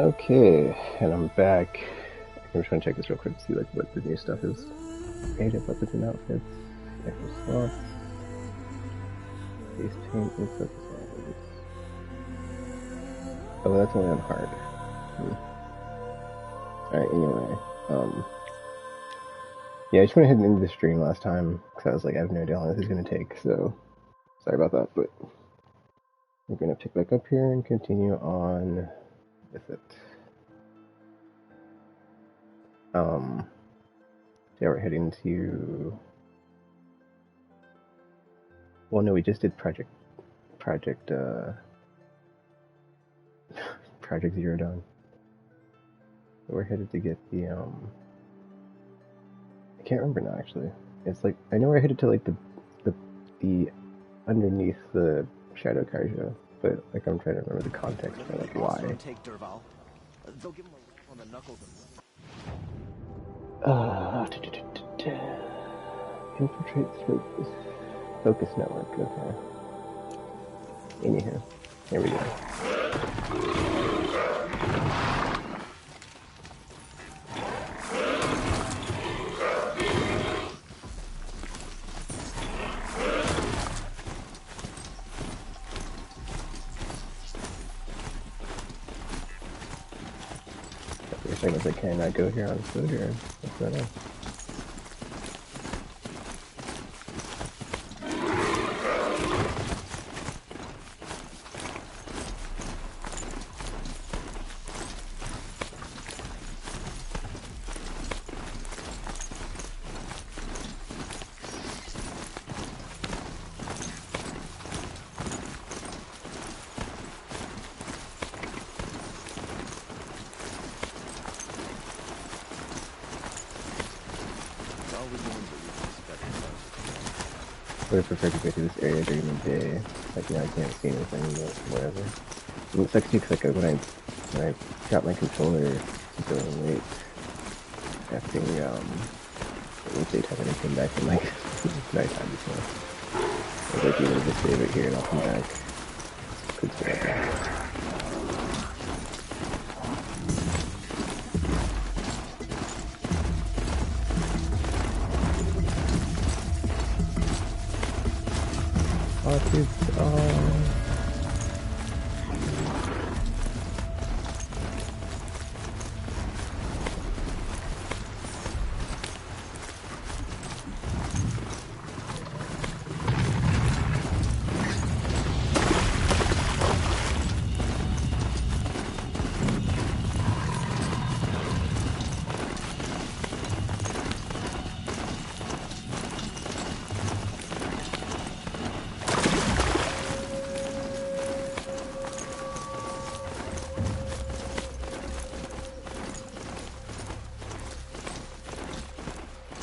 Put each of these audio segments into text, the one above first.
Okay, and I'm back. I'm just gonna check this real quick to see like what the new stuff is. Creative weapons and outfits, extra slots, face paint, and focus levels. Oh, that's only on hard. Alright, anyway. Yeah, I just went ahead and ended the stream last time because I was like, I have no idea how long this is gonna take, so sorry about that, but we're gonna pick back up here and continue on with it. Yeah, we're heading to. Well, no, we just did Project Zero Dawn. We're headed to get the I can't remember now actually. It's like I know we're headed to like the underneath the Shadow Karja, but like I'm trying to remember the context for like why. They'll give him a rap on the knuckles. Infiltrate focus network. Okay. Anyhow, here we go. You're saying that I cannot go here on foot, or what's going on? I would prefer to go to this area during the day. Like now I can't see anything, but whatever. And it sucks too because like when I got my controller super late after daytime and I came back in like nighttime, so I was like, you know, just save it here and I'll come back. Good stuff.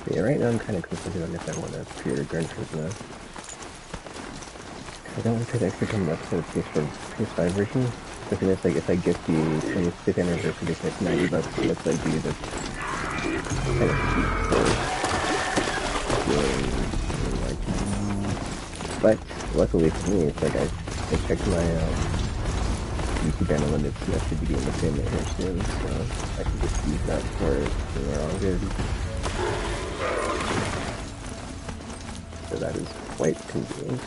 Yeah, right now I'm kind of conflicted on if I want to create a Gran Turismo. I don't want to pay the extra $10 for the PS5 version. But then it's like if I get the 25th anniversary edition, it's $90. So let's like do the kind of cheap for but luckily for me, it's like I checked my YouTube analytics and I should be doing the same here soon, so I can just use that for somewhere all good. So that is quite convenient.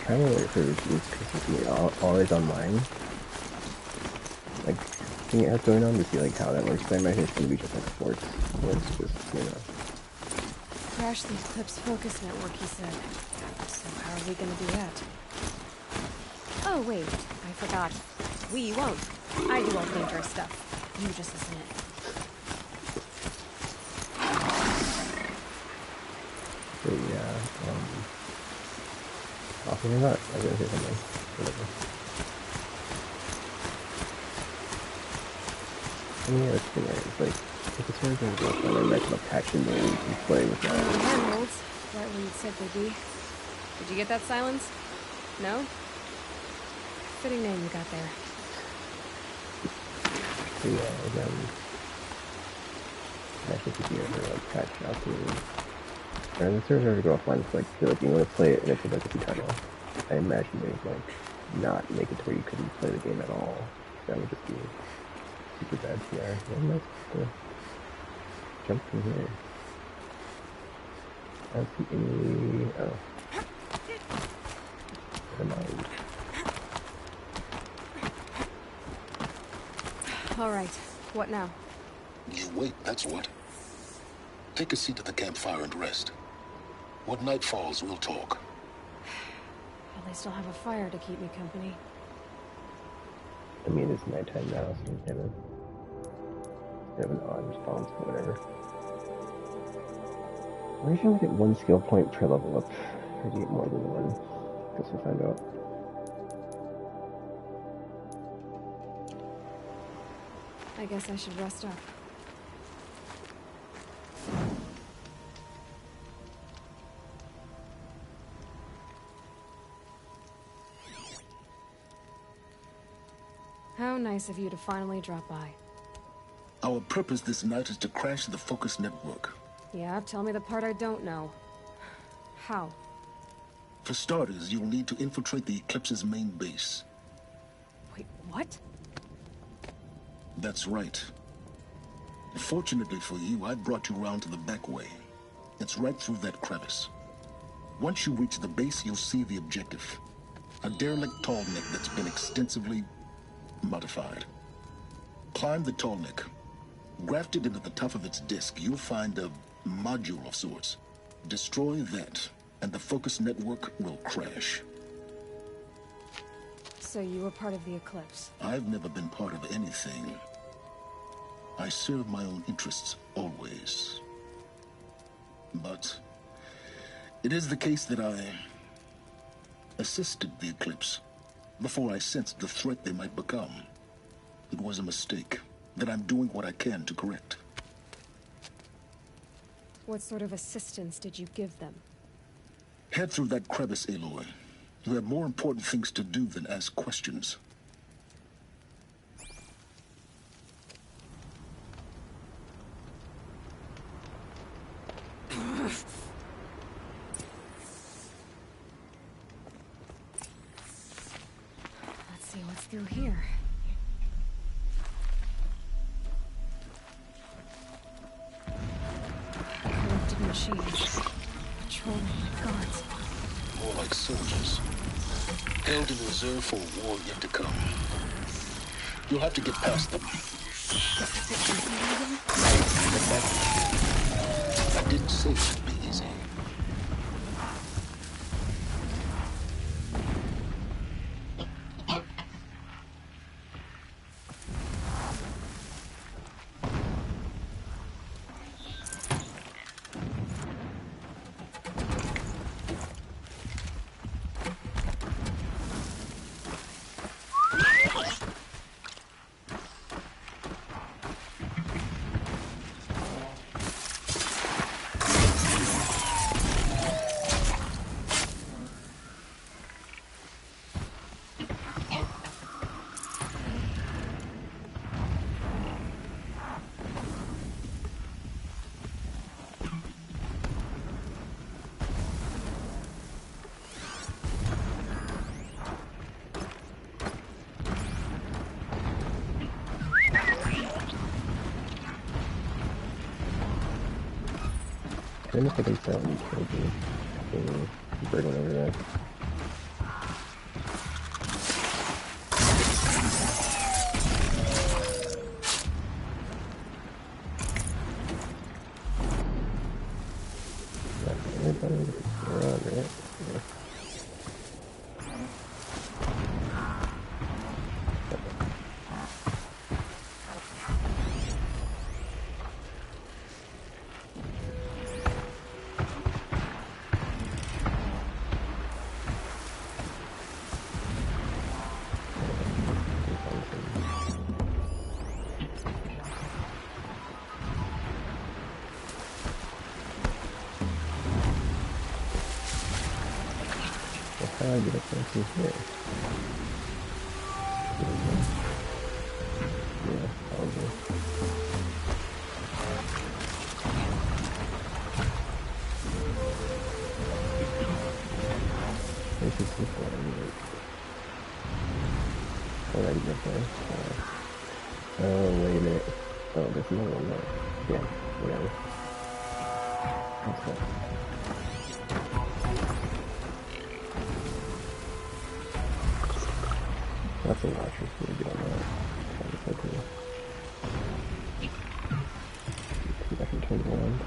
I don't know if it's consistently always online. Like, seeing it has going on to see like how that works. But I imagine it's gonna be just like sports, where it's just, you know. Crash the Eclipse focus network, he said. So how are we gonna do that? Oh wait, I forgot. We won't. I do all dangerous stuff. You just listen in. So yeah, often or not, I was gonna say something. Whatever. I mean, yeah, that's the thing, right? It's like, if it's really going to go fun, then I can attach them and you can play with that. Handholds, right where you said they'd be. Did you get that silence? No? Fitting name you got there. So yeah, again, I think if you ever like patch out to, and the servers are to go offline, it's like, feel like you want to play it and it's like a few times off. I imagine they'd like not make it to where you couldn't play the game at all. That would just be super bad PR. Well, let's jump from here. I don't see any. Oh. Never mind. All right. What now? You wait, that's what. Take a seat at the campfire and rest. When night falls, we'll talk. At least I'll have a fire to keep me company. I mean, it's nighttime now, so you kind of have an odd response, but whatever. Where should I get one skill point per level up? Or do you get more than one? Guess we'll find out. I guess I should rest up. How nice of you to finally drop by. Our purpose this night is to crash the Focus network. Yeah, tell me the part I don't know. How? For starters, you'll need to infiltrate the Eclipse's main base. Wait, what? That's right. Fortunately for you, I brought you around to the back way. It's right through that crevice. Once you reach the base, you'll see the objective. A derelict tall neck that's been extensively modified. Climb the tall neck. Grafted into the top of its disk, you'll find a module of sorts. Destroy that, and the Focus network will crash. So you were part of the Eclipse? I've never been part of anything. I serve my own interests, always. But it is the case that I assisted the Eclipse before I sensed the threat they might become. It was a mistake that I'm doing what I can to correct. What sort of assistance did you give them? Head through that crevice, Aloy. You have more important things to do than ask questions. Let's see what's through here. Corrupted machines. Patrolling guards. More like soldiers. Held in reserve for a war yet to come. You'll have to get past them. I didn't say it should be easy. I must have been selling the bird went over there. Everybody around, right? Yeah. I get up there through here? Yeah, probably. This is this one, like... Already up there. Oh, wait a minute. Oh, there's another one there. Yeah, whatever. That's fine. That's a lot. Just really good on that. Try to take it. See if I can turn it around.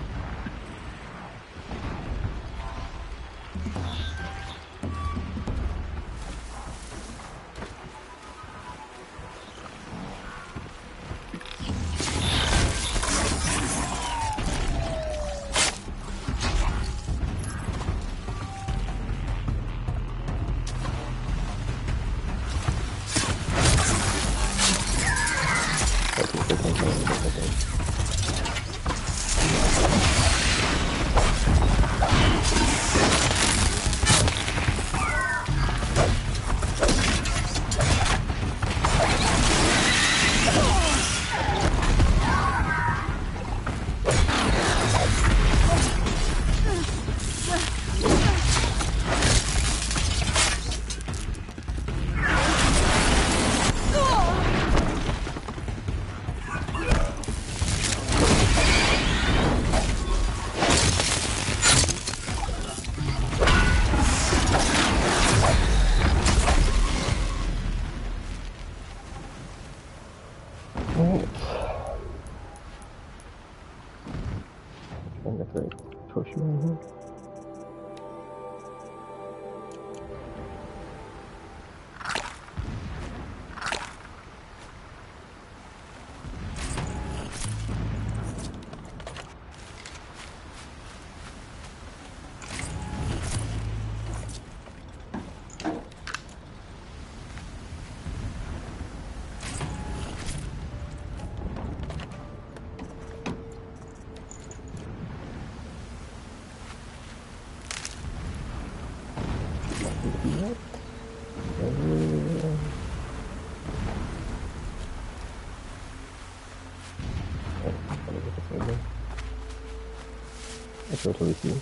I totally see.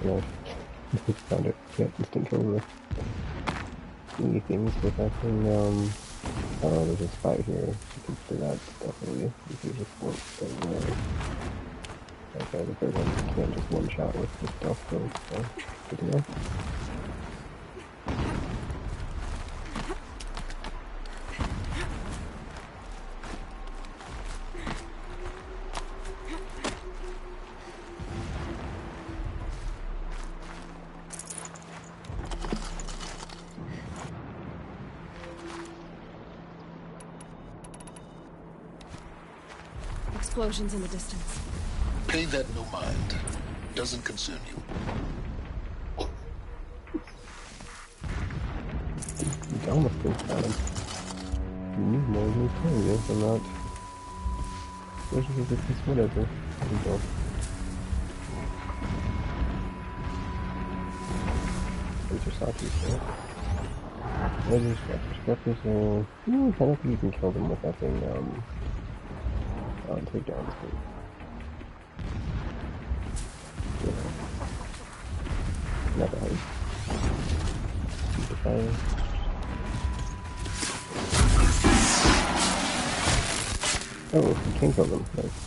Yeah, I found it. Yeah, just think over thingy things, but I think, there's a spot here. You can do that definitely. If you just want to, okay, the third one you can't just one shot with the stuff, so, good to know. Explosions in the distance. Pay that no mind. Doesn't concern you. You almost think about him. You need more than he's telling you, I'm not. Especially if it's whatever. There you go. These are Saki's, right? What is Scrappers? I don't think you can kill them with that thing, take down this thing. Not that hard. Keep the fire. Oh, you can kill them. Nice.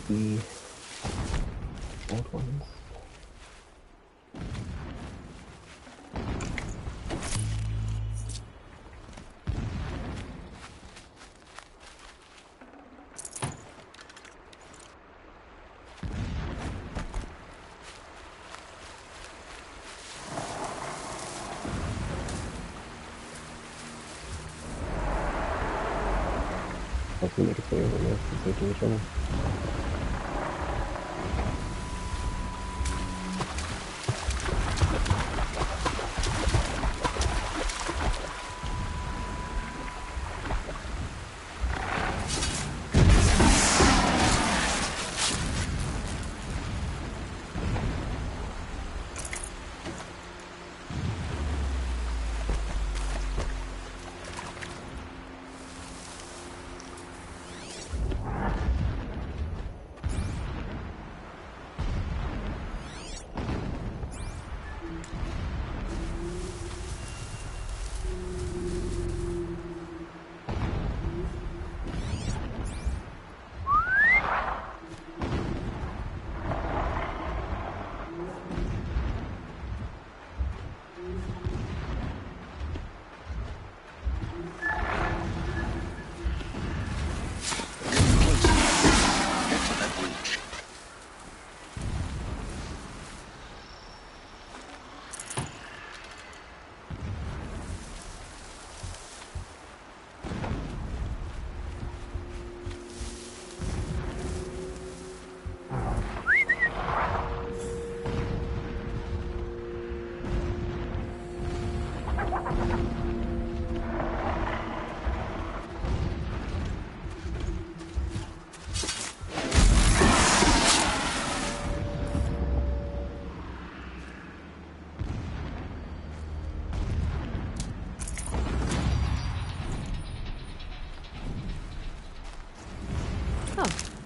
The old ones. Hopefully make it clear what we're taking each other.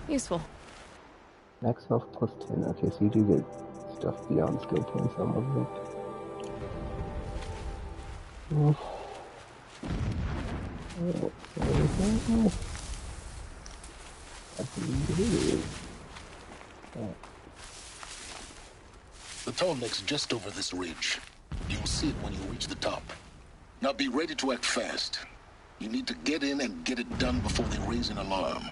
Useful. Max health plus 10. Okay, so you do get stuff beyond skill points on level up. The tall neck's just over this ridge. You'll see it when you reach the top. Now be ready to act fast. You need to get in and get it done before they raise an alarm.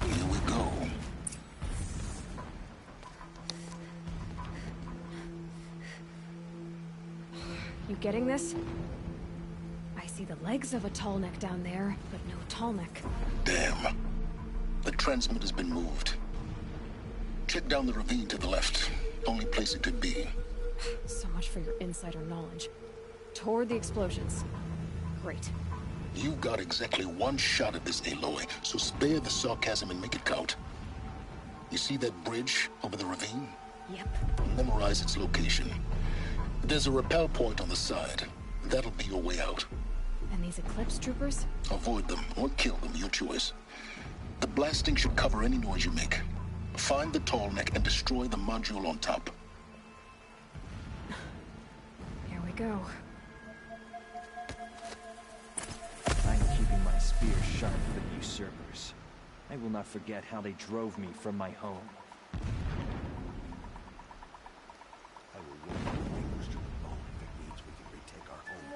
Here we go. You getting this? I see the legs of a tall neck down there, but no tall neck. Damn. The transmitter's been moved. Check down the ravine to the left. Only place it could be. So much for your insider knowledge. Toward the explosions. Great. You've got exactly one shot at this, Aloy, so spare the sarcasm and make it count. You see that bridge over the ravine? Yep. Memorize its location. There's a rappel point on the side. That'll be your way out. And these Eclipse troopers? Avoid them or kill them, your choice. The blasting should cover any noise you make. Find the tall neck and destroy the module on top. Here we go. I am keeping my spear sharp for the usurpers. I will not forget how they drove me from my home. I will run my fingers to the bone if it means we can retake our home.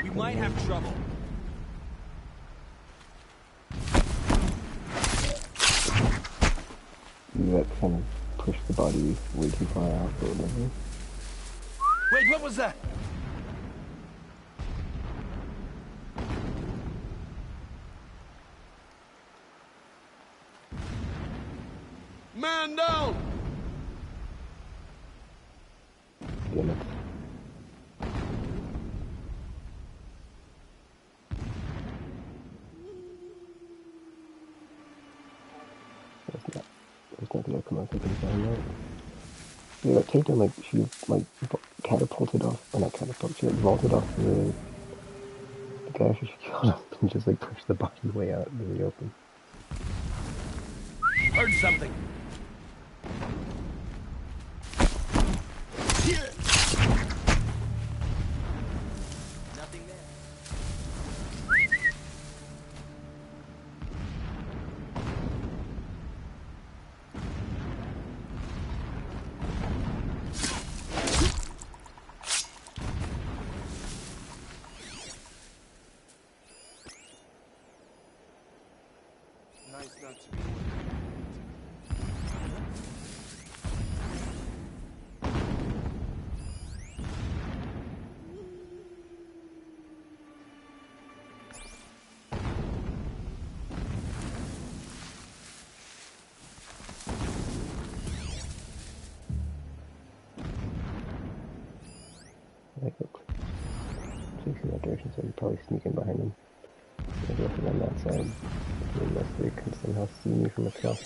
We might have trouble. That kind of pushed the body way too far out or whatever. Wait, what was that? Man down! Damn it. There's nothing to come up with and find out. They got taped and like she like catapulted off, or not catapulted, she like vaulted off the guy after she killed him and just like pushed the body way out into the open. Heard something. Nothing there. Nice not to be Like, look, facing that direction, so you're probably sneaking behind him. Maybe if I'm on that side, unless they can somehow see me from across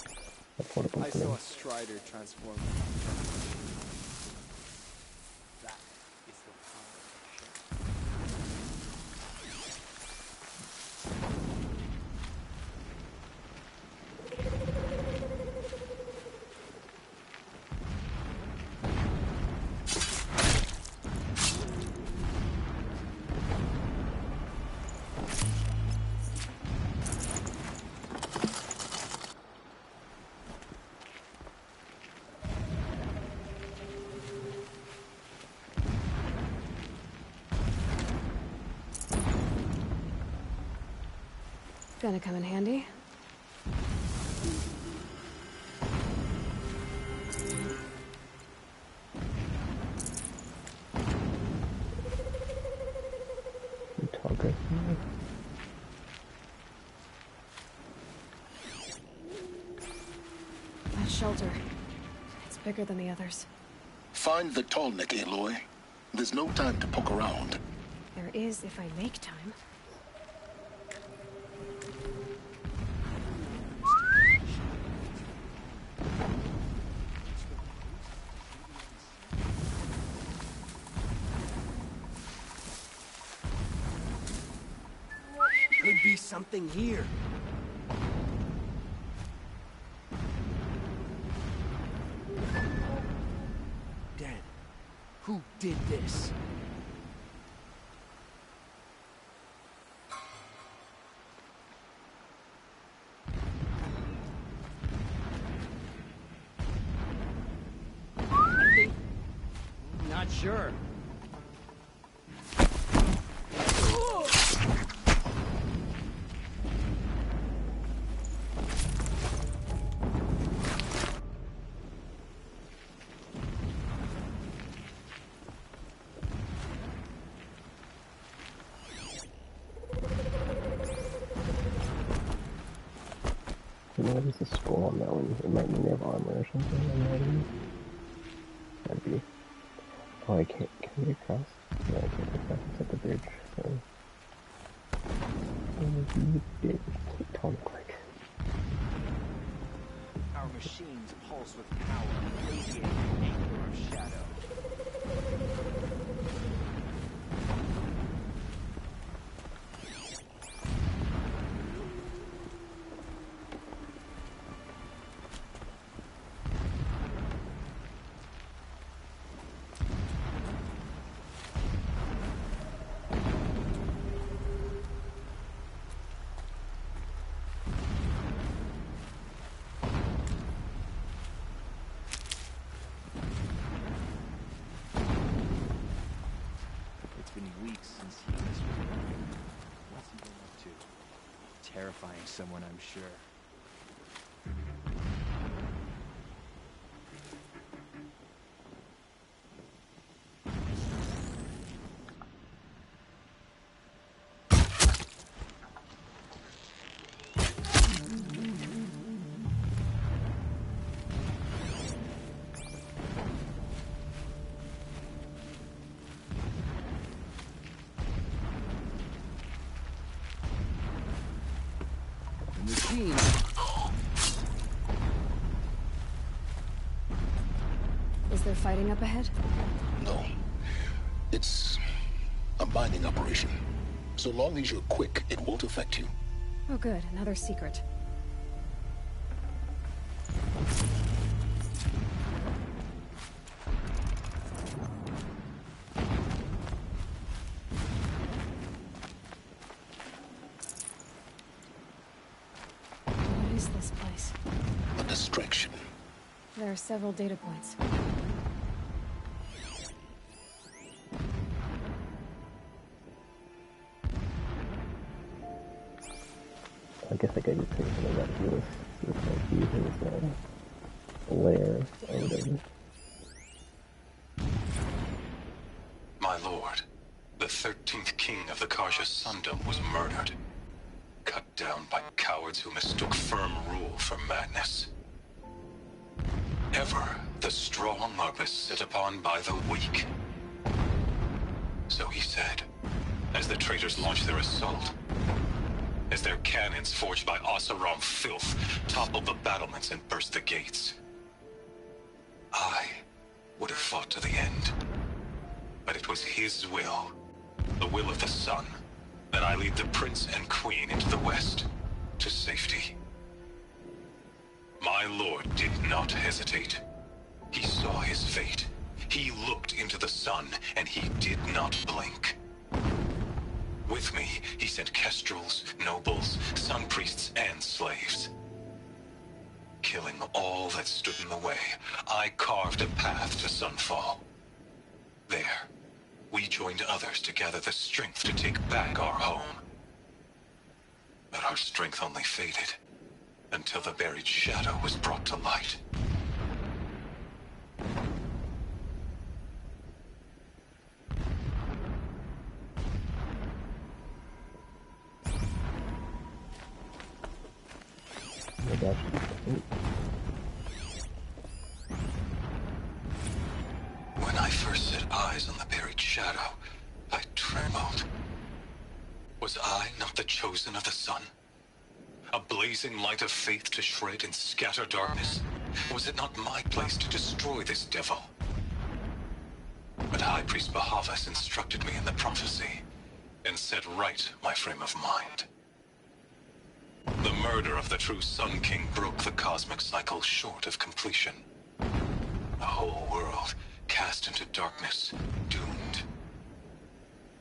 that portable I to me. saw a Strider transform. That is the power of Gonna come in handy. Photography. That shelter. It's bigger than the others. Find the tall neck, Aloy. There's no time to poke around. There is if I make time. Could be something here. Dan, who did this? Not sure. You know, there's a skull on that one. It might mean they have armor or something on that one. That'd be. Oh, I can't. Can I get across? No, I can't get across. It's at the bridge. So. Big tonic like. Our machines pulse with power, radiating anger of shadow. Weeks since he was with me. What's he been up to? Terrifying someone, I'm sure. Is Is there fighting up ahead? No. It's a mining operation. So long as you're quick, it won't affect you. Oh good, another secret. What is this place? A distraction. There are several data points. I guess I could just take some of that to this like using layer or whatever. My lord, the 13th king of the Karja Sundom was murdered. Cut down by cowards who mistook firm rule for madness. Ever the strong are beset upon by the weak. So he said, as the traitors launched their assault. As their cannons forged by Oseram filth toppled the battlements and burst the gates. I would have fought to the end. But it was his will, the will of the sun, that I lead the prince and queen into the west, to safety. My lord did not hesitate. He saw his fate. He looked into the sun, and he did not blink. With me, he sent kestrels, nobles, sun priests, and slaves. Killing all that stood in the way, I carved a path to Sunfall. There, we joined others to gather the strength to take back our home. But our strength only faded, until the buried shadow was brought to light. Oh my gosh. When I first set eyes on the buried shadow, I trembled. Was I not the chosen of the sun? A blazing light of faith to shred and scatter darkness? Was it not my place to destroy this devil? But High Priest Bahavas instructed me in the prophecy, and set right my frame of mind. The murder of the true Sun King broke the cosmic cycle short of completion. The whole world cast into darkness, doomed.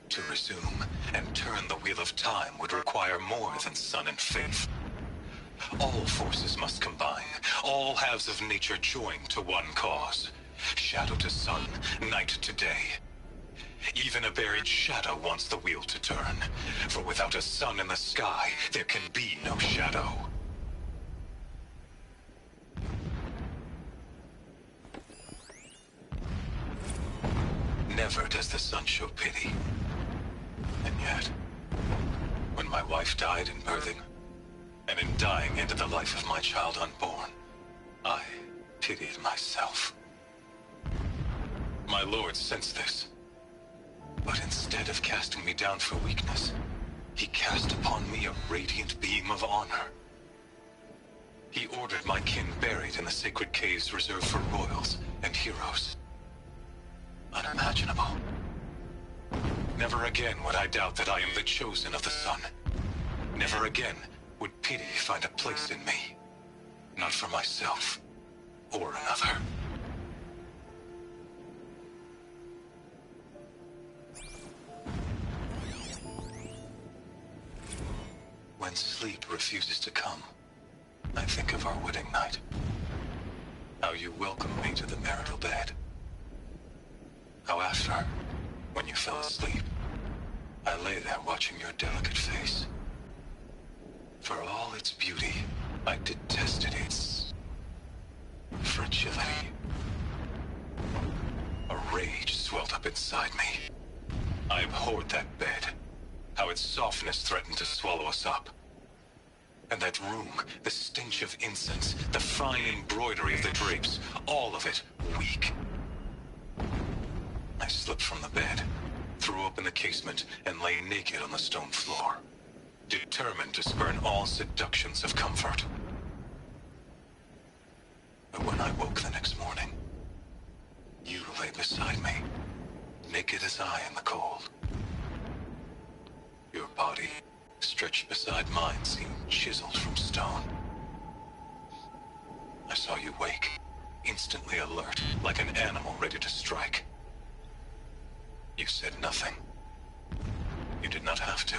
To resume and turn the wheel of time would require more than sun and faith. All forces must combine, all halves of nature join to one cause. Shadow to sun, night to day. Even a buried shadow wants the wheel to turn, for without a sun in the sky, there can be no shadow. Never does the sun show pity. And yet, when my wife died in birthing, and in dying ended the life of my child unborn, I pitied myself. My lord sensed this. But instead of casting me down for weakness, he cast upon me a radiant beam of honor. He ordered my kin buried in the sacred caves reserved for royals and heroes. Unimaginable. Never again would I doubt that I am the chosen of the sun. Never again would pity find a place in me. Not for myself or another. When sleep refuses to come, I think of our wedding night. How you welcomed me to the marital bed. How after, when you fell asleep, I lay there watching your delicate face. For all its beauty, I detested its fragility. A rage swelled up inside me. I abhorred that bed. How its softness threatened to swallow us up. And that room, the stench of incense, the fine embroidery of the drapes, all of it weak. I slipped from the bed, threw open the casement, and lay naked on the stone floor, determined to spurn all seductions of comfort. But when I woke the next morning, You lay beside me, naked as I in the cold. Your body, stretched beside mine, seemed chiseled from stone. I saw you wake, instantly alert, like an animal ready to strike. You said nothing. You did not have to.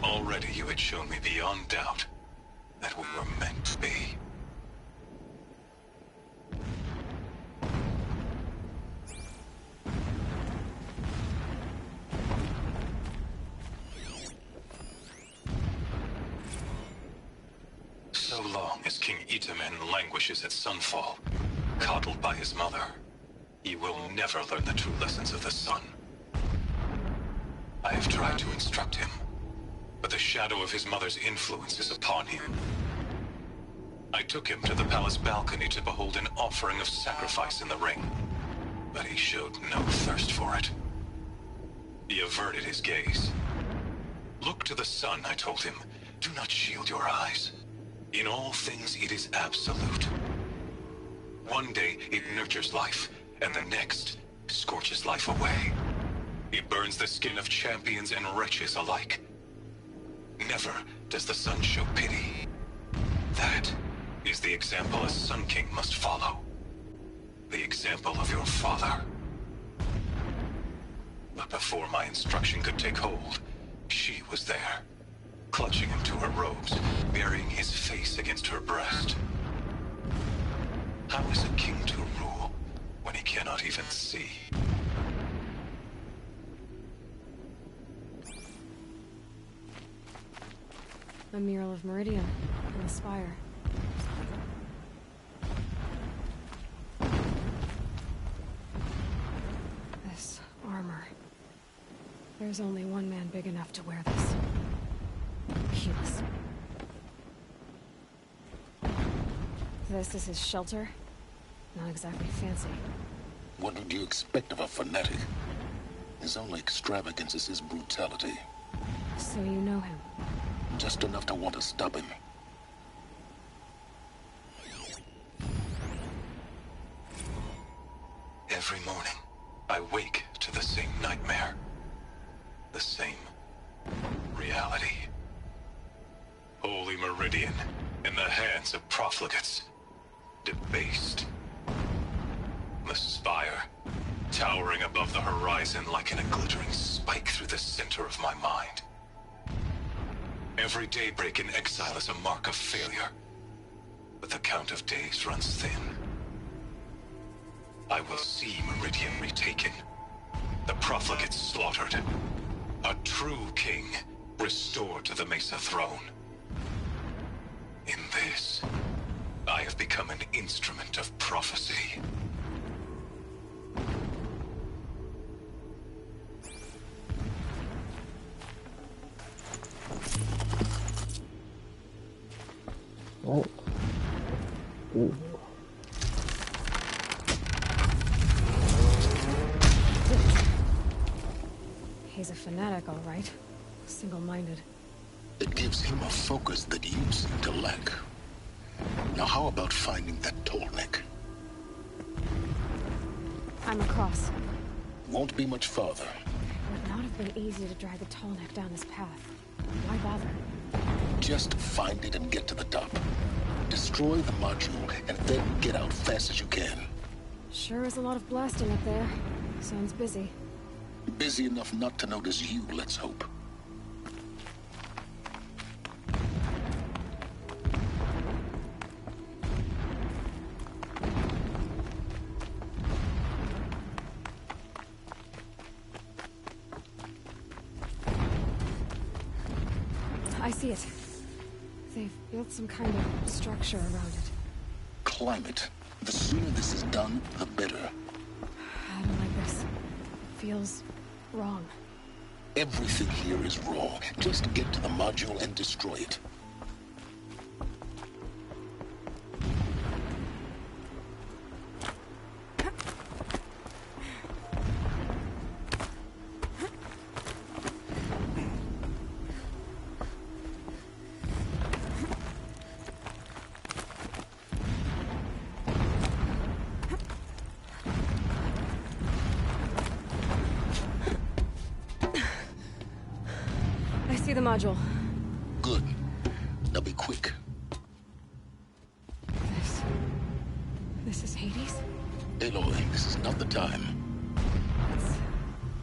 Already you had shown me beyond doubt that we were meant to be. So long as King Itamen languishes at Sunfall, coddled by his mother, he will never learn the true lessons of the sun. I have tried to instruct him, but the shadow of his mother's influence is upon him. I took him to the palace balcony to behold an offering of sacrifice in the ring, but he showed no thirst for it. He averted his gaze. Look to the sun, I told him. Do not shield your eyes. In all things, it is absolute. One day, it nurtures life, and the next, scorches life away. It burns the skin of champions and wretches alike. Never does the sun show pity. That is the example a Sun King must follow. The example of your father. But before my instruction could take hold, she was there, clutching him to her robes, burying his face against her breast. How is a king to rule when he cannot even see? A mural of Meridian and the spire. This armor. There's only one man big enough to wear this. Hughes. This is his shelter. Not exactly fancy. What would you expect of a fanatic? His only extravagance is his brutality. So you know him? Just enough to want to stop him. Every morning, I wake to the same nightmare. The same reality. Holy Meridian, in the hands of profligates. Debased. The spire, towering above the horizon like a glittering spike through the center of my mind. Every daybreak in exile is a mark of failure, but the count of days runs thin. I will see Meridian retaken, the profligates slaughtered, a true king restored to the Mesa throne. In this, I have become an instrument of prophecy. Oh. Ooh. He's a fanatic, all right. Single-minded. It gives him a focus that you seem to lack. Now how about finding that tall neck? I'm across. Won't be much farther. It would not have been easy to drag the tall neck down this path. Why bother? Just find it and get to the top. Destroy the module, and then get out fast as you can. Sure is a lot of blasting up there. Sounds busy. Busy enough not to notice you, let's hope. I see it. They've built some kind of structure around it. Climb it. The sooner this is done, the better. I don't like this. Feels wrong. Everything here is raw. Just get to the module and destroy it. see the module. Good. Now be quick. This is Hades? Aloy, this is not the time. It's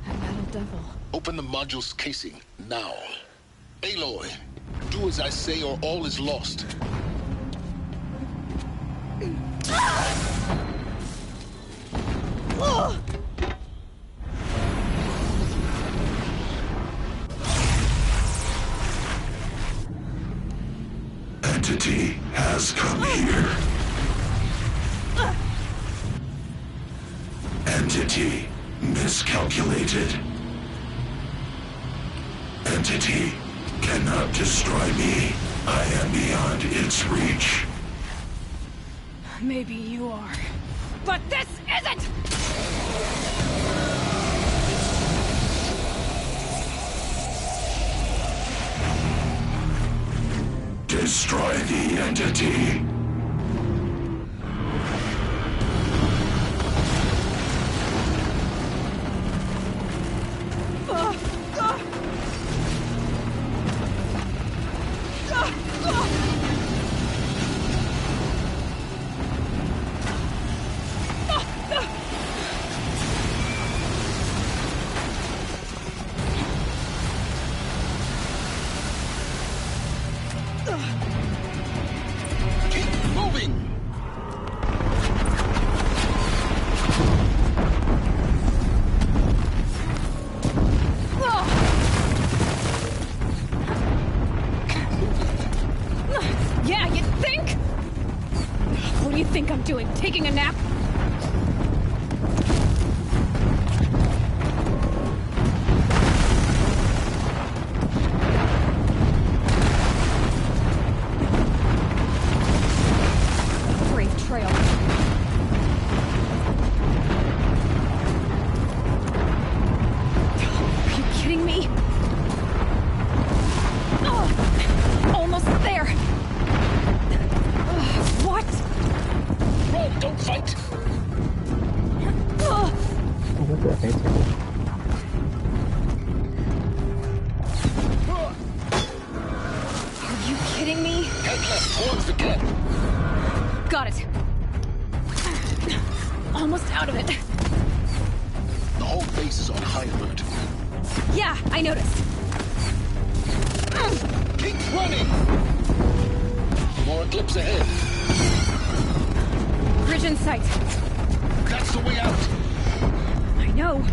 a metal devil. Open the module's casing, now. Aloy, do as I say or all is lost. Entity has come here. Entity miscalculated. Entity cannot destroy me. I am beyond its reach. Maybe you are. But this isn't! Destroy the entity. Keep moving! Yeah, you think? What do you think I'm doing? Taking a nap? Brave trail. Are you kidding me? Almost there. What? Run, don't fight! Oh, what the heck? Are you kidding me? Head left towards the camp. Got it. Almost out of it. The whole base is on high alert. Yeah, I noticed. Keep running! More eclipse ahead. Bridge in sight. That's the way out. I know.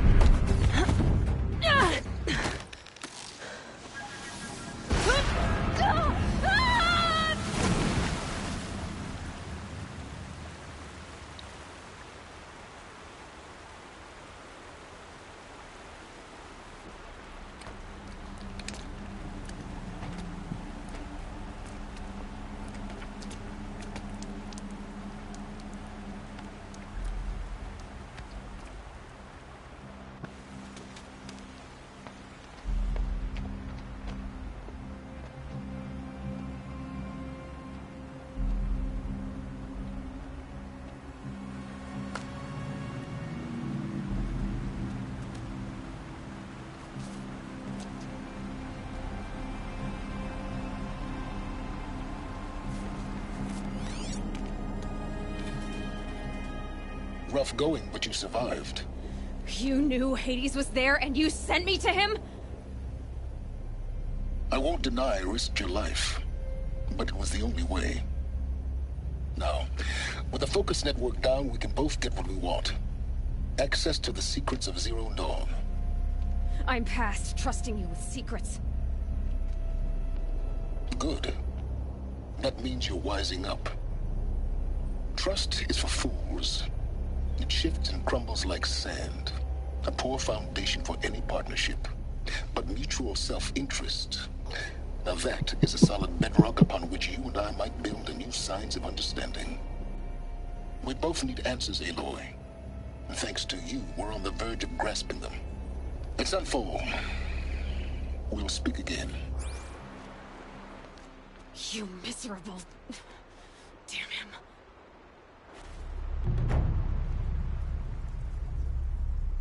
Rough going, but you survived. You knew Hades was there and you sent me to him? I won't deny I risked your life, but it was the only way. Now, with the focus network down, we can both get what we want. Access to the secrets of Zero Dawn. I'm past trusting you with secrets. Good. That means you're wising up. Trust is for fools. It shifts and crumbles like sand. A poor foundation for any partnership. But mutual self-interest, now that is a solid bedrock upon which you and I might build anew signs of understanding. We both need answers, Aloy. And thanks to you, we're on the verge of grasping them. Let's unfold. We'll speak again. You miserable... Damn him.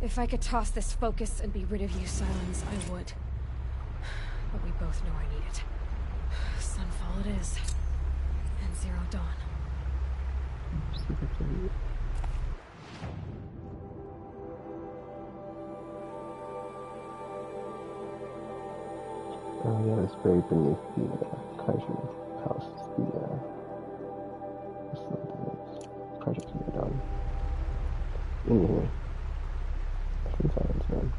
If I could toss this focus and be rid of you, Silence, I would. but we both know I need it. Sunfall it is. And Zero Dawn. Oh yeah, it's buried beneath the Kaiju house. The project you got done. Anyway, some silence, man.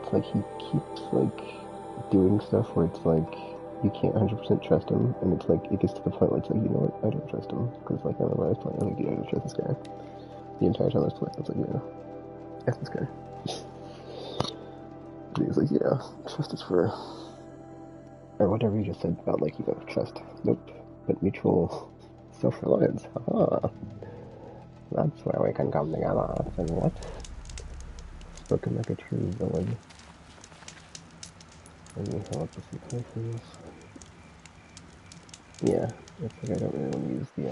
It's like he keeps like doing stuff where it's like you can't 100% trust him, and it's like it gets to the point where it's like, you know what, I don't trust him, because like I remember I was playing, I was like, yeah, I don't trust this guy. The entire time I was playing, I was like, yeah, F this guy. And he was like, yeah, trust is for, or whatever you just said about like you gotta trust. Nope, but mutual self-reliance. Haha. That's where we can come together. And what? Spoken like a true villain. Let me help with some places. Yeah, it's like I don't really want to use the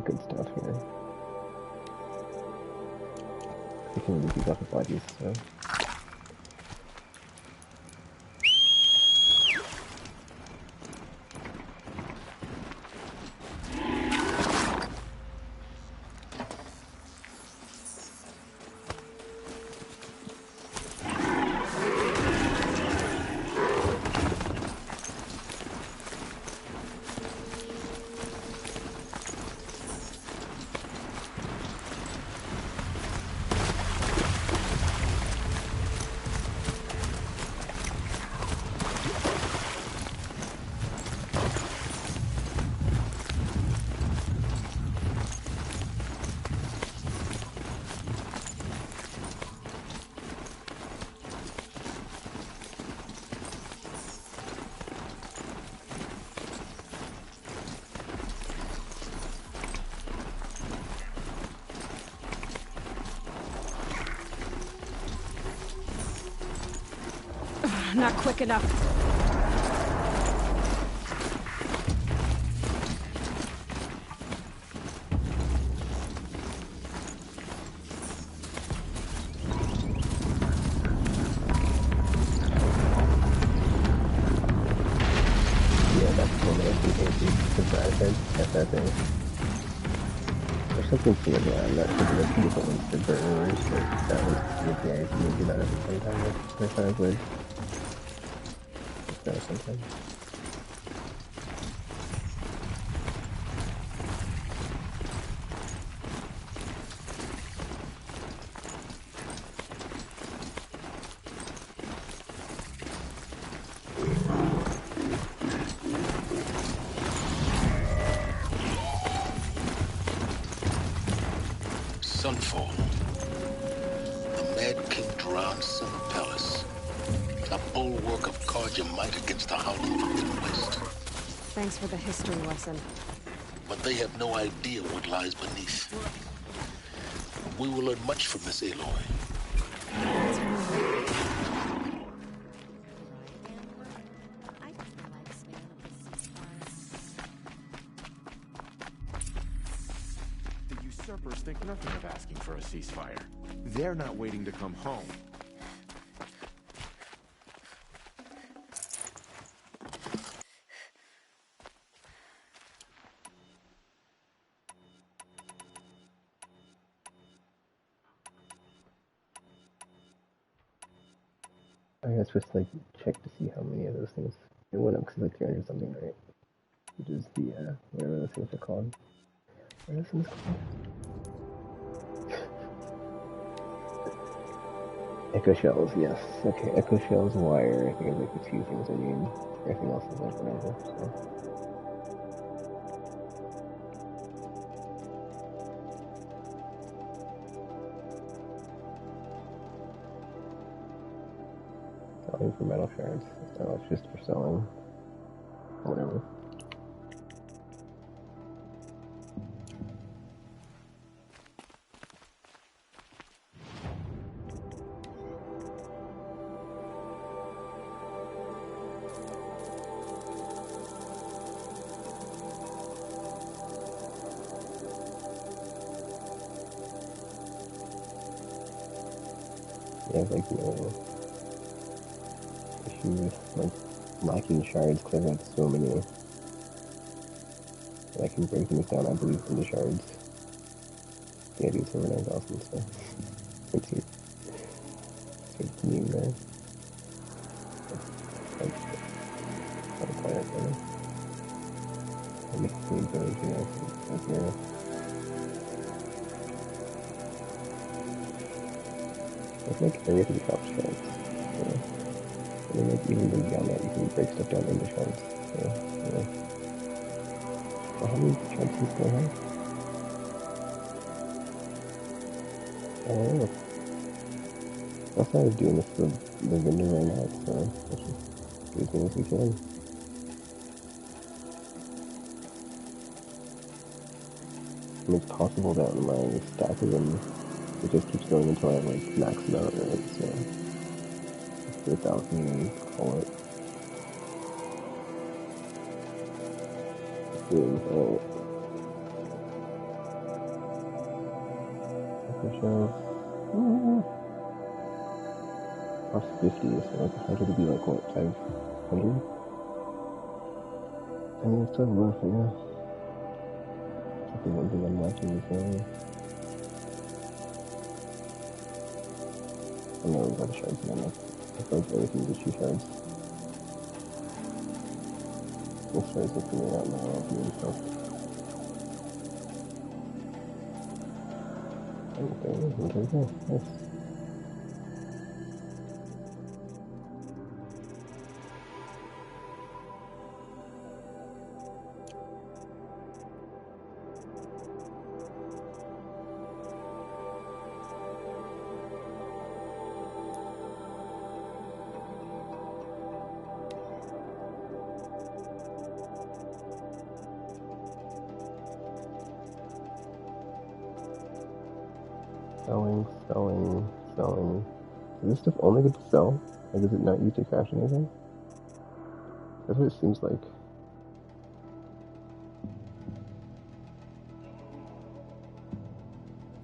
good stuff here. I can use these other bodies, so. Not quick enough. Yeah, that's one of the things because I said at that thing. There's something to it, yeah, I'm not sure there's two different ones to burn, but that was the idea to do that at the same time. There's times where it's better sometimes. Sunfall. The Mad King Duran's son palace. A bulwark of Karja might against the howling from the west. Thanks for the history lesson. But they have no idea what lies beneath. We will learn much from this Aloy. The usurpers think nothing of asking for a ceasefire. They're not waiting to come home. I guess just like check to see how many of those things it went up because like 300 something, right? Which is the whatever those things are called. What are those things called? Echo shells, yes. Okay, echo shells, wire. I think it's like the two things I need. Everything else is like whatever. So. Selling for metal shards. So it's just for selling. Whatever. have like no issue with like lacking shards because I've got so many that I can break things down, I believe, into shards. The idea is over 9,000, so it's a meme there. That's quite it, really. I make the ability, you know, like here. I think everything drops shards. So, and then like even beyond that, you can break stuff down into shards. So, yeah. Well, how many shards do I have? I don't know. That's why I was doing this for the vendor right now, so let's just do as many as we can. And it's possible that my stack of them, it just keeps going until I like max it out, right? So, without me, call it. Alright. Cost 50, so like 100 would be like what, 500? I mean, it's still rough, yeah. The one thing I'm watching is, I know about the shards again, I feel like everything is 2 shards. This shards are figuring out now, I'll do stuff. Okay, nice. Selling. Is this stuff only good to sell? Like, is it not used to craft anything? That's what it seems like.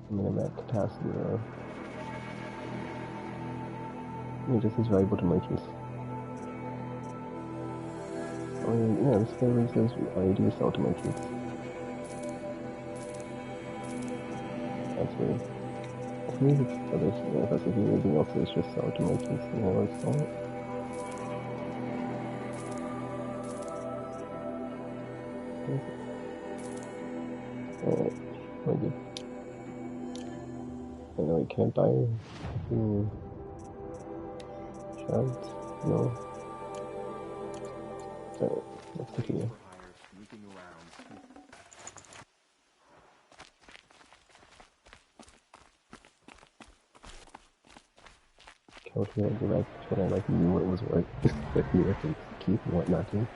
I mean, I'm at capacity though. I mean, just as valuable to merchants. I mean, yeah, this thing says all you do is sell to merchants. That's weird. I think it's other stuff. If that's anything else, it's just sell to merchants. You know, let's sell it. Alright, we're good. I know I can't buy shards. No. Alright, let's continue. Calculated direct when I like knew what was what. Like knew what to keep and what not to.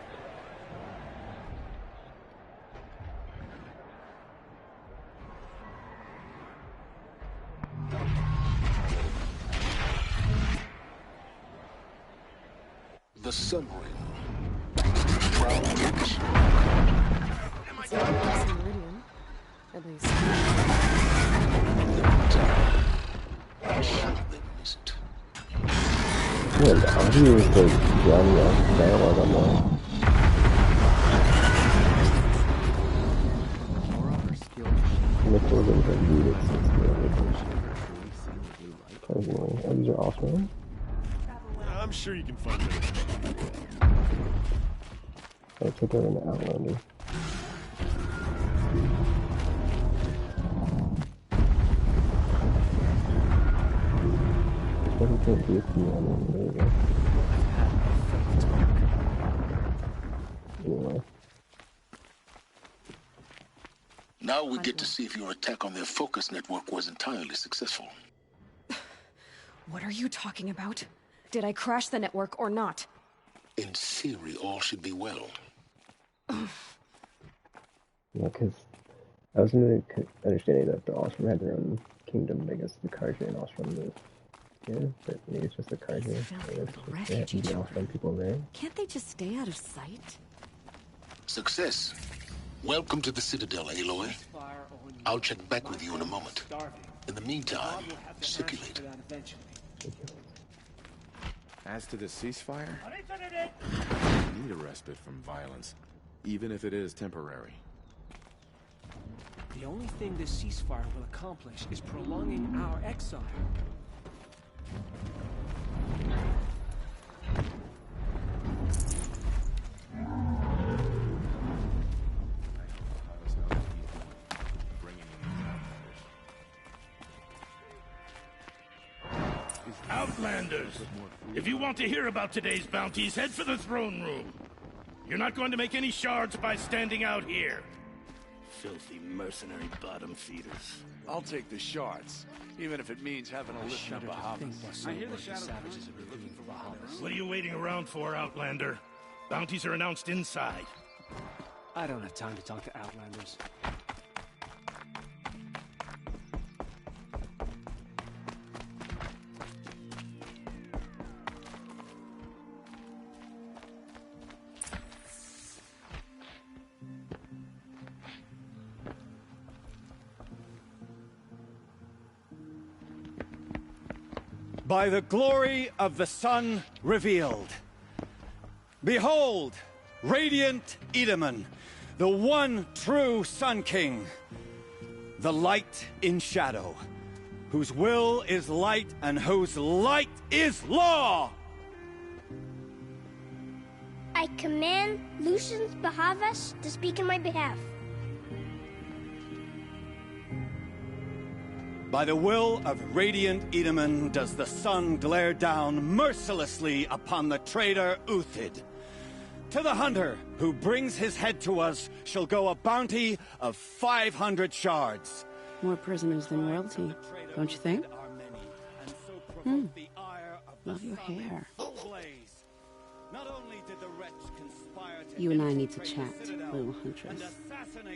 The Sun Ring. It's not past Meridian, at least. Yeah, the audio is like drowning out the dialogue on the recordings and read it, so it's kind of annoying. Oh, these are offline? I'm sure you can find it. I took out an Outlander. There's can't be a key on it. There you go. Anyway. Now we get to see if your attack on their focus network was entirely successful. What are you talking about? Did I crash the network or not? In theory, all should be well. Yeah, because I was under the understanding that the Ostrom had their own kingdom, but I guess the Karja and Ostrom moved. Yeah, but maybe it's just the Karja. They have the Ostrom people there. Can't they just stay out of sight? Success. Welcome to the Citadel, Aloy. I'll check back with you in a moment. In the meantime, circulate. As to the ceasefire, we need a respite from violence, even if it is temporary. The only thing this ceasefire will accomplish is prolonging our exile. Outlanders! If you want to hear about today's bounties, head for the throne room. You're not going to make any shards by standing out here. Filthy mercenary bottom feeders. I'll take the shards, even if it means having to listen to Bahamas. I hear the savages are looking for Bahamas. What are you waiting around for, Outlander? Bounties are announced inside. I don't have time to talk to Outlanders. By the glory of the sun revealed. Behold, radiant Edaman, the one true Sun King, the light in shadow, whose will is light and whose light is law! I command Lucius Bahavas to speak in my behalf. By the will of radiant Edaman does the sun glare down mercilessly upon the traitor Uthid. To the hunter who brings his head to us shall go a bounty of 500 shards. More prisoners than royalty, don't you think? Love your hair. You and I need to chat, little huntress.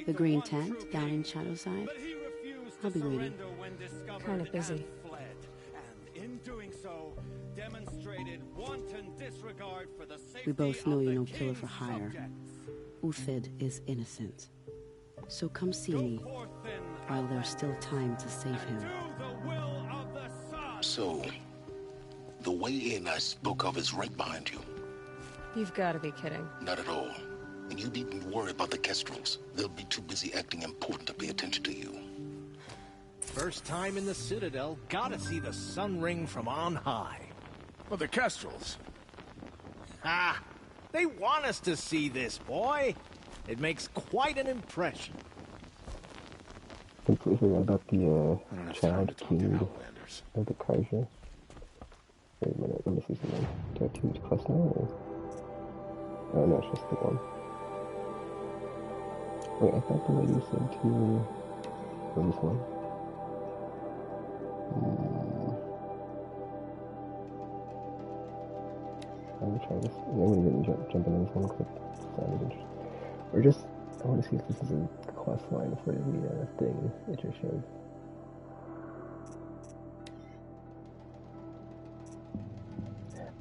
The green tent down in Shadowside. I'll be waiting. Kind of busy. We both know you're no killer for hire. Uthid is innocent. So come see me while there's still time to save him. So, the way in I spoke of is right behind you. You've got to be kidding. Not at all. And you needn't worry about the Kestrels. They'll be too busy acting important to pay attention to you. First time in the Citadel, gotta see the sun ring from on high. Well, the Kestrels. Ha! They want us to see this, boy. It makes quite an impression. Completely about the child king of the Kaiser. Wait a minute, let me see something. Do I have 2 each quest now? Or... oh no, it's just the one. Wait, I thought the lady said to... what was this one? I'm gonna try this. Yeah, I'm gonna jump into this one because it sounded interesting. Or just, I want to see if this is a quest line for the thing it just showed.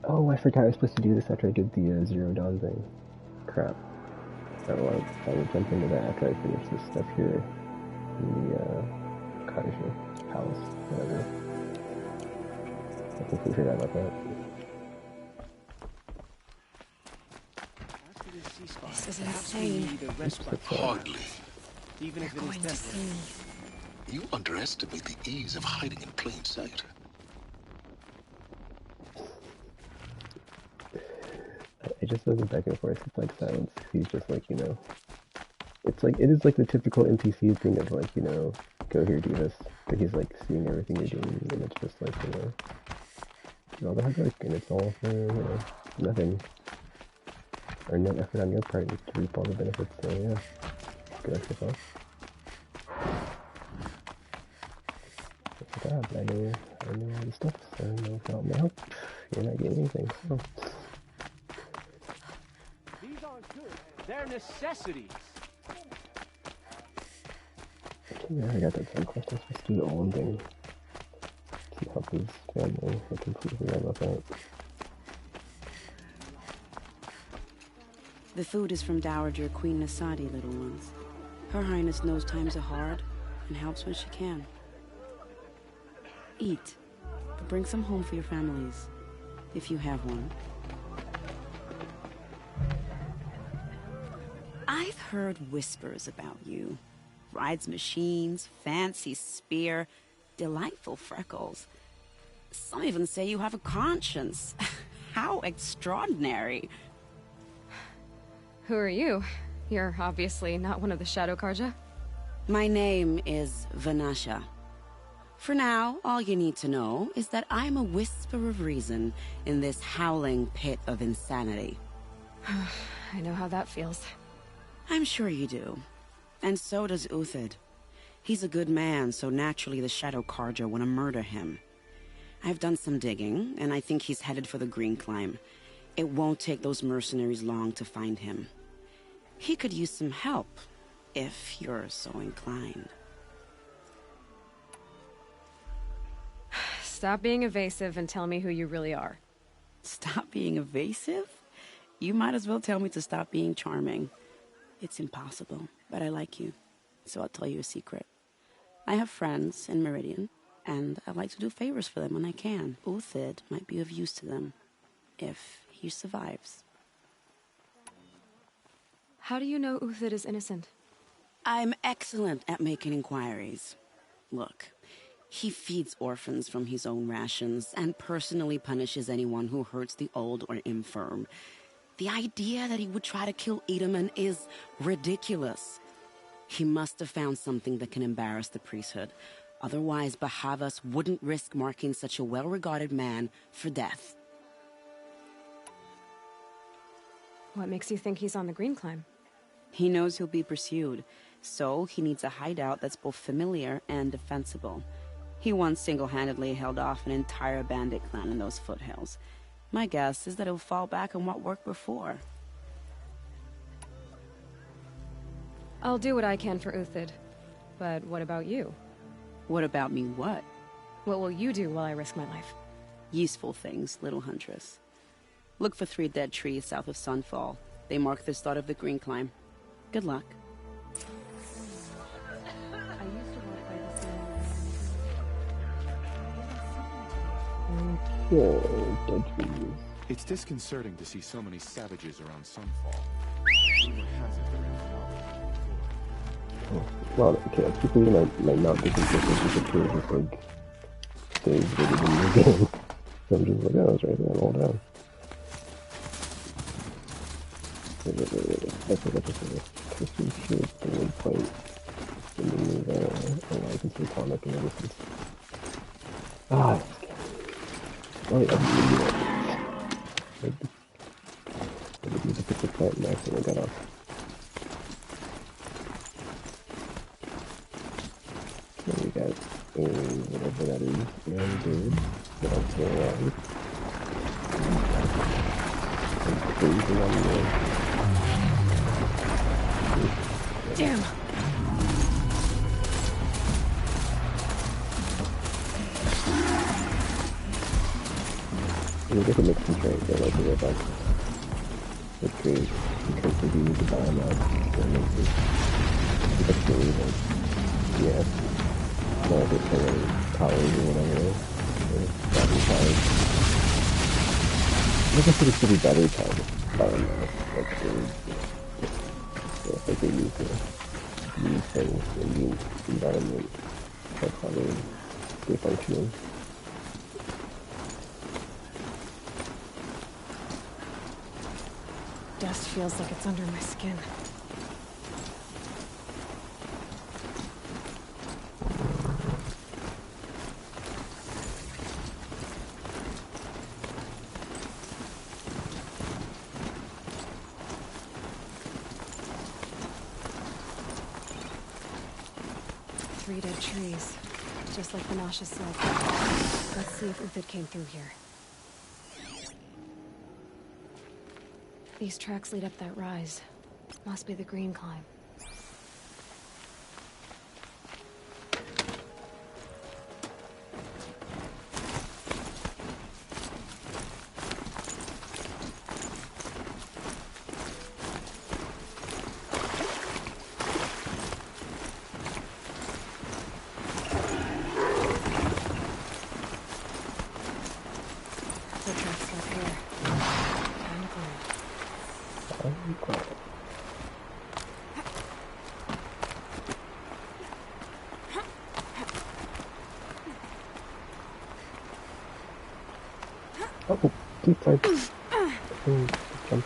Oh, I forgot I was supposed to do this after I did the Zero Dawn thing. Crap. Oh, well, I will jump into that after I finish this stuff here in the Kaiser Palace, whatever. I completely forgot about that. This is insane. Hardly. Even if it is temporary. You underestimate the ease of hiding in plain sight. It just doesn't back and forth. It's like silence. He's just like, you know, it's like, it is like the typical NPC thing of like, you know, go here, do this. But he's like seeing everything you're doing, and it's just like, you know, all the hard work, and it's all for, you know, nothing. Or no effort on your part to reap all the benefits, so yeah. Good luck yourself. Good job, I know all the stuff, so without my help, you're not getting anything, so. These aren't good. They're necessities. Yeah, I got that same question. I'm supposed to do the one thing to help his family. I completely forgot about that. The food is from Dowager Queen Nasadi, little ones. Her Highness knows times are hard and helps when she can. Eat, But bring some home for your families, if you have one. I've heard whispers about you. Rides machines, fancy spear, delightful freckles. Some even say you have a conscience. How extraordinary. Who are you? You're obviously not one of the Shadow Karja. My name is Vanasha. For now, all you need to know is that I'm a whisper of reason in this howling pit of insanity. I know how that feels. I'm sure you do. And so does Uthid. He's a good man, so naturally the Shadow Karja want to murder him. I've done some digging, and I think he's headed for the Green Climb. It won't take those mercenaries long to find him. He could use some help, if you're so inclined. Stop being evasive and tell me who you really are. Stop being evasive? You might as well tell me to stop being charming. It's impossible, but I like you, so I'll tell you a secret. I have friends in Meridian, and I like to do favors for them when I can. Uthid might be of use to them, if he survives. How do you know Uthid is innocent? I'm excellent at making inquiries. Look, he feeds orphans from his own rations and personally punishes anyone who hurts the old or infirm. The idea that he would try to kill Edelman is ridiculous. He must have found something that can embarrass the priesthood. Otherwise, Bahavas wouldn't risk marking such a well-regarded man for death. What makes you think he's on the Green Climb? He knows he'll be pursued, so he needs a hideout that's both familiar and defensible. He once single-handedly held off an entire bandit clan in those foothills. My guess is that he'll fall back on what worked before. I'll do what I can for Uthid. But what about you? What about me what? What will you do while I risk my life? Useful things, little huntress. Look for 3 dead trees south of Sunfall. They mark the start of the Green Climb. Good luck. It's disconcerting to see so many savages around Sunfall. Rumor has it they're in power. Well, okay, people might not be consistent with the truth. It's like they've really been in the game. So I'm just like, oh, it's right there, hold down. That's what I just said. Christian shit, the wood fight. And then move I can see comic and everything. Ah, oh yeah, I didn't need to pick the plant and accidentally got off. Then we got a whatever that is, young dude that I'm still around. And freezing on the Damn! We get to make some trades, I like the robots. The trade, because we do need to buy them out. So it makes it, that's the reason. Yeah. No, I get so many powers or whatever. Battery powers. I guess it should be battery powered. Like the, so if they use these things in the environment, that's how they're functioning. Dust feels like it's under my skin. Three dead trees, just like Vanasha said. Let's see if Uthid came through here. These tracks lead up that rise. Must be the Green Climb. Oh, deep dive. Jump.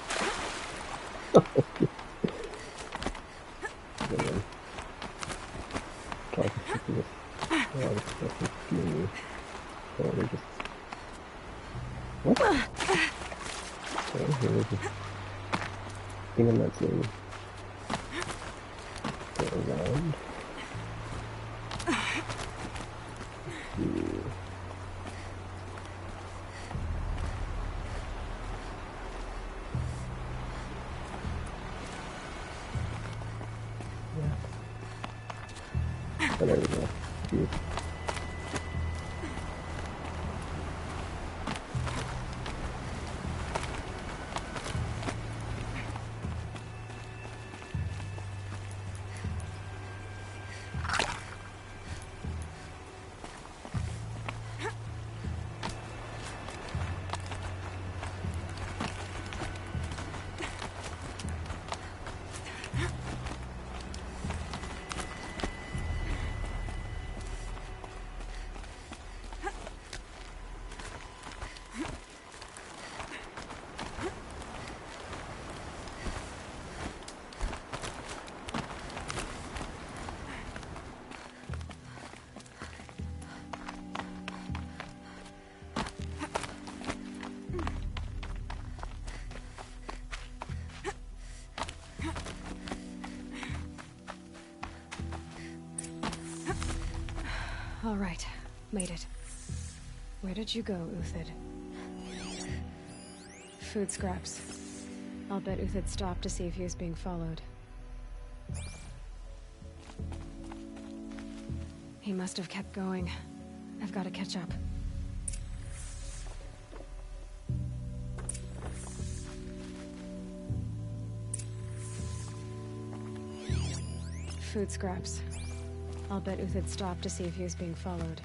Man. Try to stick to this. Oh, this stuff is skinny. Oh, they're just... What? Oh, here's a thing I'm not seeing. Go around. See. Oh, there we go. See. All right, made it. Where did you go, Uthid? Food scraps. I'll bet Uthid stopped to see if he was being followed. He must have kept going. I've got to catch up. Food scraps. I'll bet Uthid stopped to see if he was being followed.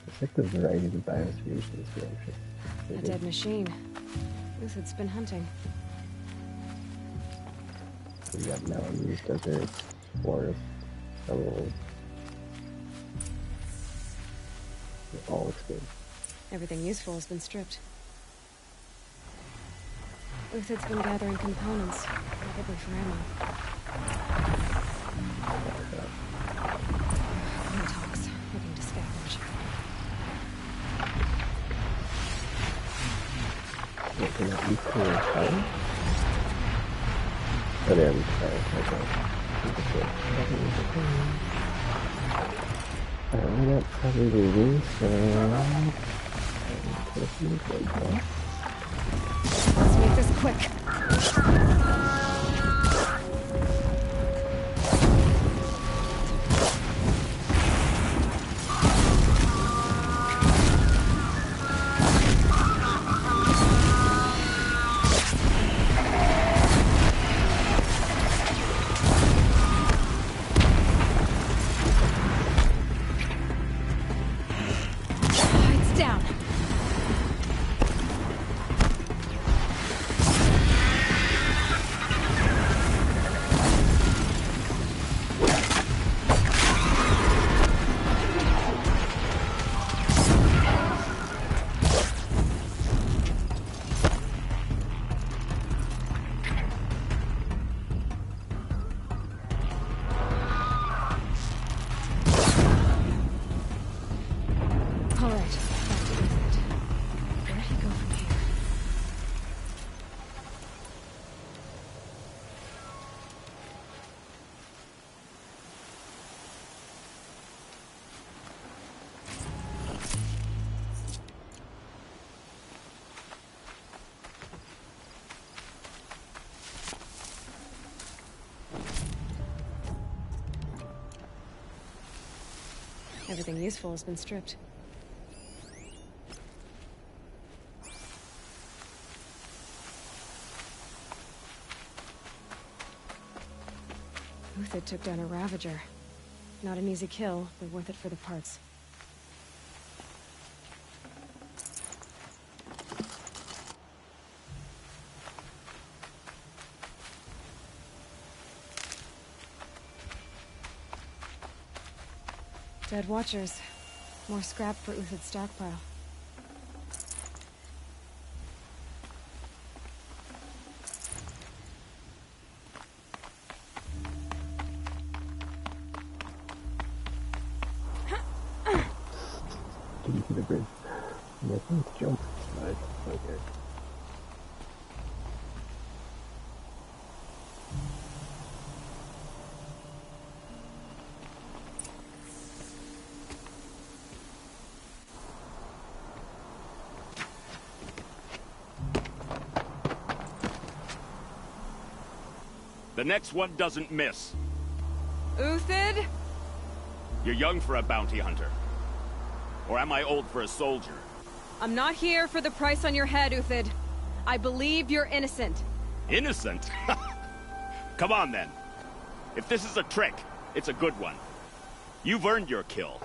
It's like the variety of the biospheres is really interesting. A dead machine. Uthid's been hunting. We got mountains, deserts, forests, jungle. They're all exposed. Everything useful has been stripped. Uthid's been gathering components, probably for ammo. Talks, looking to scavenge. What can that be cool? Fire? Oh, there we go. That probably do so. Let's make this quick. Everything useful has been stripped. Uthid took down a Ravager. Not an easy kill, but worth it for the parts. Dead Watchers. More scrap for Uthid's stockpile. Did you see the bridge? Yeah, I think it's jump. But, okay. The next one doesn't miss. Uthid? You're young for a bounty hunter. Or am I old for a soldier? I'm not here for the price on your head, Uthid. I believe you're innocent. Innocent? Come on, then. If this is a trick, it's a good one. You've earned your kill.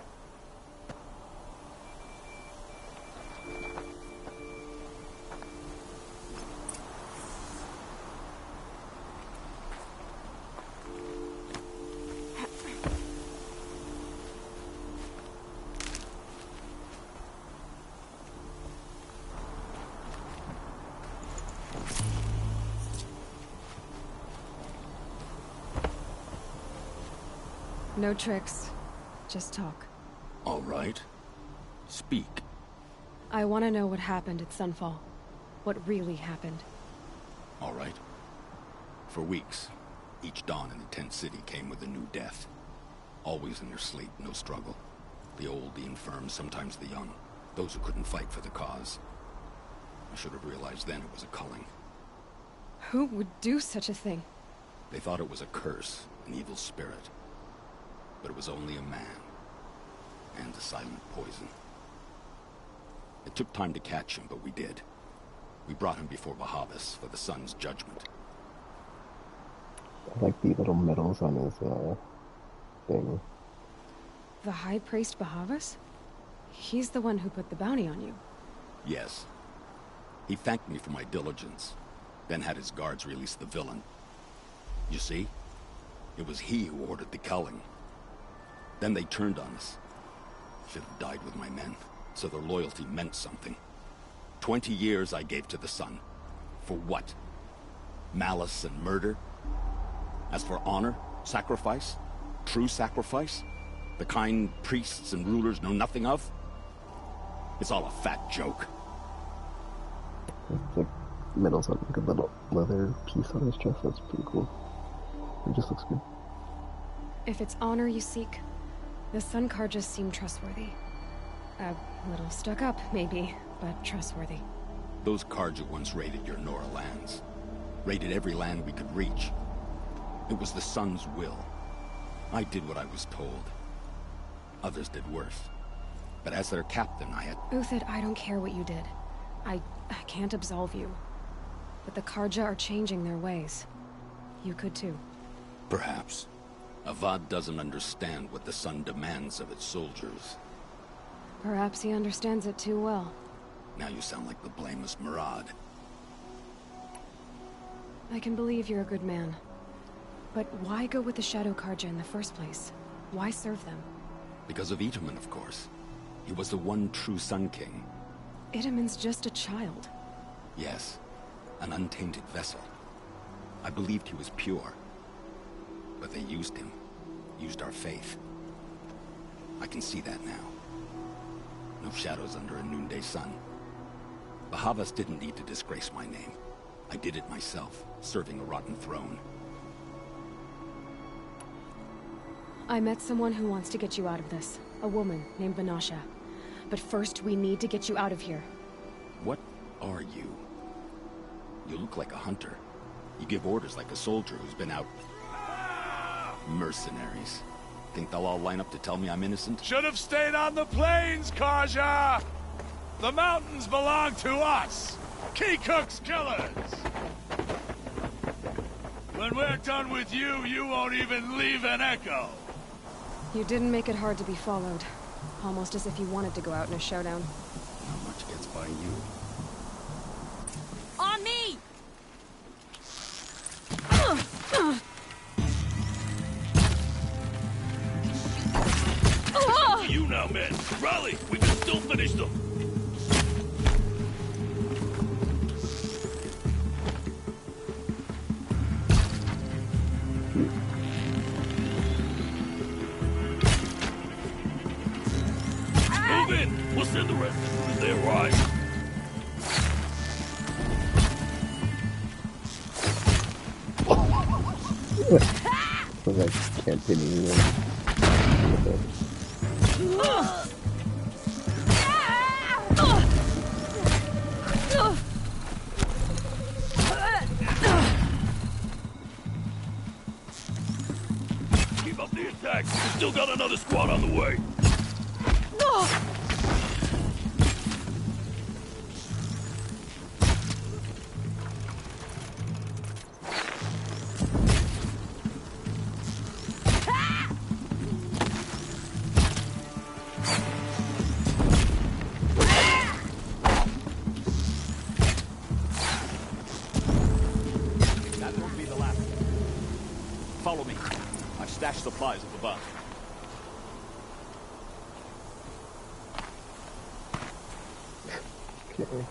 No tricks. Just talk. All right. Speak. I want to know what happened at Sunfall. What really happened. All right. For weeks, each dawn in the tent city came with a new death. Always in their sleep, no struggle. The old, the infirm, sometimes the young. Those who couldn't fight for the cause. I should have realized then it was a culling. Who would do such a thing? They thought it was a curse, an evil spirit. But it was only a man. And a silent poison. It took time to catch him, but we did. We brought him before Bahavas for the sun's judgment. I like the little medals on his, thing. The High Priest Bahavas? He's the one who put the bounty on you. Yes. He thanked me for my diligence, then had his guards release the villain. You see? It was he who ordered the culling. Then they turned on us. Should have died with my men, so their loyalty meant something. 20 years I gave to the sun. For what? Malice and murder? As for honor, sacrifice, true sacrifice, the kind priests and rulers know nothing of? It's all a fat joke. It's like medals on like a little leather piece on his chest. That's pretty cool. It just looks good. If it's honor you seek, the Sun Karjas seem trustworthy. A little stuck up, maybe, but trustworthy. Those Karja once raided your Nora lands. Raided every land we could reach. It was the Sun's will. I did what I was told. Others did worse. But as their captain, I had... Uthid, I don't care what you did. I can't absolve you. But the Karja are changing their ways. You could too. Perhaps. Avad doesn't understand what the Sun demands of its soldiers. Perhaps he understands it too well. Now you sound like the blameless Murad. I can believe you're a good man. But why go with the Shadow Karja in the first place? Why serve them? Because of Itaman, of course. He was the one true Sun King. Itaman's just a child. Yes. An untainted vessel. I believed he was pure. But they used him. Used our faith. I can see that now. No shadows under a noonday sun. Bahavas didn't need to disgrace my name. I did it myself, serving a rotten throne. I met someone who wants to get you out of this. A woman named Vanasha. But first, we need to get you out of here. What are you? You look like a hunter. You give orders like a soldier who's been out... Mercenaries. Think they'll all line up to tell me I'm innocent? Should have stayed on the plains, Karja! The mountains belong to us! Kikuk's killers! When we're done with you, you won't even leave an echo! You didn't make it hard to be followed. Almost as if you wanted to go out in a showdown. Not much gets by you. On me! Rally! We can still finish them! Move in! We'll send the rest as soon as they arrive. So like, can't hit anyone. Keep up the attack. We still got another squad on the way. That won't be the last. Follow me. I've stashed supplies up above. Okay.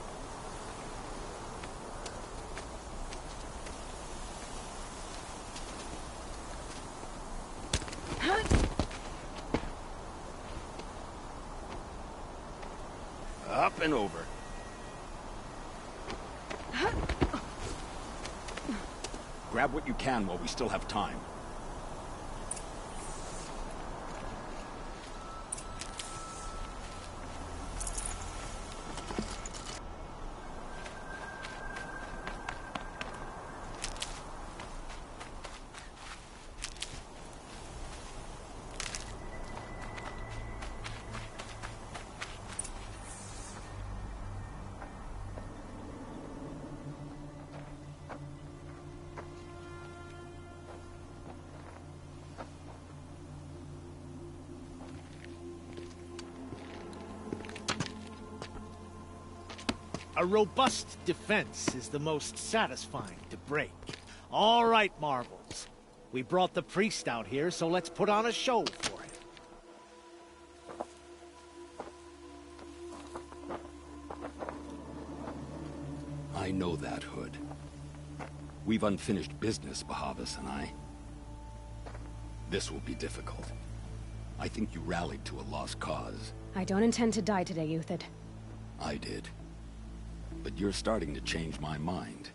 Up and over. Grab what you can while we still have time. A robust defense is the most satisfying to break. All right, Marvels. We brought the priest out here, so let's put on a show for him. I know that, Hood. We've unfinished business, Bahavas and I. This will be difficult. I think you rallied to a lost cause. I don't intend to die today, Uthid. I did. But you're starting to change my mind.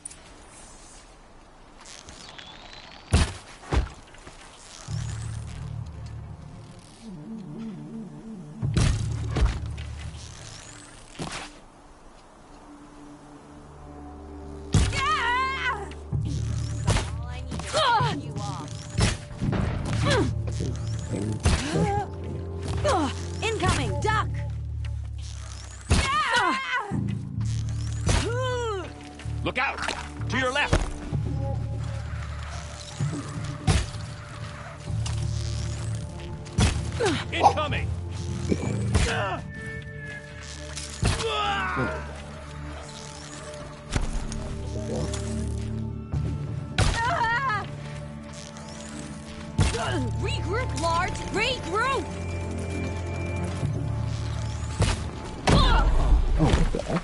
Incoming! Duck! Look out! To your left! Incoming! Regroup, Lord! Regroup! Oh, what the F?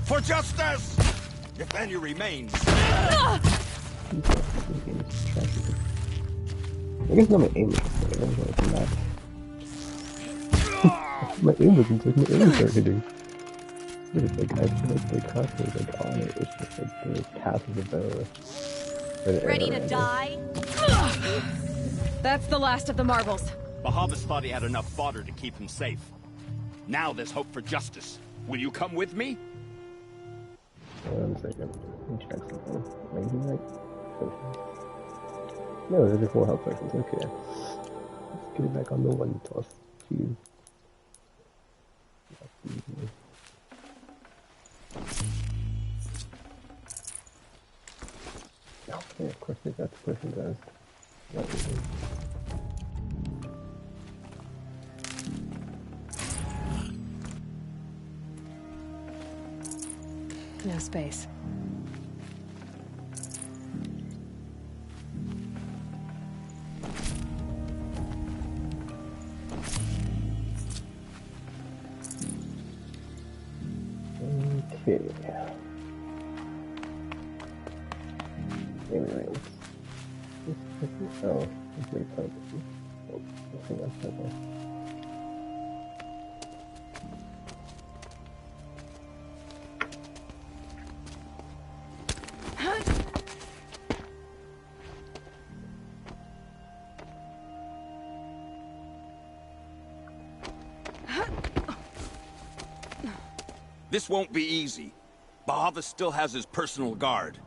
For justice! If any remains. I guess not my aim is my aim wasn't like my aim was targeting. It's like I feel like the crossbow is like on it. It's just like the path of the bow. Ready to die? That's the last of the marbles. Bahavas thought he had enough fodder to keep him safe. Now there's hope for justice. Will you come with me? Hold on a second. Let me check something. Maybe like social. No, they're just more health potions. Okay. Let's get it back on the one toss. Jeez. Okay, of course they got the person does. Not really. No space. Okay. Anyway, oh, it's very close. Oh, I think that's okay. This won't be easy. Bahavas still has his personal guard.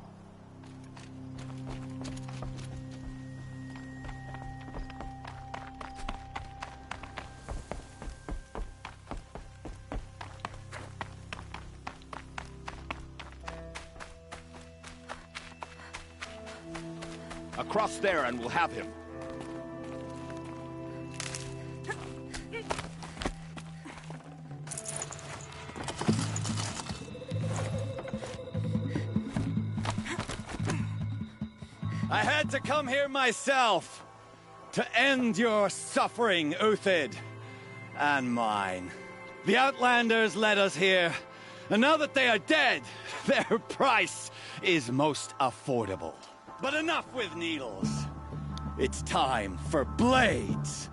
Across there and we'll have him. I had to come here myself to end your suffering, Uthid, and mine. The Outlanders led us here, and now that they are dead, their price is most affordable. But enough with needles. It's time for blades.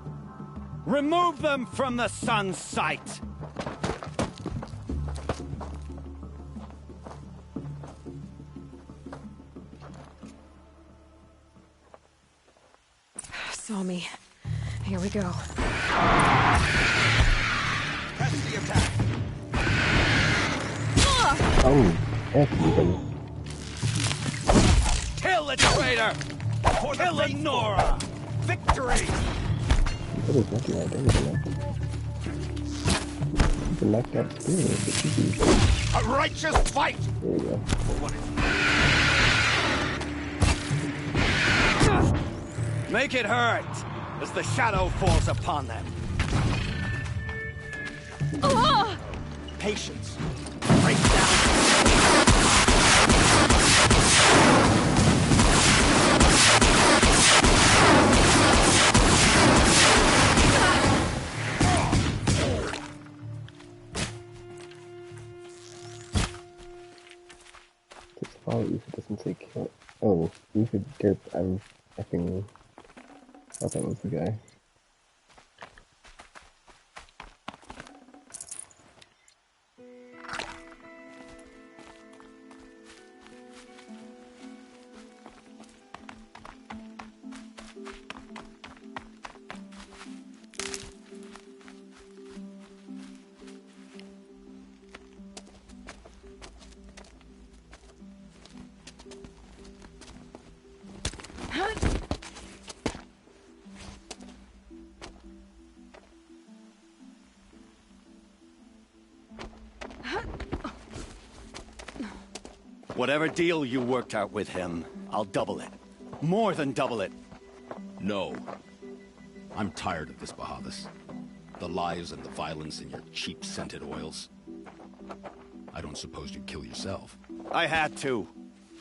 Remove them from the sun's sight. Saw me. Here we go. Press the attack. Oh, excellent. Kill the traitor! For the Nora! Victory! What is that right there? You can knock that spirit. A righteous fight! There you go. Make it hurt as the shadow falls upon them. Patience. Break down. Just follow you if it doesn't say kill. Oh, you could derp. I'm effing. I thought that was the guy. Whatever deal you worked out with him, I'll double it. More than double it. No. I'm tired of this, Bahavas. The lies and the violence in your cheap scented oils. I don't suppose you'd kill yourself. I had to.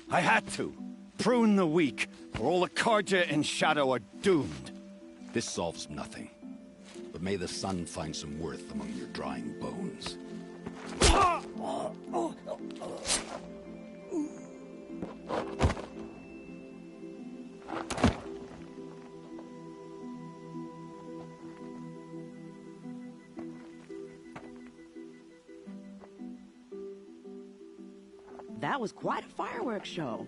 I had to. Prune the weak, or all the Karja in Shadow are doomed. This solves nothing. But may the sun find some worth among your drying bones. That was quite a fireworks show.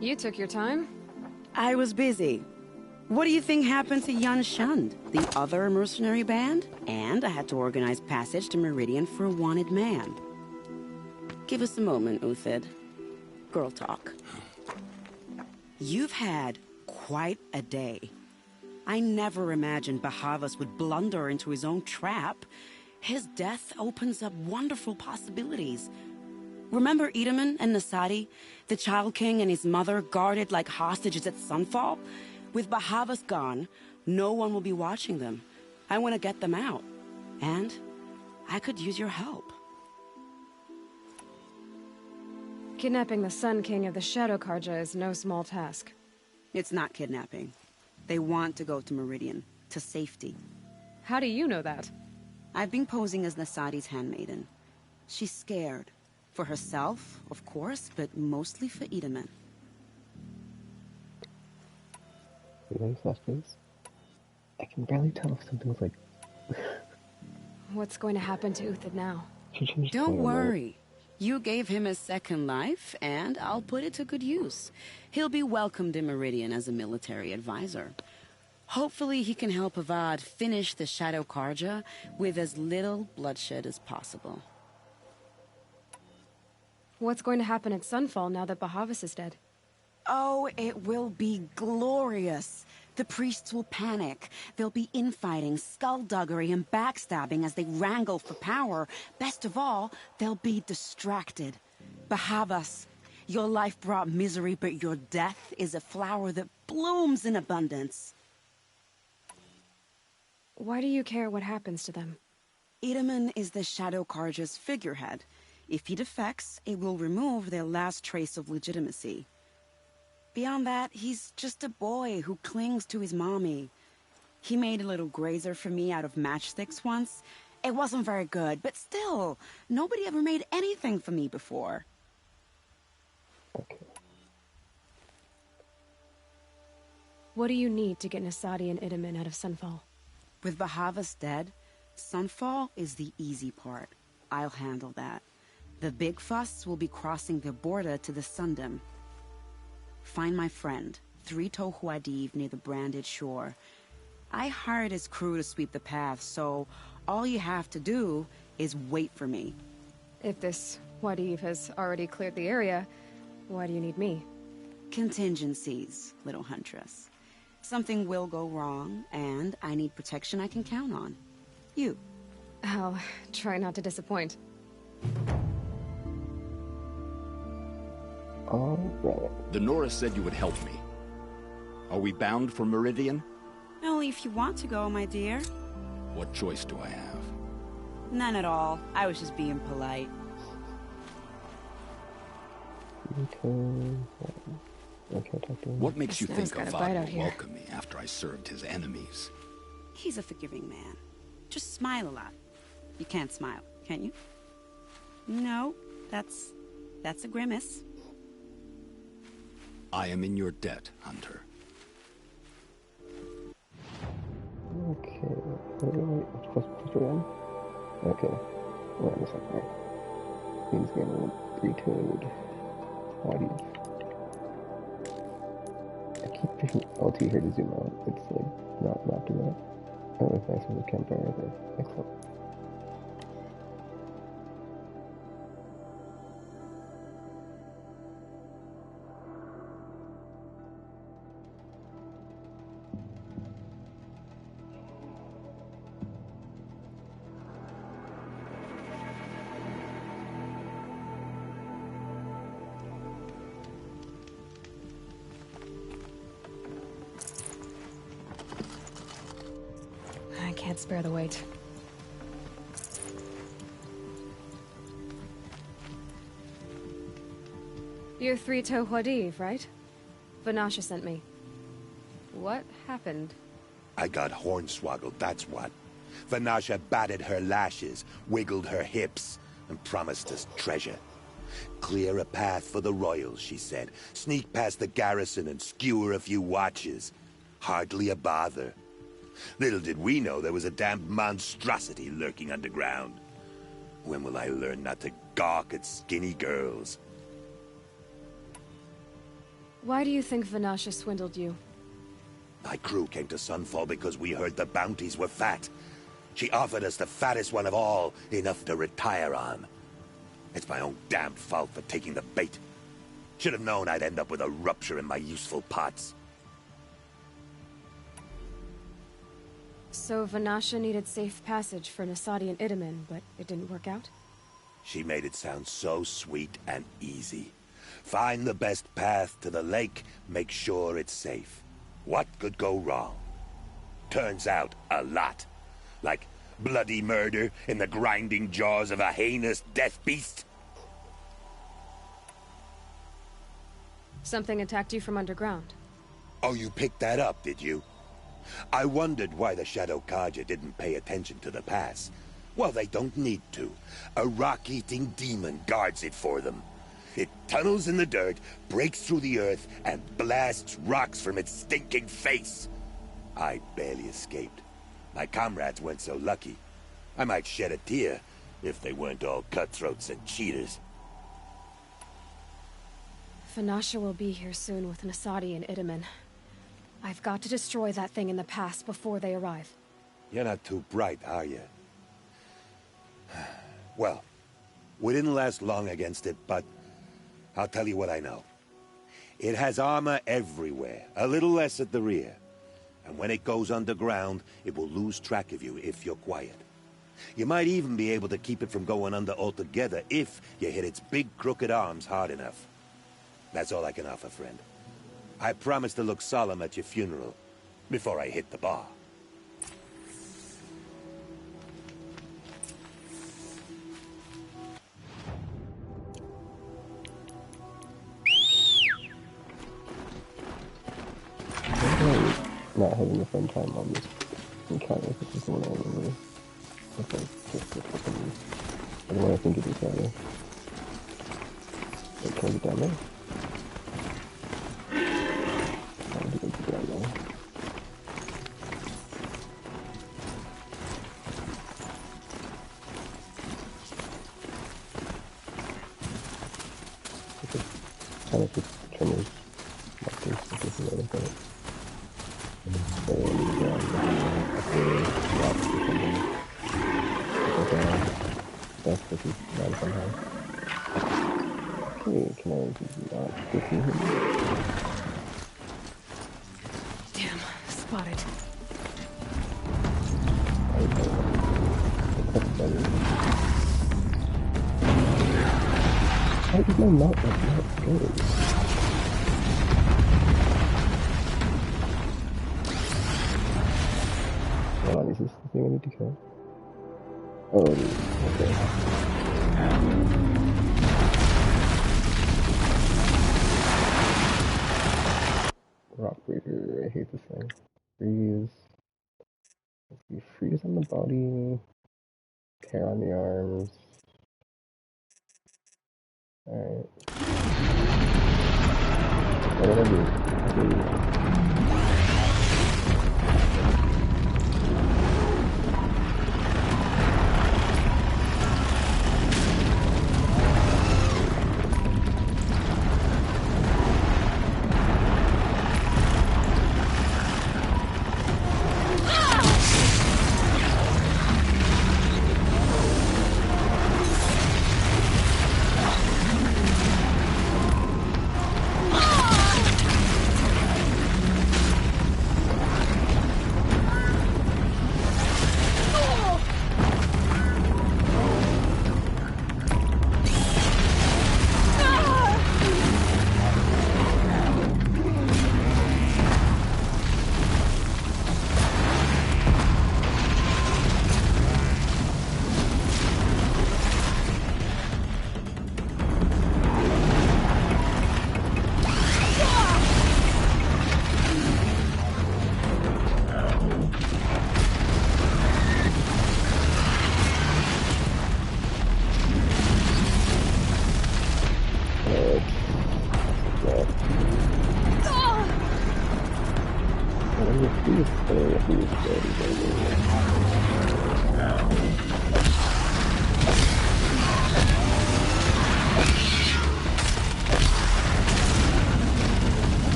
You took your time? I was busy. What do you think happened to Yun Shund, the other mercenary band? And I had to organize passage to Meridian for a wanted man. Give us a moment, Uthid. Girl talk. You've had quite a day. I never imagined Bahavas would blunder into his own trap. His death opens up wonderful possibilities. Remember Itaman and Nasadi, the Child King and his mother guarded like hostages at sunfall? With Bahavas gone, no one will be watching them. I want to get them out. And I could use your help. Kidnapping the Sun King of the Shadow Karja is no small task. It's not kidnapping. They want to go to Meridian, to safety. How do you know that? I've been posing as Nasadi's handmaiden. She's scared. For herself, of course, but mostly for Itaman. I can barely tell if something's like... What's going to happen to Uthid now? Don't worry. You gave him a second life, and I'll put it to good use. He'll be welcomed in Meridian as a military advisor. Hopefully he can help Avad finish the Shadow Karja with as little bloodshed as possible. What's going to happen at Sunfall now that Bahavas is dead? Oh, it will be glorious. The priests will panic. There'll be infighting, skullduggery, and backstabbing as they wrangle for power. Best of all, they'll be distracted. Bahavas, your life brought misery, but your death is a flower that blooms in abundance. Why do you care what happens to them? Itaman is the Shadow Karja's figurehead. If he defects, it will remove their last trace of legitimacy. Beyond that, he's just a boy who clings to his mommy. He made a little grazer for me out of matchsticks once. It wasn't very good, but still, nobody ever made anything for me before. Okay. What do you need to get Nasadi and Itaman out of Sunfall? With Bahavas dead, Sunfall is the easy part. I'll handle that. The big fuss will be crossing the border to the Sundom. Find my friend, 3-Toe Huadiv, near the branded shore. I hired his crew to sweep the path, so all you have to do is wait for me. If this Huadiv has already cleared the area, why do you need me? Contingencies, little huntress. Something will go wrong, and I need protection I can count on. You. I'll try not to disappoint. Alright. The Nora said you would help me. Are we bound for Meridian? Only if you want to go, my dear. What choice do I have? None at all. I was just being polite. What makes you think Avad will welcome me after I served his enemies? He's a forgiving man. Just smile a lot. You can't smile, can you? No, that's a grimace. I am in your debt, Hunter. Okay. Wait. Push around. Okay. Wait a second. He's getting 3-toed. Audio. I keep pushing LT here to zoom out. It's like not doing that. Oh, it's nice with the campfire right there. Excellent. I can't spare the weight. You're 3-Toe Huadiv, right? Vanasha sent me. What happened? I got hornswoggled, that's what. Vanasha batted her lashes, wiggled her hips, and promised us treasure. Clear a path for the royals, she said. Sneak past the garrison and skewer a few watches. Hardly a bother. Little did we know there was a damned monstrosity lurking underground. When will I learn not to gawk at skinny girls? Why do you think Vanasha swindled you? My crew came to Sunfall because we heard the bounties were fat. She offered us the fattest one of all, enough to retire on. It's my own damned fault for taking the bait. Should have known I'd end up with a rupture in my useful parts. So Vanasha needed safe passage for Nasadi and Itamen, but it didn't work out? She made it sound so sweet and easy. Find the best path to the lake, make sure it's safe. What could go wrong? Turns out, a lot. Like bloody murder in the grinding jaws of a heinous death beast. Something attacked you from underground. Oh, you picked that up, did you? I wondered why the Shadow Kaja didn't pay attention to the pass. Well, they don't need to. A rock-eating demon guards it for them. It tunnels in the dirt, breaks through the earth, and blasts rocks from its stinking face. I barely escaped. My comrades weren't so lucky. I might shed a tear if they weren't all cutthroats and cheaters. Vanasha will be here soon with Nasadi and Itamen. I've got to destroy that thing in the pass before they arrive. You're not too bright, are you? Well, we didn't last long against it, but I'll tell you what I know. It has armor everywhere, a little less at the rear. And when it goes underground, it will lose track of you if you're quiet. You might even be able to keep it from going under altogether if you hit its big crooked arms hard enough. That's all I can offer, friend. I promise to look solemn at your funeral before I hit the bar. Not having a fun time on this encounter, which is going on with me. Okay, just a second. I don't want to think of this area. Wait, can I get down there? I want to get down there. Kind of just trimmers. This is another thing. That's what he's done somehow. Okay, can I not get in here? Damn, spotted. Why is my mount not good? Hold on, is this the thing I need to kill? Oh, okay. Rock breaker, I hate this thing. Freeze. Let's see, freeze on the body. Tear on the arms. Alright. What did I do?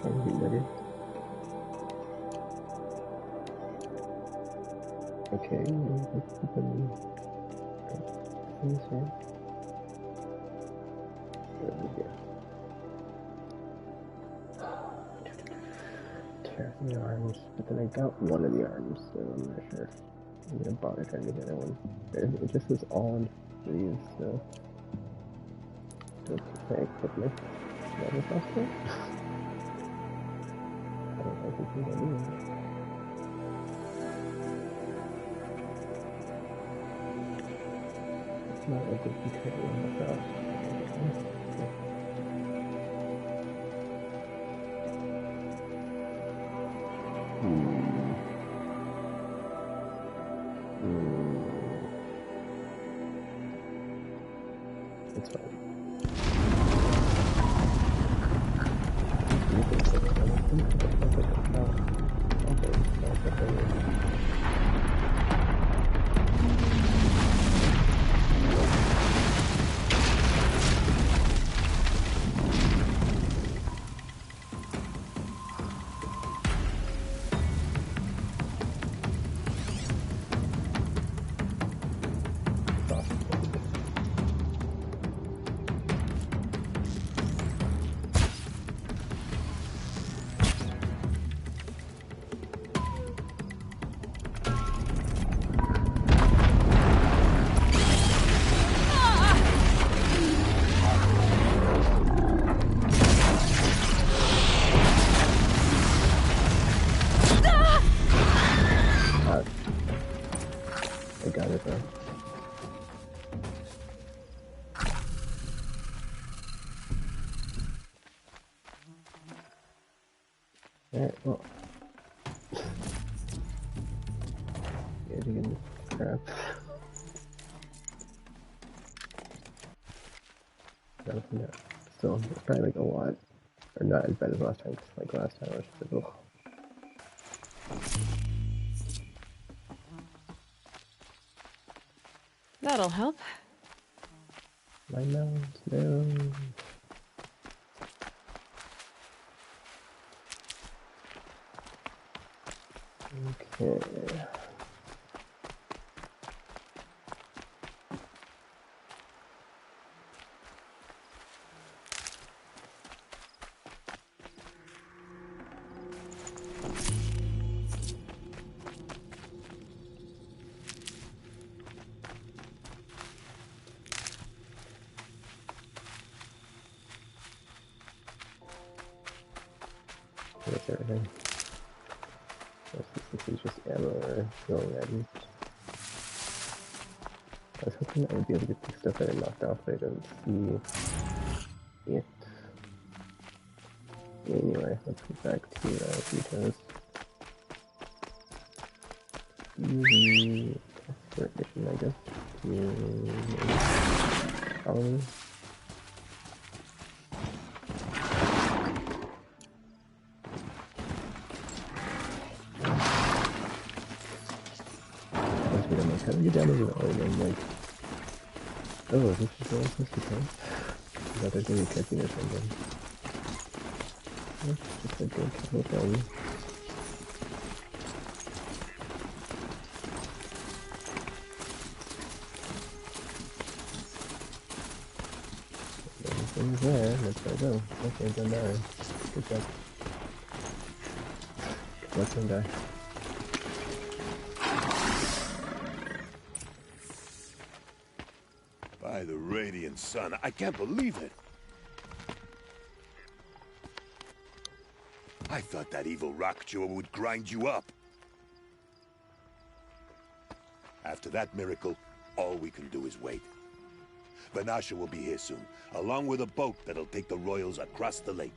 trying to be better. Okay, let's put them in this here. There we go. Terraforming the arms, but then I got one of the arms, so I'm not sure I'm gonna bother trying to get the other one. It just says on sleeves, so can I equip my level faster? I don't think we can do that. It's not like we can carry on the fast. It's fine. I got it though. Alright, well. Getting in this crap. Still, it's probably like a lot. Or not as bad as last time, because like last time I was just like, oh. That'll help. My nose, no. Okay. That's everything. This is just ammo or healing items. I was hoping I would be able to get the stuff that I knocked off, but I don't see it. Anyway, let's get back to Vito's. Easy expert mission, I guess. Colony. How do you get down to the and I'm like, oh, this is where I'm supposed to come? I thought there's gonna be a cutscene or something. It's just a good couple things. Everything's there, that's where I go. Okay, done that. Good job. Good luck, don't die. By the radiant sun, I can't believe it. I thought that evil rock jaw would grind you up. After that miracle, all we can do is wait. Vanasha will be here soon, along with a boat that'll take the royals across the lake.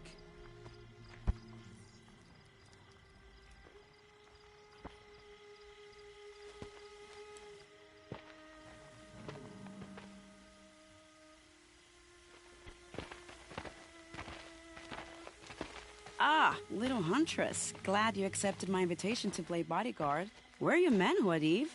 Ah, little huntress. Glad you accepted my invitation to play bodyguard. Where are your men, Huadiv?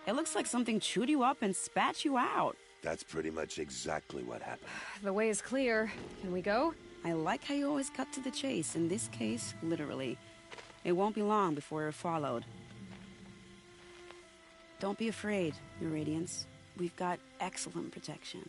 It looks like something chewed you up and spat you out. That's pretty much exactly what happened. The way is clear. Can we go? I like how you always cut to the chase. In this case, literally. It won't be long before we're followed. Don't be afraid, Your Radiance. We've got excellent protection.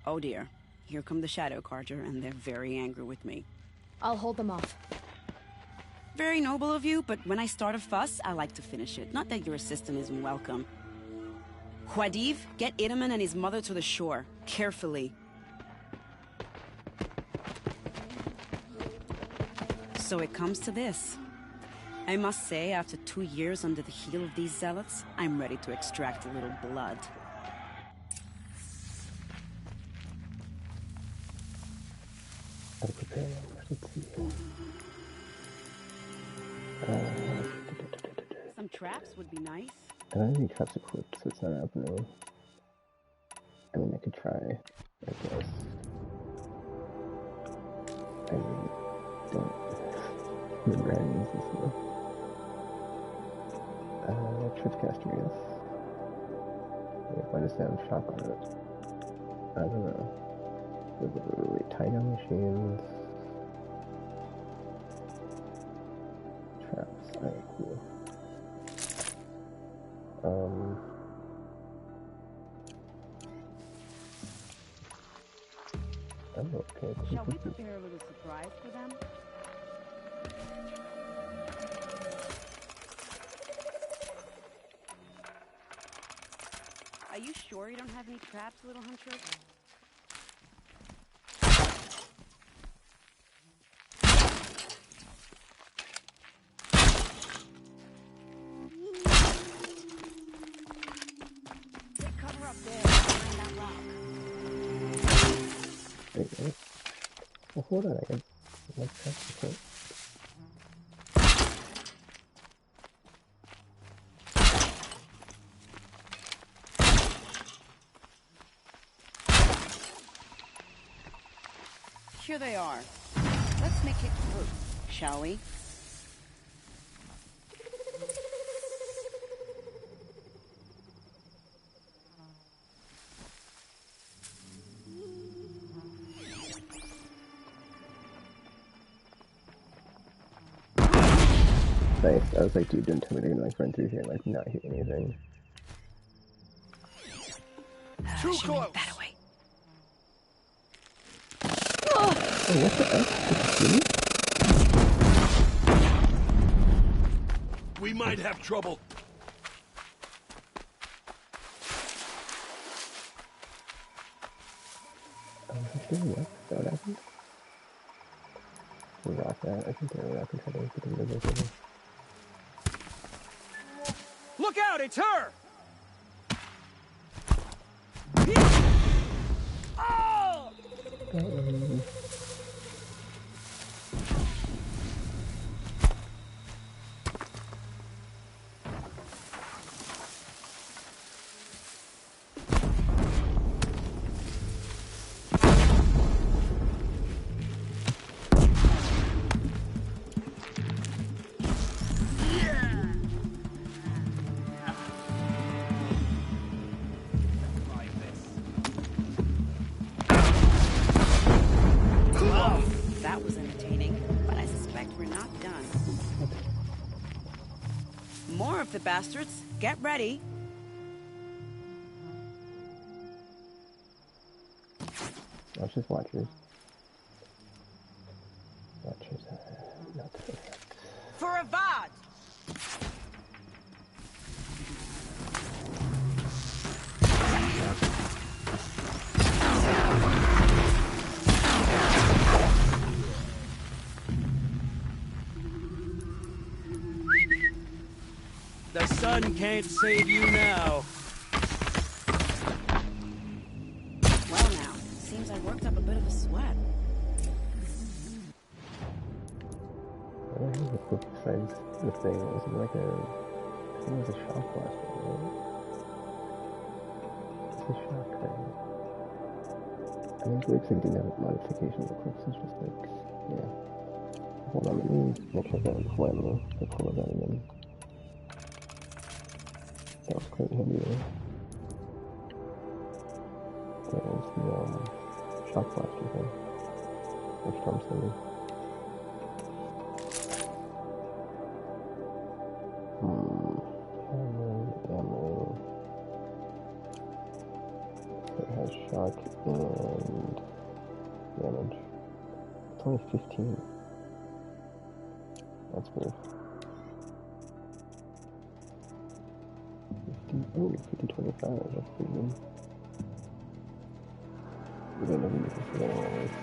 Oh dear. Here come the Shadow Carter, and they're very angry with me. I'll hold them off. Very noble of you, but when I start a fuss, I like to finish it. Not that your assistant isn't welcome. Huadiv, get Itaman and his mother to the shore. Carefully. So it comes to this. I must say, after 2 years under the heel of these zealots, I'm ready to extract a little blood. Some traps would be nice. I don't have any traps equipped, so it's not happening. I mean, I could try, I guess. I really don't remember how to use this though. Tripcaster, yes. If I just have shop on it. I don't know. Wait, tie down machines. Traps, alright, cool. Oh, okay. Shall we prepare a little surprise for them? Are you sure you don't have any traps, little huntress? Take cover up there behind that rock. Wait. Well, hold on, I guess. Let's test this out. Here they are. Let's make it through, shall we? Nice. I was like, dude, don't tell me they're gonna like run through here and like not hit anything. Too close. That way. Oh, what the F? We might have trouble. What happened? We got that. I think they were up and trying to get them to go through. Look out, it's her! Oh! That was entertaining, but I suspect we're not done. More of the bastards. Get ready. Watch just watchers. Watchers not perfect. For Avad! The sun can't save you now. Well now, besides the thing, it was like a, I think it was a shock blaster, right? It's a shock thing. I think it looks like it didn't have modifications. It looks just like, yeah. Hold on, let me make sure that before I move. I pull it out again. That was quite heavy there. There's the shock blaster thing. Which comes in. Ammo. So it has shock and damage. It's only 15. That's weird. 50, 25, that's pretty good. We don't never use this for that anyways.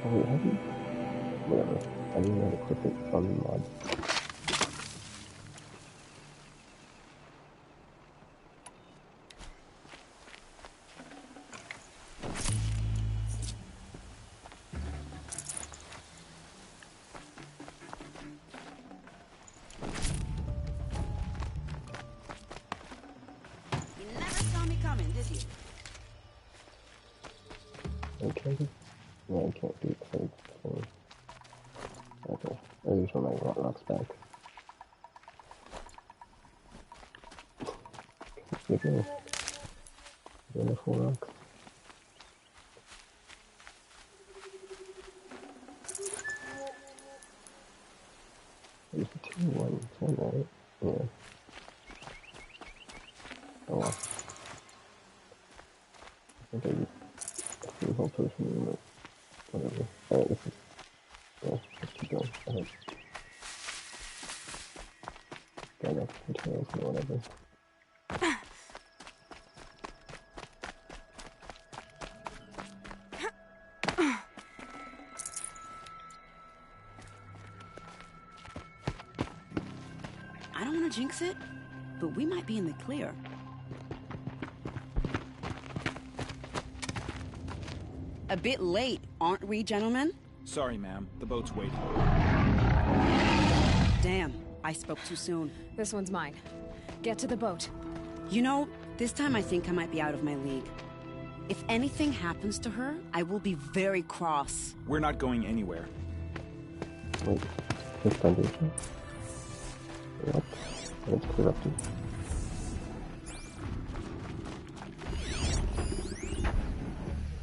Oh wait, have you? Whatever. I didn't know how to click it on the mod. Okay. No, I can't do it. Okay. I use my rocks back. There you go. There are 4 rocks. There's 2, 1, 10, right? Yeah. Oh well. I think I used a free whole person, but whatever. Alright, this is. Yeah, let's keep going. I hope. Got enough materials and whatever. I don't want to jinx it, but we might be in the clear. A bit late, aren't we, gentlemen? Sorry, ma'am. The boat's waiting. Damn, I spoke too soon. This one's mine. Get to the boat. You know, this time I think I might be out of my league. If anything happens to her, I will be very cross. We're not going anywhere. Wait, this foundation? Yep, it's corrupted.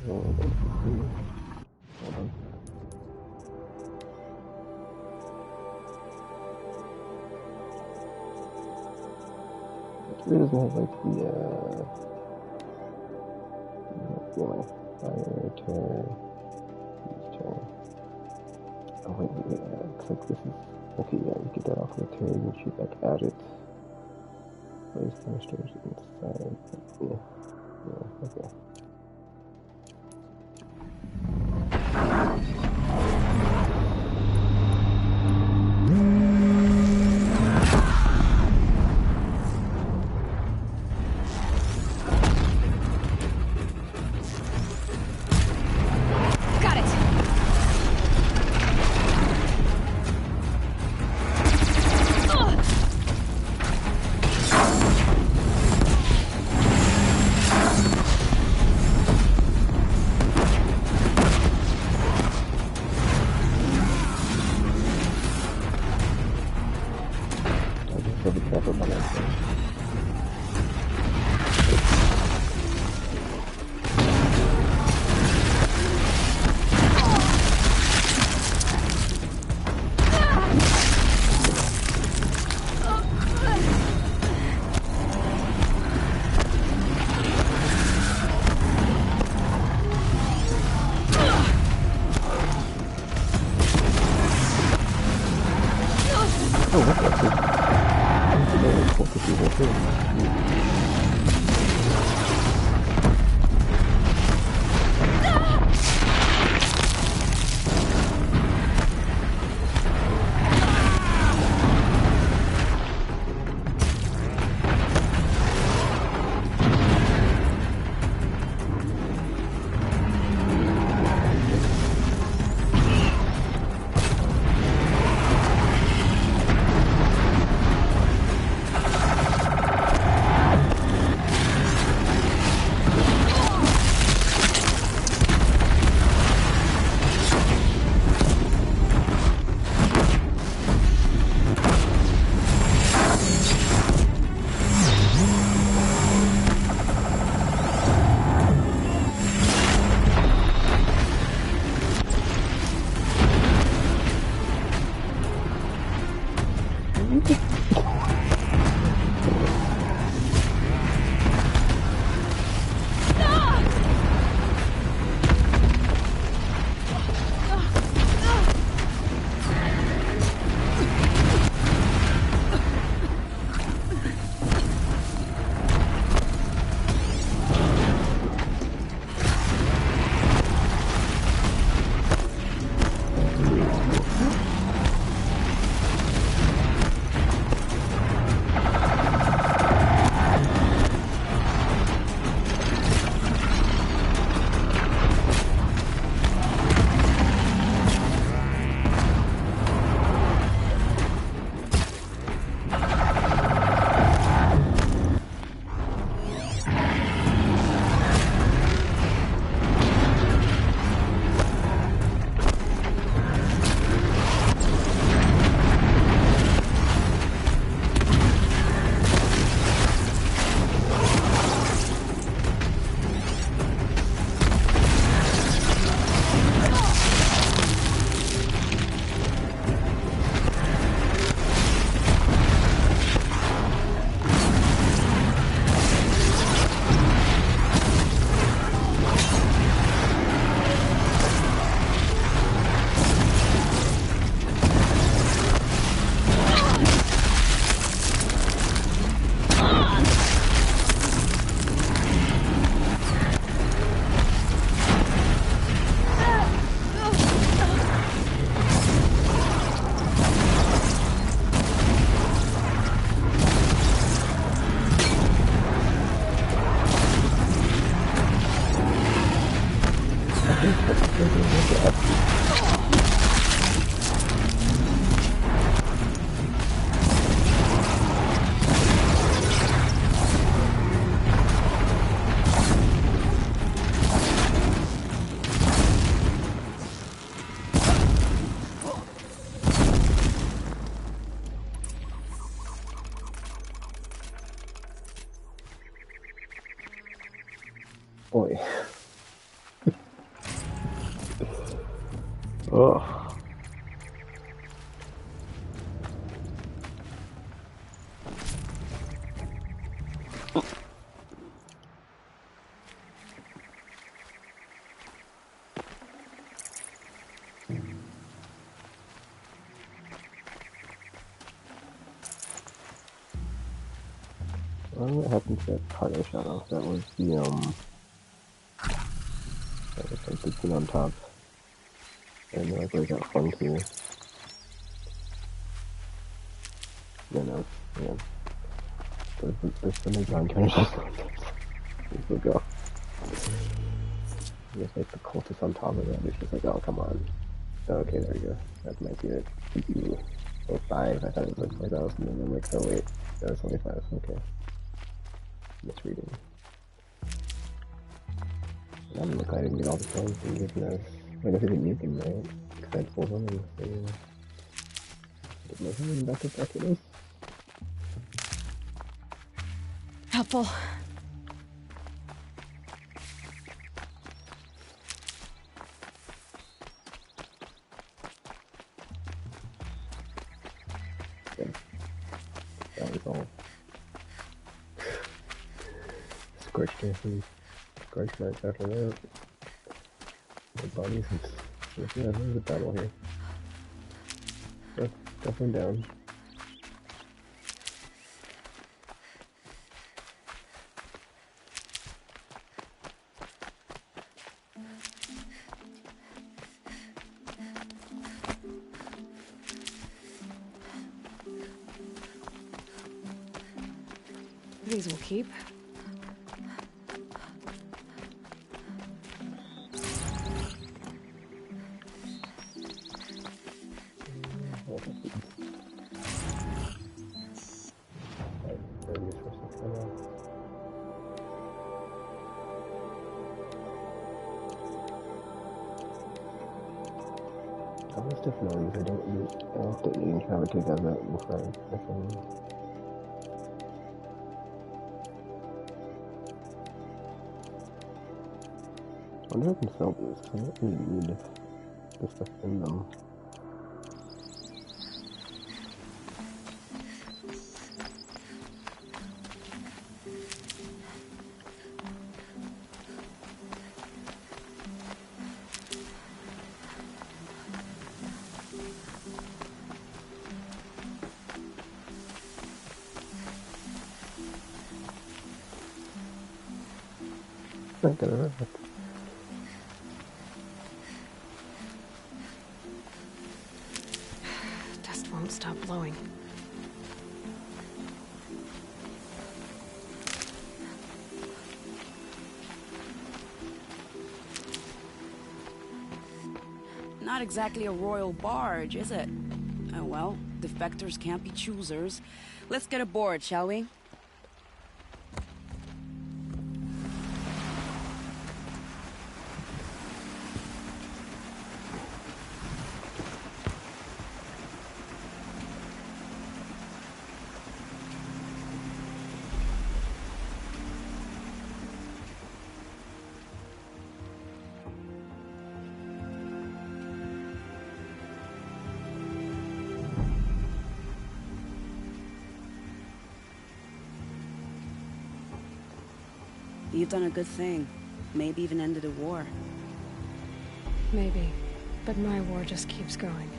Hold on. It really doesn't have like the fire, terror, oh wait, looks like this is, okay, yeah, you get that off of the terror, you shoot back at it. Place canisters inside, yeah, okay. Boy. Oh. What happened to that part I shot off? That was the, that was like the thing on top. And like where it got flung to. No, yeah. There's the new ground counters. Let's go. There's like the cultist on top of it. It's just like, oh, come on. Okay, there we go. That might be it. Oh, 5. I thought it was like 4,000. And I'm like, oh wait. That was only 5. Okay. Misreading. That doesn't look like I didn't get all the stones and get those. I guess I didn't need them, right? Because I had full them and so, get my hand back at this. Helpful. Good. That was all. Scorched earth and scorched marks after that. The bodies is, yeah, there's a battle here. Definitely down. These will keep. I was definitely I don't think you can have a take out that before I think. I wonder if I can sell these. I don't really need the stuff in them. not gonna rot. Dust won't stop blowing. Not exactly a royal barge, is it? Oh well, defectors can't be choosers. Let's get aboard, shall we? You've done a good thing. Maybe even ended a war. Maybe. But my war just keeps going.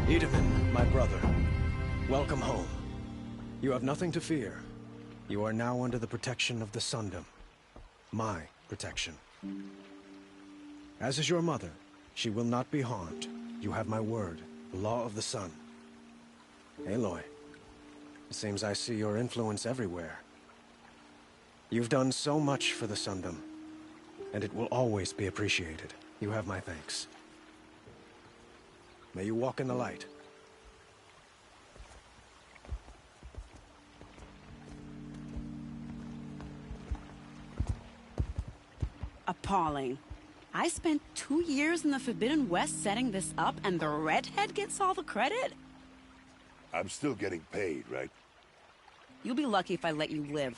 Itamen, my brother, welcome home. You have nothing to fear. You are now under the protection of the Sundom. My protection. As is your mother, she will not be harmed. You have my word, the law of the sun. Aloy, it seems I see your influence everywhere. You've done so much for the Sundom, and it will always be appreciated. You have my thanks. May you walk in the light. Appalling. I spent 2 years in the Forbidden West setting this up, and the redhead gets all the credit? I'm still getting paid, right? You'll be lucky if I let you live.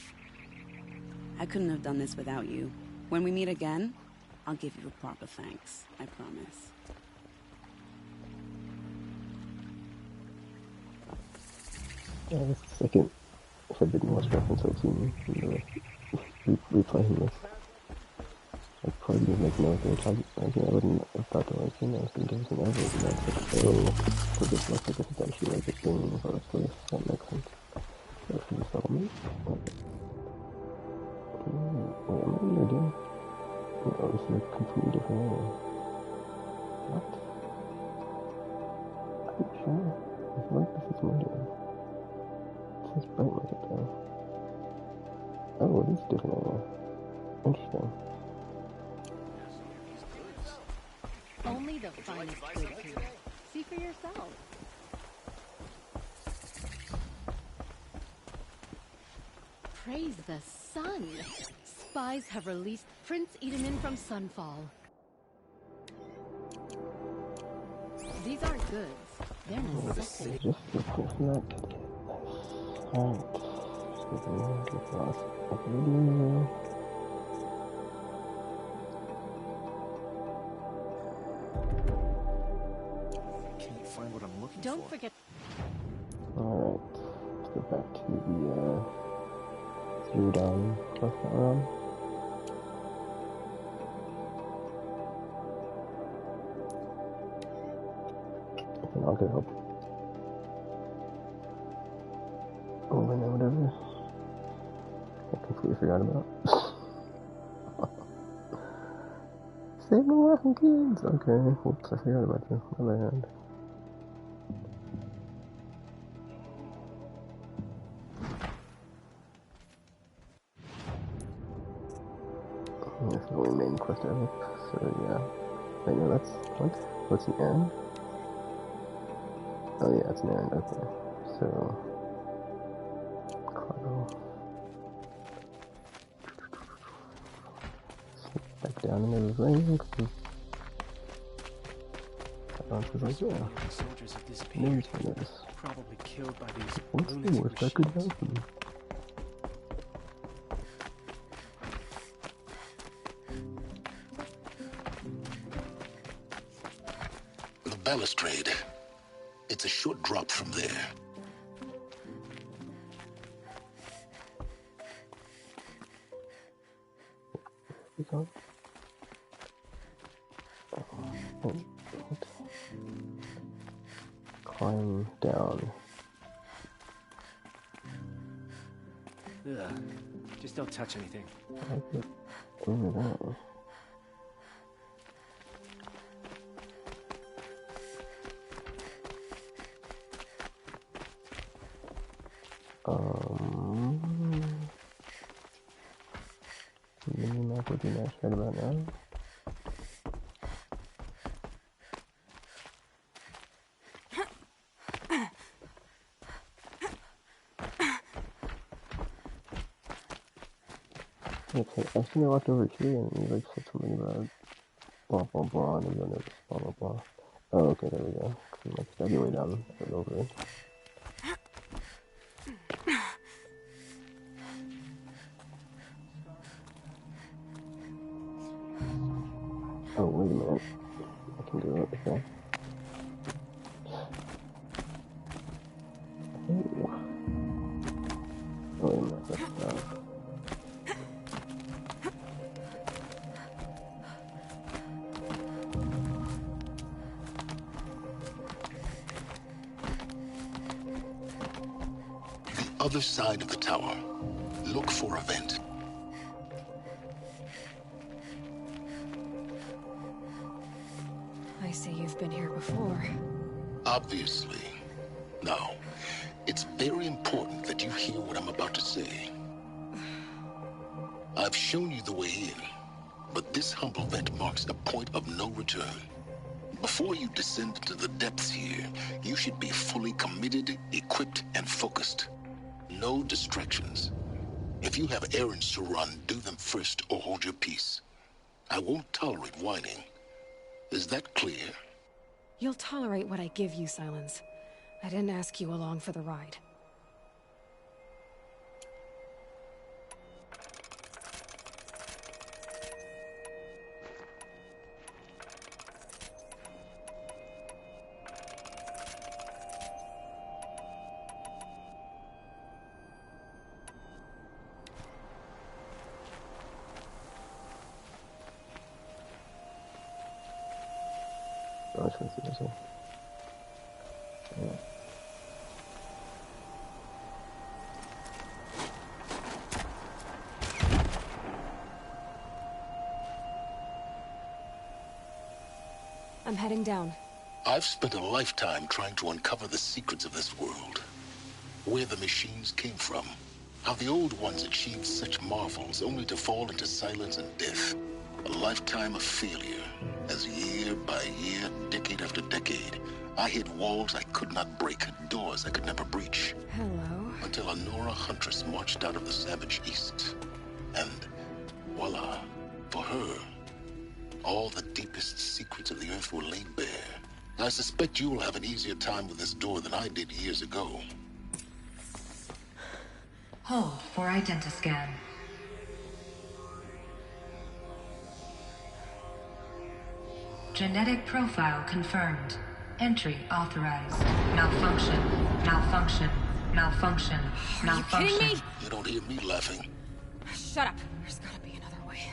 I couldn't have done this without you. When we meet again, I'll give you a proper thanks. I promise. Yeah, this is the second Forbidden West reference I've seen replaying this. Like, part of me make no what they were talking about. I wouldn't have thought that, like, I was gonna give us an average, and that's like, oh, so this looks like it's actually like a thing for us, so that makes sense. So for the settlement? Okay. Wait, am I in there again? No, this is a completely different area. What? Are you sure? I feel like this is murder. It says bright market though. Oh, it is a different area. Interesting. Only the finest goods here. See for yourself. Praise the sun! Spies have released Prince Itamen from Sunfall. These aren't goods. They're necessities. Just the person that did it. Alright. Across Oblivion. Can't find what I'm looking for. Don't forget. Alright. Let's go back to the through down plus that run. And I'll get help. Over there, whatever. I completely forgot about. Save my wife and kids! Okay, whoops, I forgot about you. My bad. This is the only main quest I have. So yeah. Wait, no, that's what? What's an errand? Oh yeah, it's an errand. Okay. So cargo. Slip back down into the ring. Soldiers have disappeared. Probably killed by these What's the worst that could happen? The balustrade. It's a short drop from there. Climb down. Ugh. Just don't touch anything. Minimap would be nice right about now. It's like, I've seen it walked over here and you like said something about blah blah blah and then it was blah blah blah. Oh, okay, there we go. I'm like steady way down and over it. Oh, wait a minute. I can do it, okay. Oh, wait a minute, that's not... Other side of the tower. Look for a vent. I see you've been here before. Obviously. Now, it's very important that you hear what I'm about to say. I've shown you the way in, but this humble vent marks a point of no return. Before you descend into the depths here, you should be fully committed, equipped, and focused. No distractions. If you have errands to run, do them first or hold your peace. I won't tolerate whining. Is that clear? You'll tolerate what I give you, Silence. I didn't ask you along for the ride. Oh, I can see this one. Yeah. I'm heading down. I've spent a lifetime trying to uncover the secrets of this world. Where the machines came from. How the old ones achieved such marvels only to fall into silence and death. A lifetime of failure. As year by year, decade after decade, I hit walls I could not break, doors I could never breach. Hello. Until a Nora huntress marched out of the savage east. And voila, for her, all the deepest secrets of the earth were laid bare. I suspect you will have an easier time with this door than I did years ago. Hold for identiscan. Genetic profile confirmed. Entry authorized. Malfunction. Malfunction. Malfunction. Malfunction. Are you kidding me? You don't hear me laughing. Shut up. There's gotta be another way.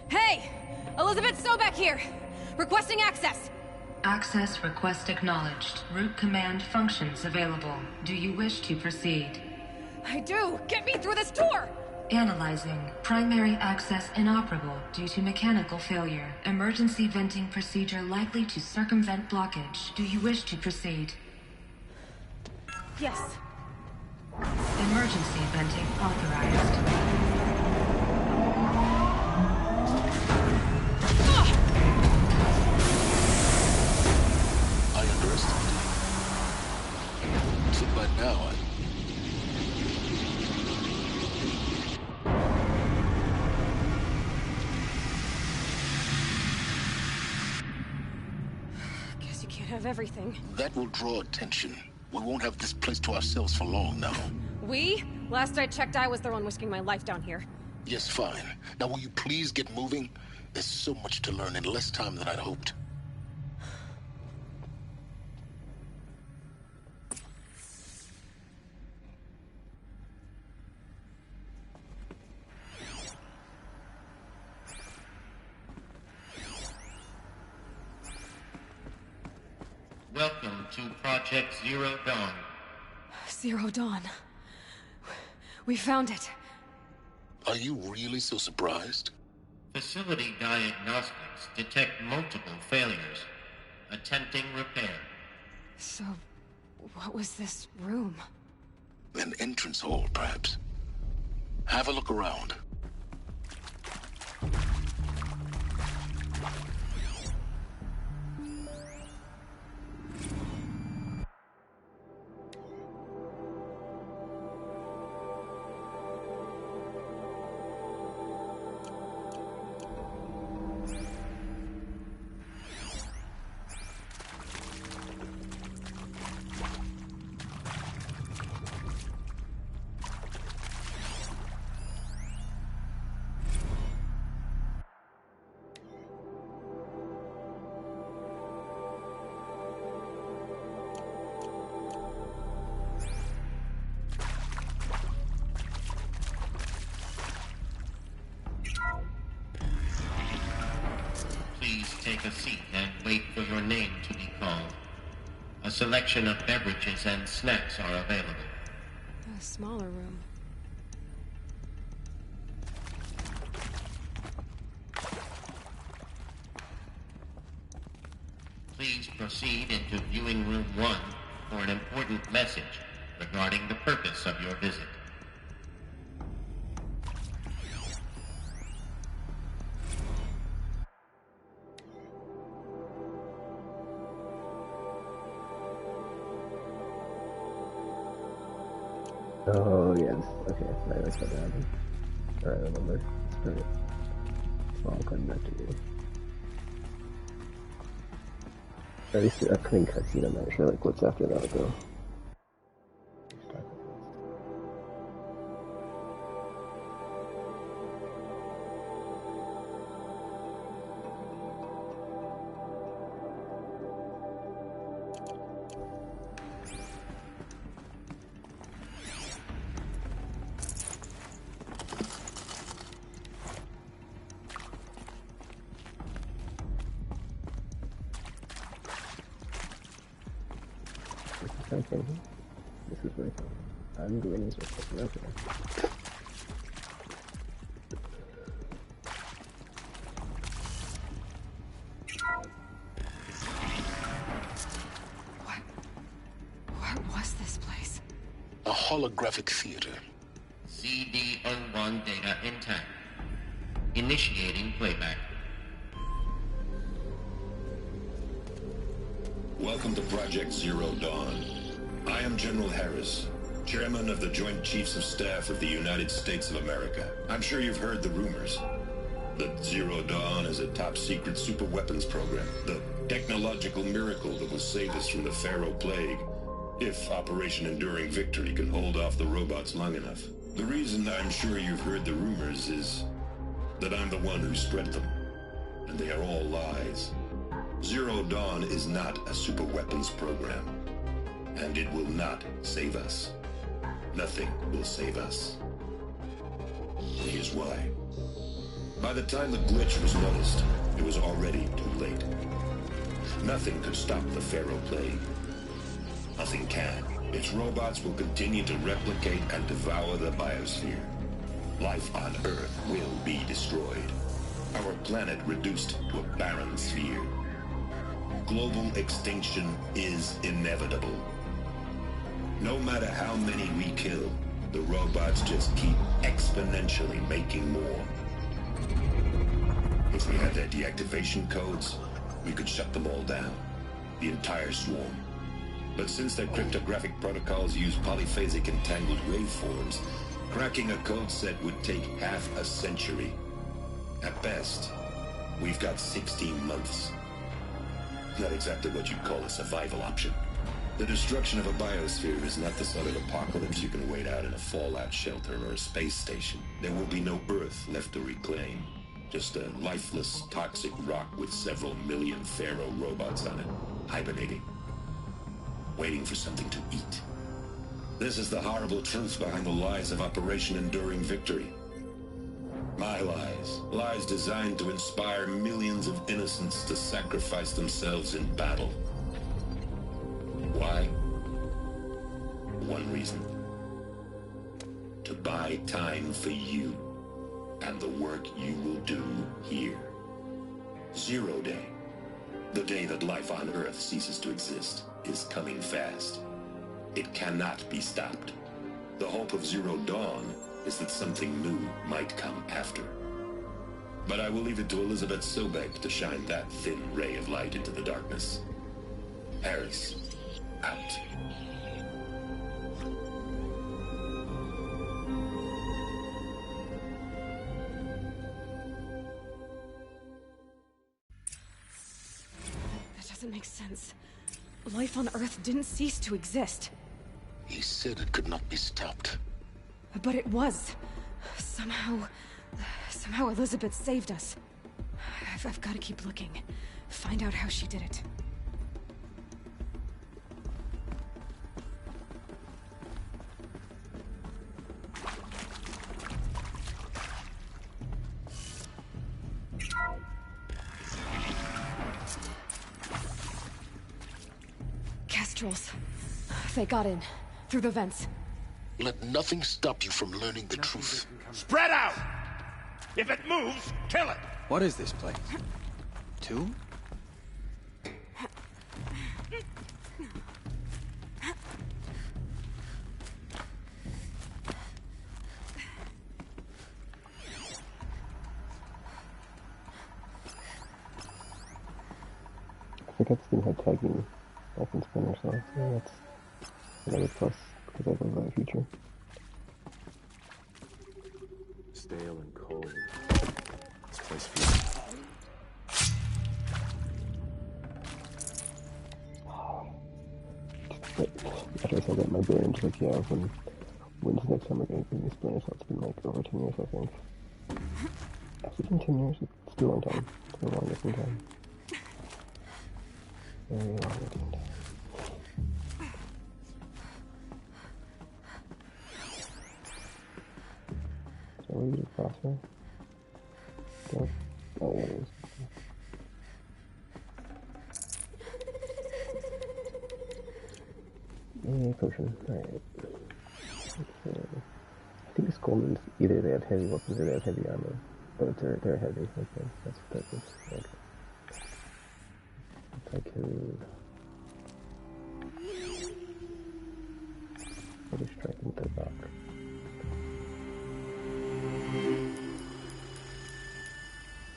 Hey! Elizabeth Sobek here! Requesting access! Access request acknowledged. Root command functions available. Do you wish to proceed? I do! Get me through this door! Analyzing. Primary access inoperable due to mechanical failure. Emergency venting procedure likely to circumvent blockage. Do you wish to proceed? Yes. Emergency venting authorized. have everything. That will draw attention. We won't have this place to ourselves for long now. We? Last I checked, I was the one risking my life down here. Yes, fine. Now will you please get moving? There's so much to learn in less time than I'd hoped. Welcome to Project Zero Dawn. Zero Dawn. We found it. Are you really so surprised? Facility diagnostics detect multiple failures. Attempting repair. So, what was this room? An entrance hall, perhaps. Have a look around. Please take a seat and wait for your name to be called. A selection of beverages and snacks are available. A smaller room. Please proceed into viewing room 1 for an important message regarding the purpose of your visit. Oh, yes. Okay, I like that happened. Alright, I remember. It's pretty. Small conductor. At least a clean cutscene, I'm not sure like what's after that though. Okay. This is like I'm going as well. Okay. What was this place? A holographic theater. CD01 data intact. Initiating playback. Welcome to Project Zero Dawn. I am General Harris, Chairman of the Joint Chiefs of Staff of the United States of America. I'm sure you've heard the rumors that Zero Dawn is a top-secret superweapons program, the technological miracle that will save us from the Pharaoh Plague, if Operation Enduring Victory can hold off the robots long enough. The reason I'm sure you've heard the rumors is that I'm the one who spread them, and they are all lies. Zero Dawn is not a superweapons program, and it will not save us. Nothing will save us. Here's why. By the time the glitch was noticed, it was already too late. Nothing could stop the Pharaoh Plague. Nothing can. Its robots will continue to replicate and devour the biosphere. Life on Earth will be destroyed. Our planet reduced to a barren sphere. Global extinction is inevitable. No matter how many we kill, the robots just keep exponentially making more. If we had their deactivation codes, we could shut them all down. The entire swarm. But since their cryptographic protocols use polyphasic entangled waveforms, cracking a code set would take half a century. At best, we've got 16 months. Not exactly what you'd call a survival option. The destruction of a biosphere is not the sort of apocalypse you can wait out in a fallout shelter or a space station. There will be no Earth left to reclaim. Just a lifeless, toxic rock with several million Pharaoh robots on it, hibernating, waiting for something to eat. This is the horrible truth behind the lies of Operation Enduring Victory. My lies. Lies designed to inspire millions of innocents to sacrifice themselves in battle. Why? One reason. To buy time for you and the work you will do here. Zero Day, the day that life on Earth ceases to exist, is coming fast. It cannot be stopped. The hope of Zero Dawn is that something new might come after. But I will leave it to Elizabeth Sobek to shine that thin ray of light into the darkness. Harris, out. That doesn't make sense. Life on Earth didn't cease to exist. He said it could not be stopped. But it was. Somehow Elizabeth saved us. I've got to keep looking. Find out how she did it. Kestrels. They got in. Through the vents. Let nothing stop you from learning the truth. Spread out! If it moves, kill it! What is this place? Two? I forgot Steam had tagging back in Splinter Cell, so that's another plus because I love that feature. Stale and cold. This place feels... But after I said that, my brain was like, yeah, when's the next time we're going to give me Splinter Cell? It's been like over 10 years, I think. Has it been 10 years? It's still a long time. It's the longest in time. Very long time. So we just cross her. Go. Oh, yeah, it is. Yeah, potion. Alright. Okay. I think the Skullmans, either they have heavy weapons or they have heavy armor. But they're heavy. Okay, that's good. Okay. If I could... I'll just strike them with the rock.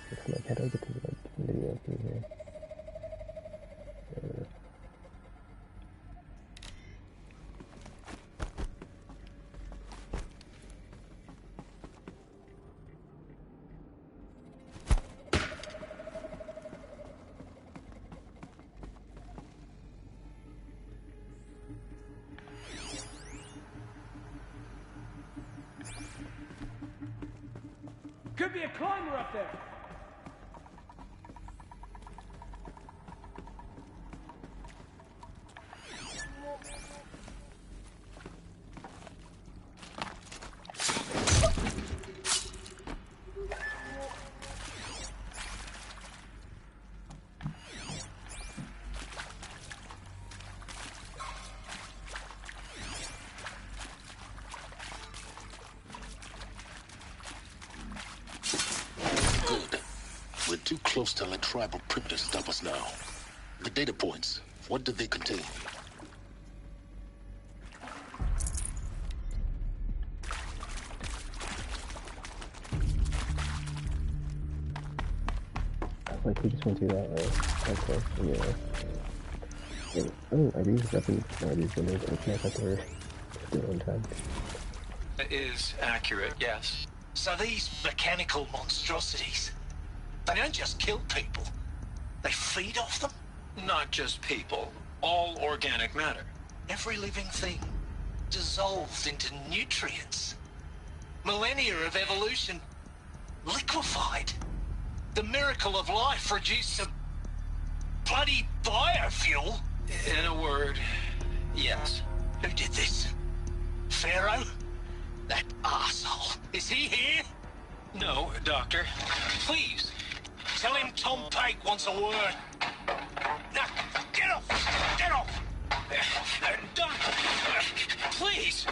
It's like, how do I get to the video through here? Could be a climber up there. Too close to let tribal primitives stop us now. The data points, what do they contain? Like, we just went through that, right? Okay, yeah. Oh, I used weapons for these windows, I can't have to still in time. That is accurate, yes. So these mechanical monstrosities, they don't just kill people, they feed off them? Not just people, all organic matter. Every living thing dissolved into nutrients. Millennia of evolution liquefied. The miracle of life reduced to bloody biofuel. In a word, yes. Who did this? Pharaoh? That arsehole. Is he here? No, Doctor. Please, tell him Tom Pike wants a word. Now, get off! Get off! Don't! Please!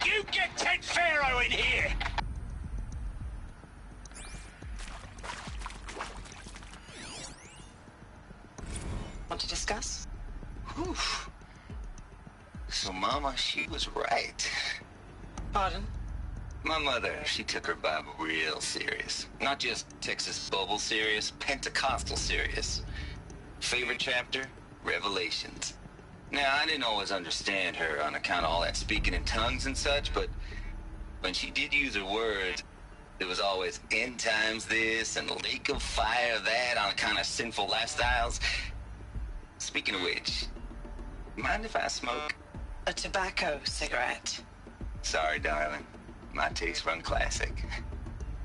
You get Ted Pharaoh in here! Want to discuss? Whew. So, Mama, she was right. Pardon? My mother, she took her Bible real serious. Not just Texas Bubble serious, Pentecostal serious. Favorite chapter? Revelations. Now, I didn't always understand her on account of all that speaking in tongues and such, but when she did use her words, there was always end times this and lake of fire that on account of sinful lifestyles. Speaking of which, mind if I smoke? A tobacco cigarette. Sorry, darling. My taste run classic.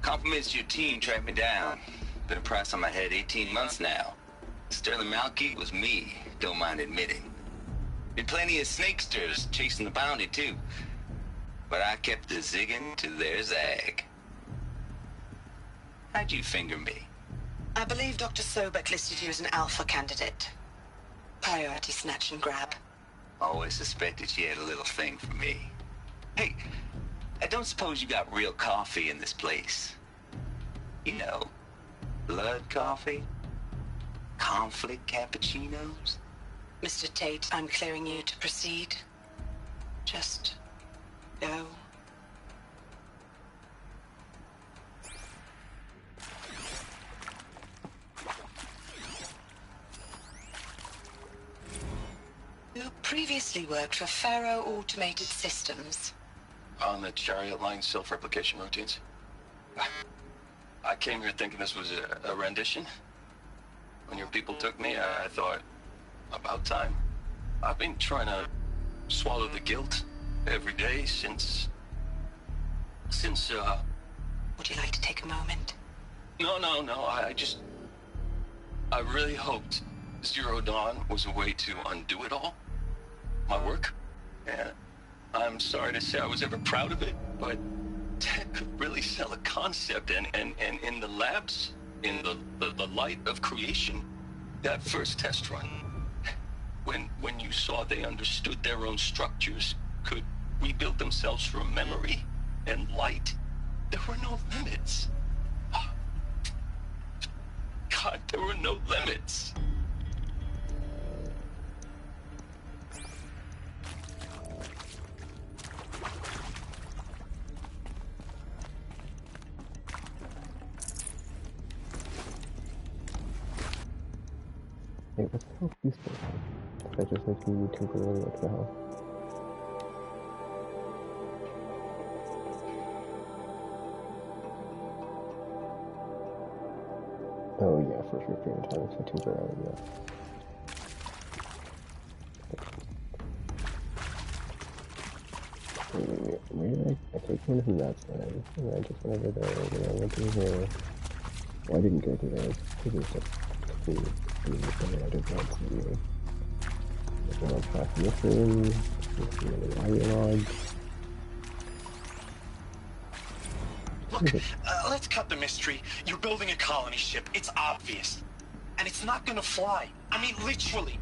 Compliments to your team tracked me down. Been a price on my head 18 months now. Sterling Malkeet was me, don't mind admitting. Been plenty of snakesters chasing the bounty, too. But I kept the zigging to their zag. How'd you finger me? I believe Dr. Sobek listed you as an alpha candidate. Priority snatch and grab. Always suspected she had a little thing for me. Hey, I don't suppose you got real coffee in this place. You know, blood coffee? Conflict cappuccinos? Mr. Tate, I'm clearing you to proceed. Just go. You previously worked for Pharaoh Automated Systems. On the chariot line self-replication routines. I came here thinking this was a rendition. When your people took me, I thought, about time. I've been trying to swallow the guilt every day since... Would you like to take a moment? No, I really hoped Zero Dawn was a way to undo it all. My work. And I'm sorry to say I was ever proud of it, but Ted could really sell a concept, and in the labs, in the light of creation, that first test run, when you saw they understood their own structures, could rebuild themselves from memory and light, there were no limits. God, there were no limits. Hey, what the hell is this thing? If I just like you temporarily, what the hell? Oh yeah, for sure, period of time, so temporarily, yeah. Wait, where did I take one from that side? And I just went over there, and I went through here. Well, I didn't go through there, because it's just completely I did not see. There's one past this room, there's another audio log. Look, let's cut the mystery. You're building a colony ship. It's obvious. And it's not gonna fly. I mean, literally.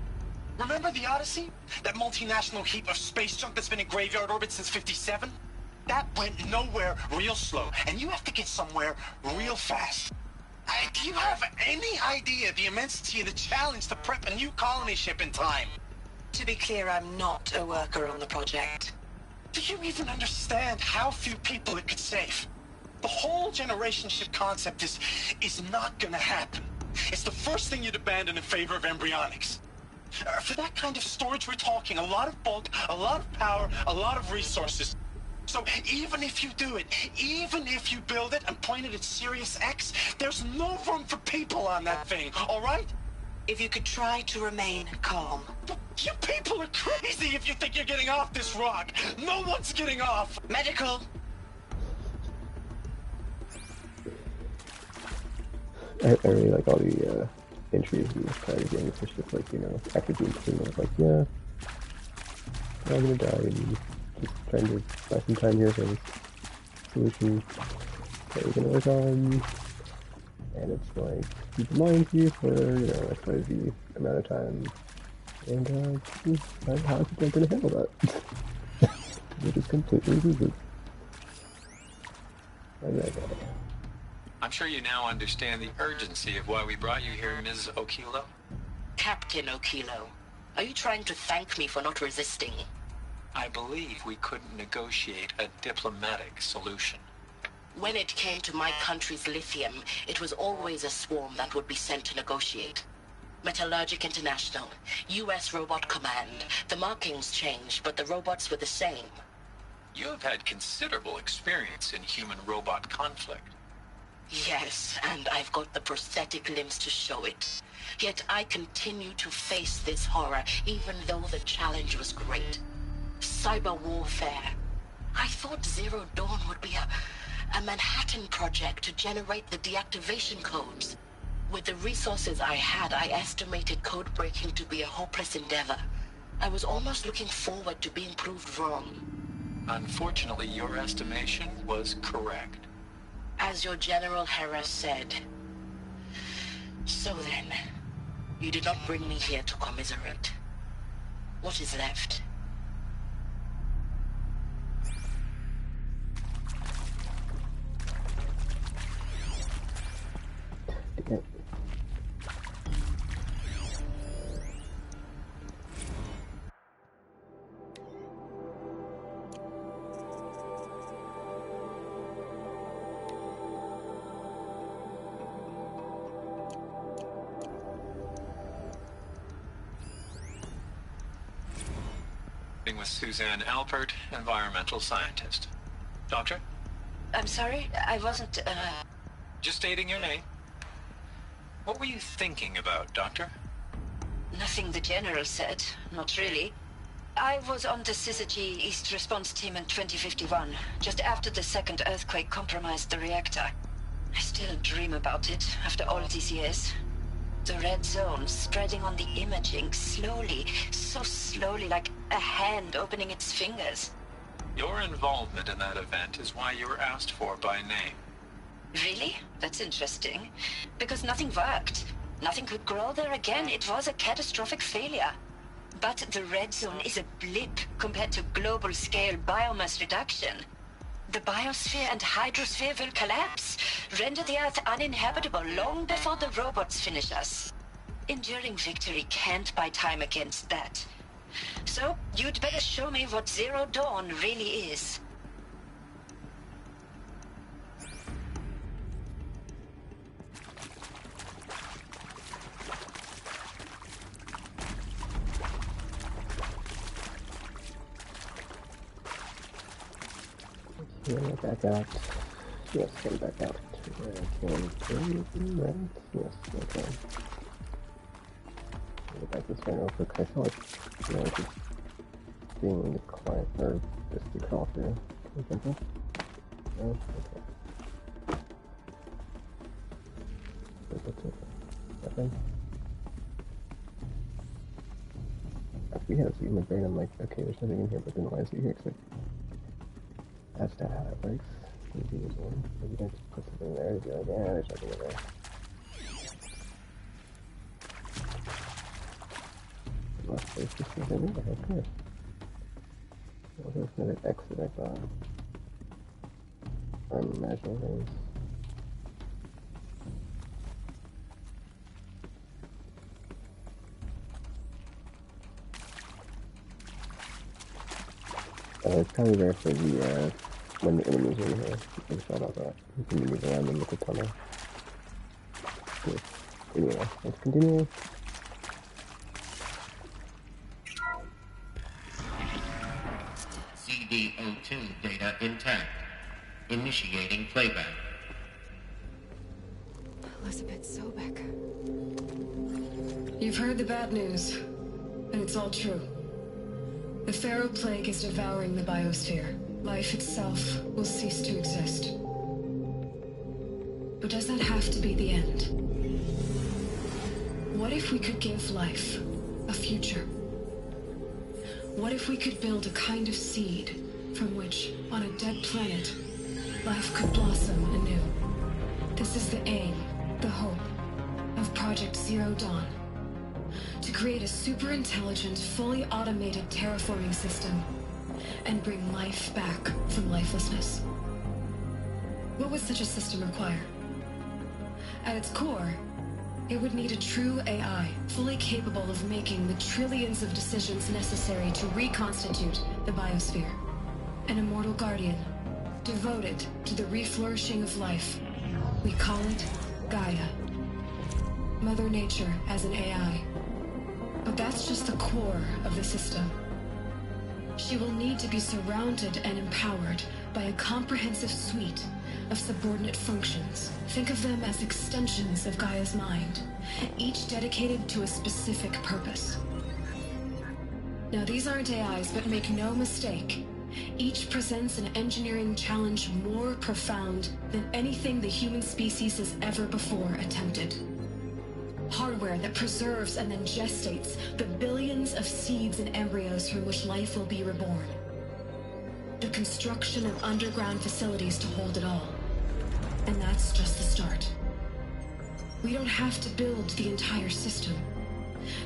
Remember the Odyssey? That multinational heap of space junk that's been in graveyard orbit since '57? That went nowhere real slow. And you have to get somewhere real fast. Do you have any idea the immensity of the challenge to prep a new colony ship in time? To be clear, I'm not a worker on the project. Do you even understand how few people it could save? The whole generation ship concept is not gonna happen. It's the first thing you'd abandon in favor of embryonics. For that kind of storage, we're talking a lot of bulk, a lot of power, a lot of resources. So even if you do it, even if you build it and point it at Sirius X, there's no room for people on that thing, all right? If you could try to remain calm. You people are crazy if you think you're getting off this rock. No one's getting off. Medical. I really like all the entries in this kind of game. It's just like, you know, after being clean, it's like, yeah, I'm gonna die, and just trying to buy some time here for this solution that we're gonna work on. And it's like, keep in mind you for, you know, XYZ amount of time. And, how is it gonna handle that? Which is completely loses. I'm sure you now understand the urgency of why we brought you here, Ms. Okilo. Captain Okilo, are you trying to thank me for not resisting? I believe we couldn't negotiate a diplomatic solution. When it came to my country's lithium, it was always a swarm that would be sent to negotiate. Metallurgic International, U.S. Robot Command. The markings changed, but the robots were the same. You have had considerable experience in human-robot conflict. Yes, and I've got the prosthetic limbs to show it. Yet I continue to face this horror, even though the challenge was great. Cyber warfare. I thought Zero Dawn would be a Manhattan project to generate the deactivation codes. With the resources I had, I estimated code breaking to be a hopeless endeavor. I was almost looking forward to being proved wrong. Unfortunately, your estimation was correct. As your General Hera said. So then, you did not bring me here to commiserate. What is left? With Suzanne Alpert, environmental scientist. Doctor? I'm sorry, I wasn't, Just stating your name. What were you thinking about, Doctor? Nothing the General said, not really. I was on the Syzygy East Response Team in 2051, just after the second earthquake compromised the reactor. I still dream about it, after all these years. The red zone spreading on the imaging, slowly, so slowly, like a hand opening its fingers. Your involvement in that event is why you were asked for by name. Really? That's interesting. Because nothing worked. Nothing could grow there again. It was a catastrophic failure. But the red zone is a blip compared to global-scale biomass reduction. The biosphere and hydrosphere will collapse, render the Earth uninhabitable long before the robots finish us. Enduring victory can't buy time against that. So, you'd better show me what Zero Dawn really is. Yeah, back out. Yes, come back out. Right? Yes, okay. Go back this way real quick. I feel like, you know, just being in the client, or just the crawl through. For example. Oh, okay. What's it? Nothing? After we had to see my brain, I'm like, okay, there's nothing in here, but then why is it here? That's not how it works. Maybe you don't just put something there and be like, yeah, there's nothing in there. Unless there's just nothing in there, of course. Well, there's another exit, I thought. I'm imagining things. It's probably there for the, when the enemies are in here. You can shout out that. You can move around them with the tunnel. Good. Anyway, let's continue. CD02 data intact. Initiating playback. Elizabeth Sobek. You've heard the bad news, and it's all true. The Pharaoh Plague is devouring the biosphere. Life itself will cease to exist. But does that have to be the end? What if we could give life a future? What if we could build a kind of seed from which, on a dead planet, life could blossom anew? This is the aim, the hope, of Project Zero Dawn. To create a super-intelligent, fully automated terraforming system and bring life back from lifelessness. What would such a system require? At its core, it would need a true AI, fully capable of making the trillions of decisions necessary to reconstitute the biosphere. An immortal guardian, devoted to the reflourishing of life. We call it Gaia. Mother Nature as an AI. But that's just the core of the system. She will need to be surrounded and empowered by a comprehensive suite of subordinate functions. Think of them as extensions of Gaia's mind, each dedicated to a specific purpose. Now, these aren't AIs, but make no mistake, each presents an engineering challenge more profound than anything the human species has ever before attempted. Hardware that preserves and then gestates the billions of seeds and embryos from which life will be reborn. The construction of underground facilities to hold it all. And that's just the start. We don't have to build the entire system.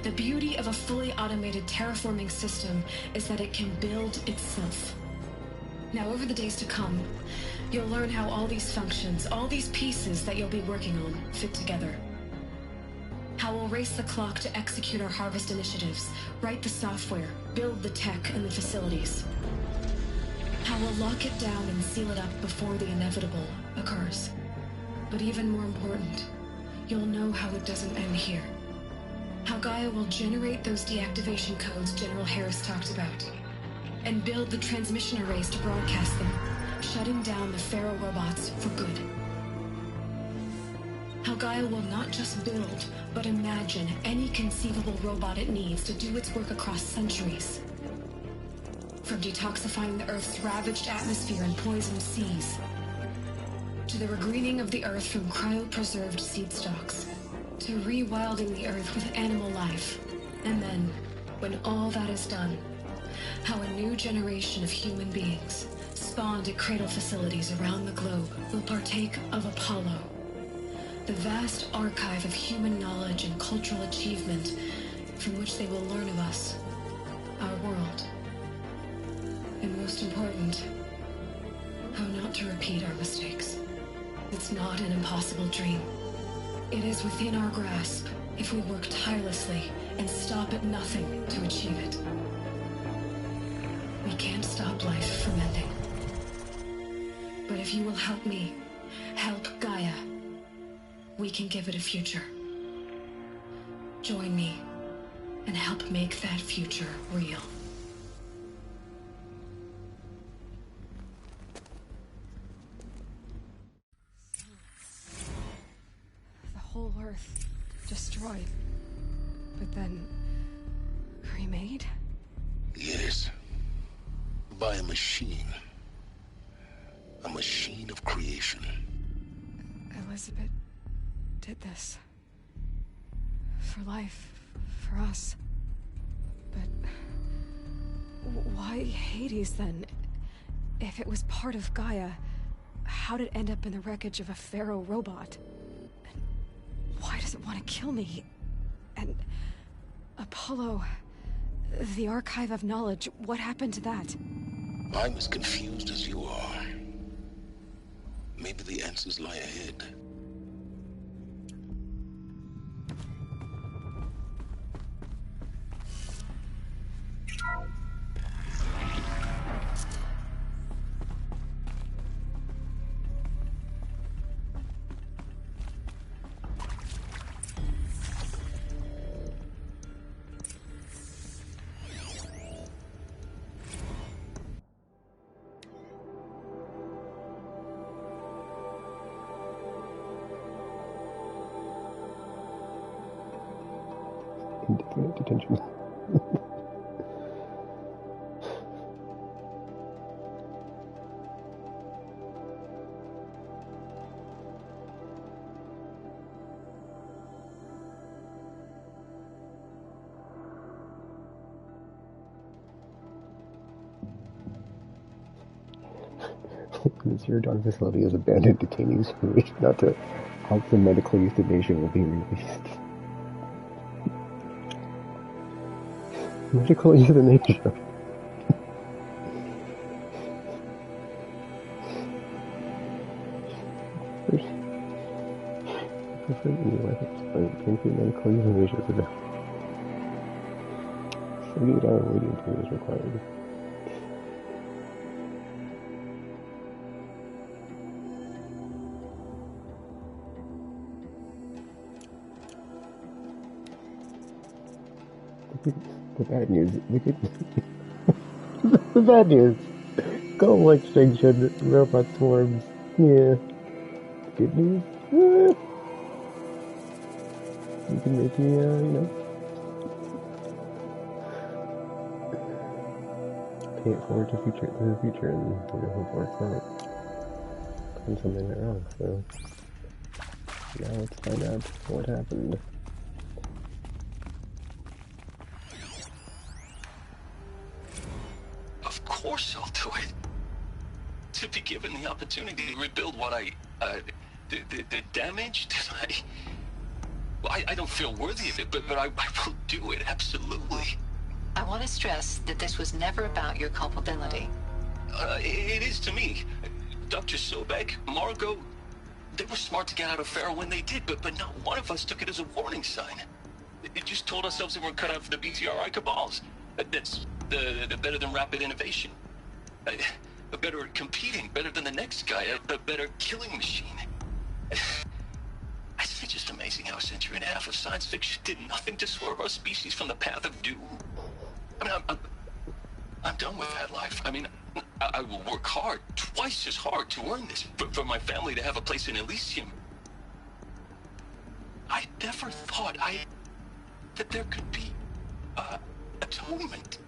The beauty of a fully automated terraforming system is that it can build itself. Now, over the days to come, you'll learn how all these functions, all these pieces that you'll be working on, fit together. How we'll race the clock to execute our harvest initiatives, write the software, build the tech and the facilities. How we'll lock it down and seal it up before the inevitable occurs. But even more important, you'll know how it doesn't end here. How Gaia will generate those deactivation codes General Harris talked about, and build the transmission arrays to broadcast them, shutting down the Pharaoh robots for good. How Gaia will not just build, but imagine any conceivable robot it needs to do its work across centuries. From detoxifying the Earth's ravaged atmosphere and poisoned seas, to the regreening of the Earth from cryopreserved seed stocks, to rewilding the Earth with animal life. And then, when all that is done, how a new generation of human beings, spawned at cradle facilities around the globe, will partake of Apollo, the vast archive of human knowledge and cultural achievement from which they will learn of us, our world. And most important, how not to repeat our mistakes. It's not an impossible dream. It is within our grasp if we work tirelessly and stop at nothing to achieve it. We can't stop life from ending. But if you will help me, help Gaia, we can give it a future. Join me and help make that future real. The whole Earth destroyed, but then remade? Yes. By a machine. A machine of creation. Elizabeth did this. For life. For us. But why Hades then? If it was part of Gaia, how did it end up in the wreckage of a Pharaoh robot? And why does it want to kill me? And Apollo, the archive of knowledge, what happened to that? I'm as confused as you are. Maybe the answers lie ahead. Indefinite detention. The Zero Dawn facility is abandoned detainees who wish not to halt the medical euthanasia will be released. Medical euthanasia. Prefer any weapons, but painful medical euthanasia is enough. 78-hour waiting period is required. The bad news. The good news. The bad news. Goal extinction. Robot swarms. Yeah. The good news. You can make me, pay it forward to the future, and hope it works out. And something went wrong. So now let's find out what happened. Of course I'll do it. To be given the opportunity to rebuild what the damage that I don't feel worthy of it, but I will do it, absolutely. I want to stress that this was never about your culpability. It is to me. Dr. Sobek, Margot, they were smart to get out of Pharaoh when they did, but not one of us took it as a warning sign. It just told ourselves that we're cut out for the BTRI cabals. That's the better than rapid innovation. Better at competing, better than the next guy, a better killing machine. It's just amazing how a century and a half of science fiction did nothing to swerve our species from the path of doom. I mean, I'm done with that life. I mean, I will work hard, twice as hard, to earn this, for my family to have a place in Elysium. I never thought that there could be atonement.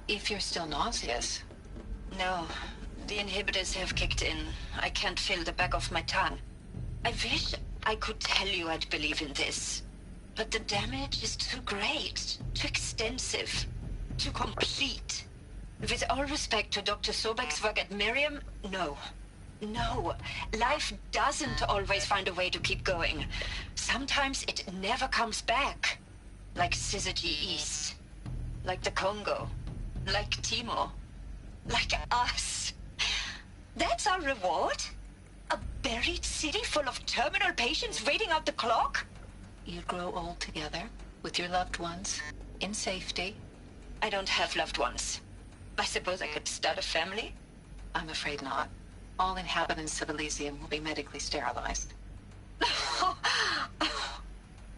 If you're still nauseous. No, the inhibitors have kicked in. I can't feel the back of my tongue. I wish I could tell you I'd believe in this. But the damage is too great, too extensive, too complete. With all respect to Dr. Sobek's work at Miriam, no. No, life doesn't always find a way to keep going. Sometimes it never comes back. Like Syzygy East. Like the Congo. Like Timo. Like us. That's our reward? A buried city full of terminal patients waiting out the clock? You grow old together, with your loved ones, in safety. I don't have loved ones. I suppose I could start a family? I'm afraid not. All inhabitants of Elysium will be medically sterilized.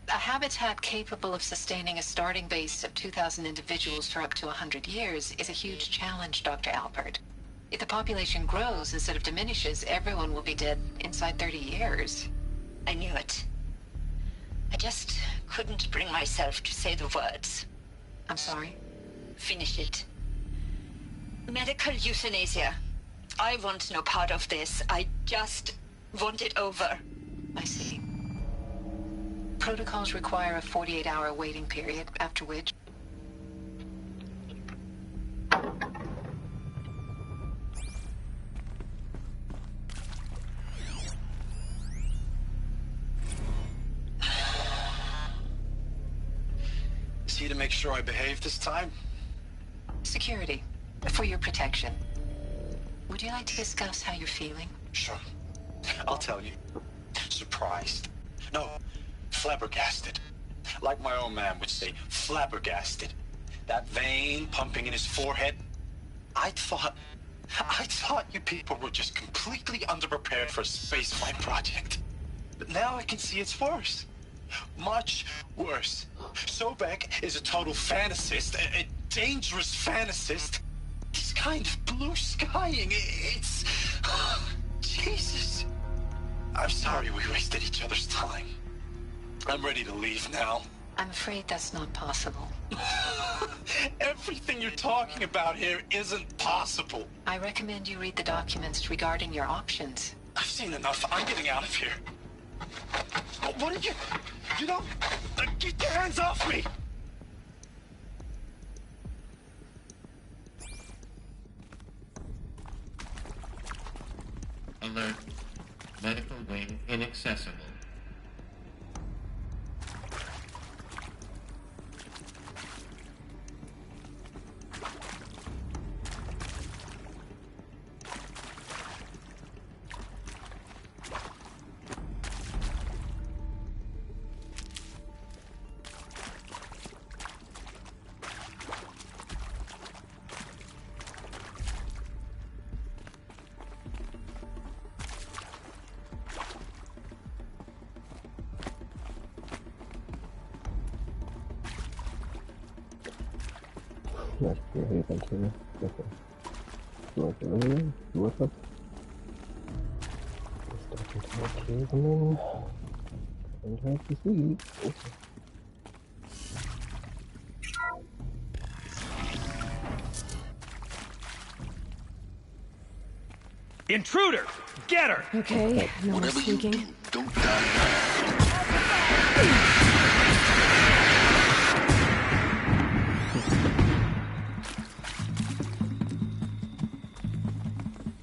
A habitat capable of sustaining a starting base of 2,000 individuals for up to 100 years is a huge challenge, Dr. Alpert. If the population grows instead of diminishes, everyone will be dead inside 30 years. I knew it. I just couldn't bring myself to say the words. I'm sorry. Finish it. Medical euthanasia. I want no part of this. I just want it over. I see. Protocols require a 48-hour waiting period, after which... Is he to make sure I behave this time? Security. For your protection. Would you like to discuss how you're feeling? Sure. I'll tell you. surprised. No, flabbergasted. Like my old man would say, flabbergasted. That vein pumping in his forehead. I thought you people were just completely underprepared for a spaceflight project. But now I can see it's worse. Much worse. Sobek is a total fantasist, a dangerous fantasist. This kind of blue skying, it's... Jesus. I'm sorry we wasted each other's time. I'm ready to leave now. I'm afraid that's not possible. Everything you're talking about here isn't possible. I recommend you read the documents regarding your options. I've seen enough. I'm getting out of here. What did you... You don't... Get your hands off me! Alert. Medical wing inaccessible. That's pretty thinking. Okay. What's up? What's up? Starting to make cable and try to see. Intruder! Get her! Okay, no more sneaking. Don't die.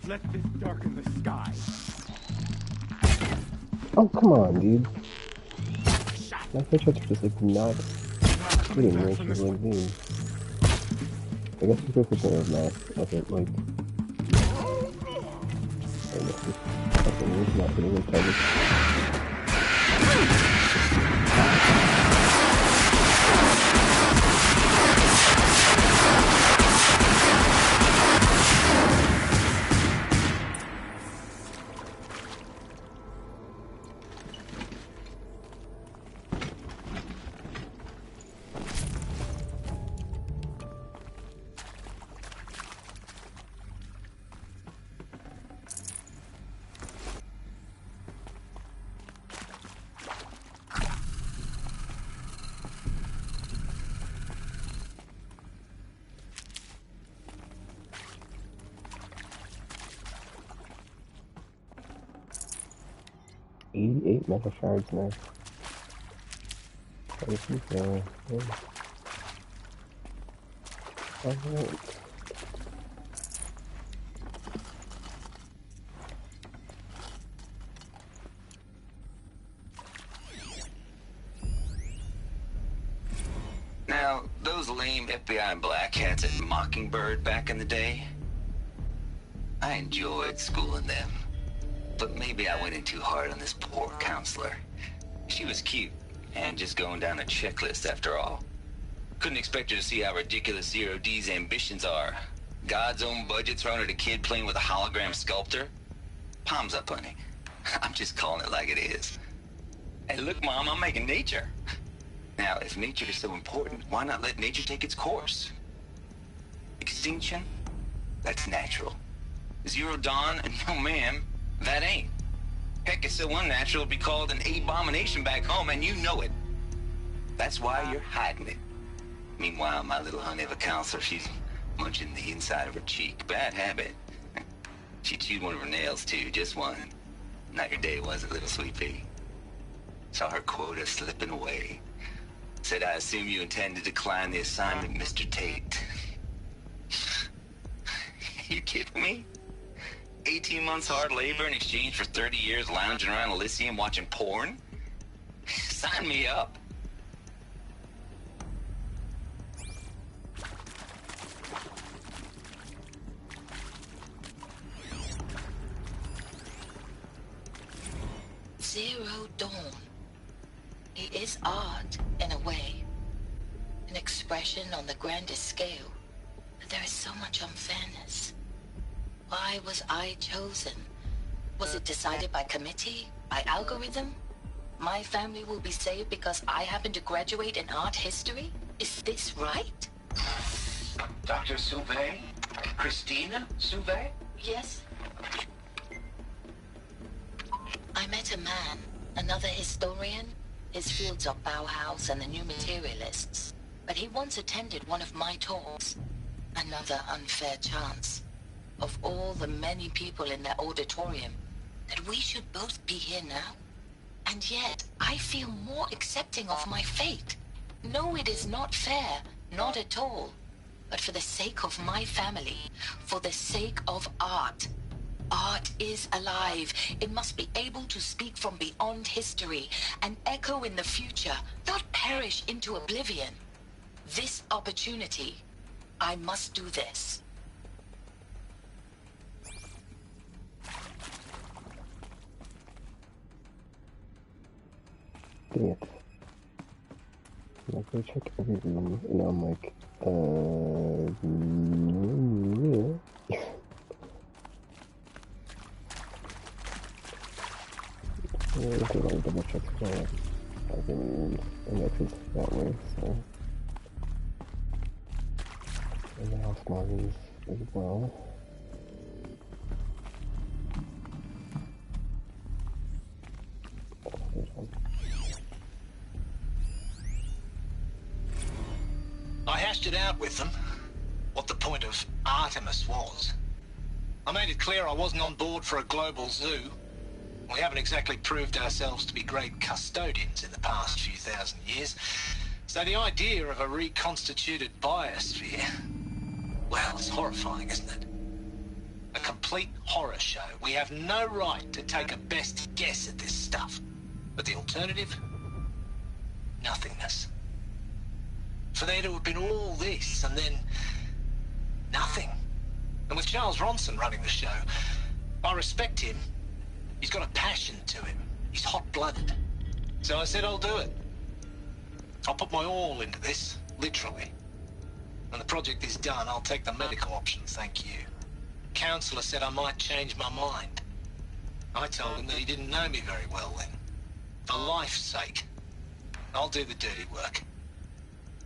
Let this darken the sky. Oh, come on, dude. My headshots are just like not hitting where she's like being. I guess it's 50% of math effort, like. I guess it's fucking not hitting the target. $88 metal shards now. Alright. Now, those lame FBI black hats at Mockingbird back in the day, I enjoyed schooling them. But maybe I went in too hard on this poor counselor. She was cute, and just going down a checklist after all. Couldn't expect her to see how ridiculous Zero D's ambitions are. God's own budget thrown at a kid playing with a hologram sculptor? Palms up, honey. I'm just calling it like it is. Hey, look, Mom, I'm making nature. Now, if nature is so important, why not let nature take its course? Extinction? That's natural. Zero Dawn? No, ma'am. That ain't. Heck, it's so unnatural to be called an abomination back home, and you know it. That's why you're hiding it. Meanwhile, my little honey of a counselor, she's munching the inside of her cheek. Bad habit. She chewed one of her nails, too, just one. Not your day, was it, little sweet pea? Saw her quota slipping away. Said, I assume you intend to decline the assignment, Mr. Tate. You kidding me? 18 months hard labor in exchange for 30 years lounging around Elysium watching porn? Sign me up. Zero Dawn. It is art, in a way. An expression on the grandest scale. But there is so much unfairness. Why was I chosen? Was it decided by committee? By algorithm? My family will be saved because I happen to graduate in art history? Is this right? Dr. Sauvé? Christina Sauvé? Yes. I met a man, another historian. His fields are Bauhaus and the New Materialists. But he once attended one of my talks. Another unfair chance. Of all the many people in that auditorium, that we should both be here now. And yet, I feel more accepting of my fate. No, it is not fair. Not at all. But for the sake of my family, for the sake of art. Art is alive. It must be able to speak from beyond history and echo in the future, not perish into oblivion. This opportunity, I must do this. Dang it. I'm like, go check every room, and I'm like, yeah. Yeah, I could double check as well. I've been indexed that way, so. And the house margins as well. I hashed it out with them, what the point of Artemis was. I made it clear I wasn't on board for a global zoo. We haven't exactly proved ourselves to be great custodians in the past few thousand years. So the idea of a reconstituted biosphere, well, it's horrifying, isn't it? A complete horror show. We have no right to take a best guess at this stuff. But the alternative? Nothingness. For there to have been all this, and then nothing. And with Charles Ronson running the show, I respect him. He's got a passion to him. He's hot-blooded. So I said I'll do it. I'll put my all into this, literally. When the project is done, I'll take the medical option, thank you. Counselor said I might change my mind. I told him that he didn't know me very well then. For life's sake, I'll do the dirty work.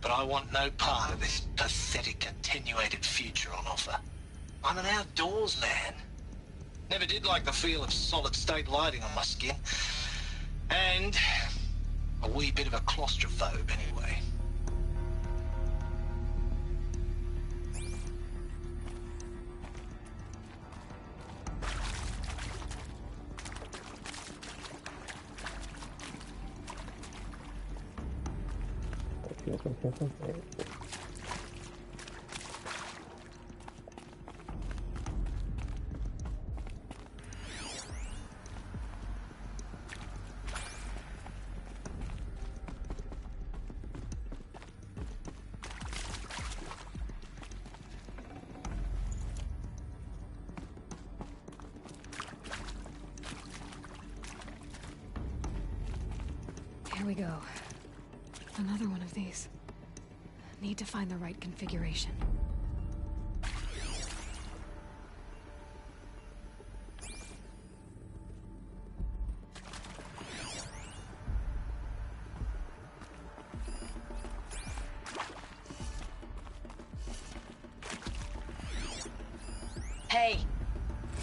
But I want no part of this pathetic, attenuated future on offer. I'm an outdoors man. Never did like the feel of solid-state lighting on my skin. And a wee bit of a claustrophobe, anyway. Here we go. Another one of these. Need to find the right configuration. Hey,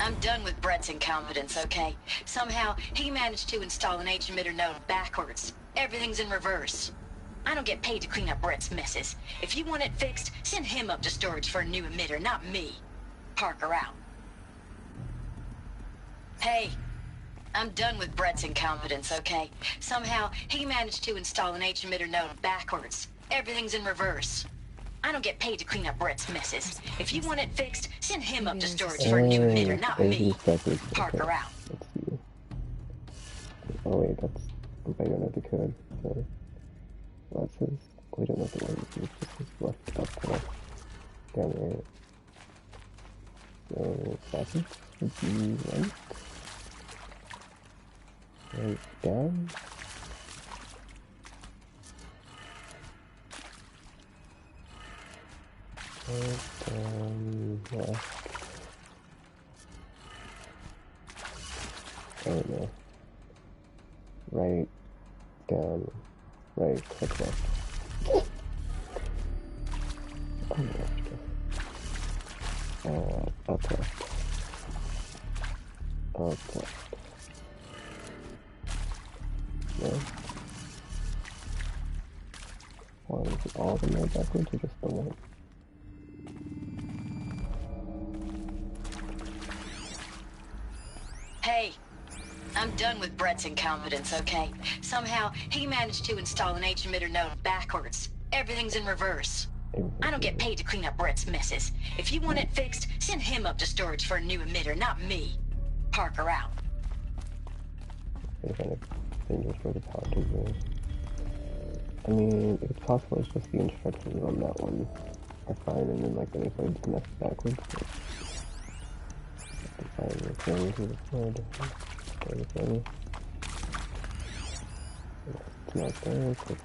I'm done with Brett's incompetence, okay? Somehow, he managed to install an H-emitter node backwards. Everything's in reverse. I don't get paid to clean up Brett's messes. If you want it fixed, send him up to storage for a new emitter, not me. Parker out. Hey, I'm done with Brett's incompetence, okay? Somehow, he managed to install an H-emitter node backwards. Everything's in reverse. I don't get paid to clean up Brett's messes. If you want it fixed, send him up to storage for a new emitter, not me. Parker out. Let's see. Oh wait, that's... I don't know the code, so... Well, it says... We don't know the one, it just says left up, left, down right. So, that should be right. Right down. Right down left. Oh no. Right down. Right, click left. Oh no. Up left. Up left. No. Why is it all the way backwards or just the one? Hey, I'm done with Brett's incompetence, okay? Somehow, he managed to install an H-emitter node backwards. Everything's in reverse. I don't get paid to clean up Brett's messes. If you want it fixed, send him up to storage for a new emitter, not me. Parker out. Any kind of dangerous for the power to do. I mean, it's possible it's just the instructions on that one are fine, and then like when he plays the next backwards, like, the return to the flood. It's not there, click.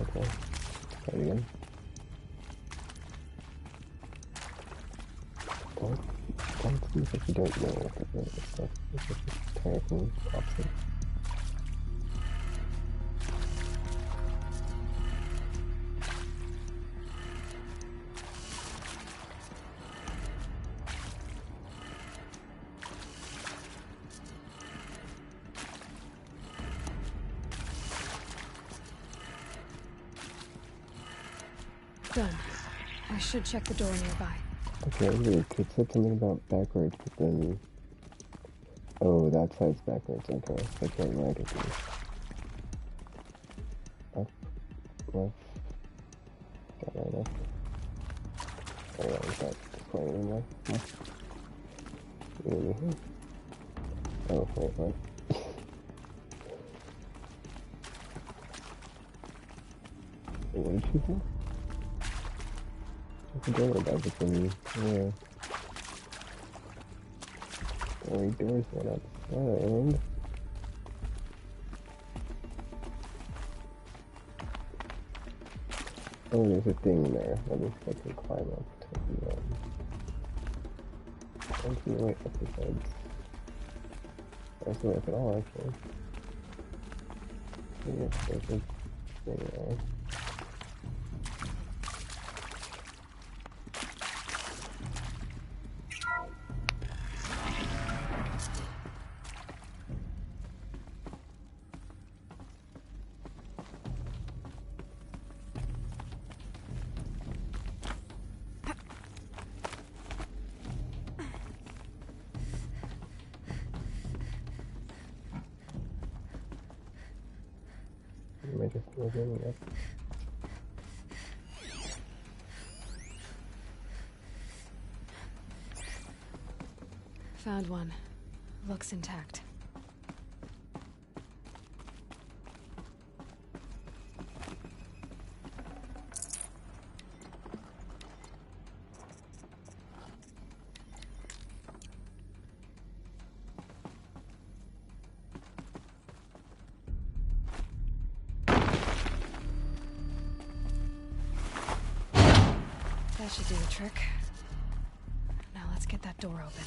Okay, try it again. Don't see if you don't know what the stuff is. It's just Terraforming option. Done. I should check the door nearby. Okay, weird. It said something about backwards, but then... Oh, that side's backwards. Okay, that's right where I get these. Up, left, got right up. Oh, yeah, is that displaying anymore? Oh, wait, what? What did she say? I can go about it for me. Yeah. Only doors went outside. Oh, there's a thing there. Let me see if I can climb up to the, I see the way up the sides. That's the way up at all, actually. Yes, there's a thing there. Am I just moving up? Found one. Looks intact. That should do the trick. Now let's get that door open.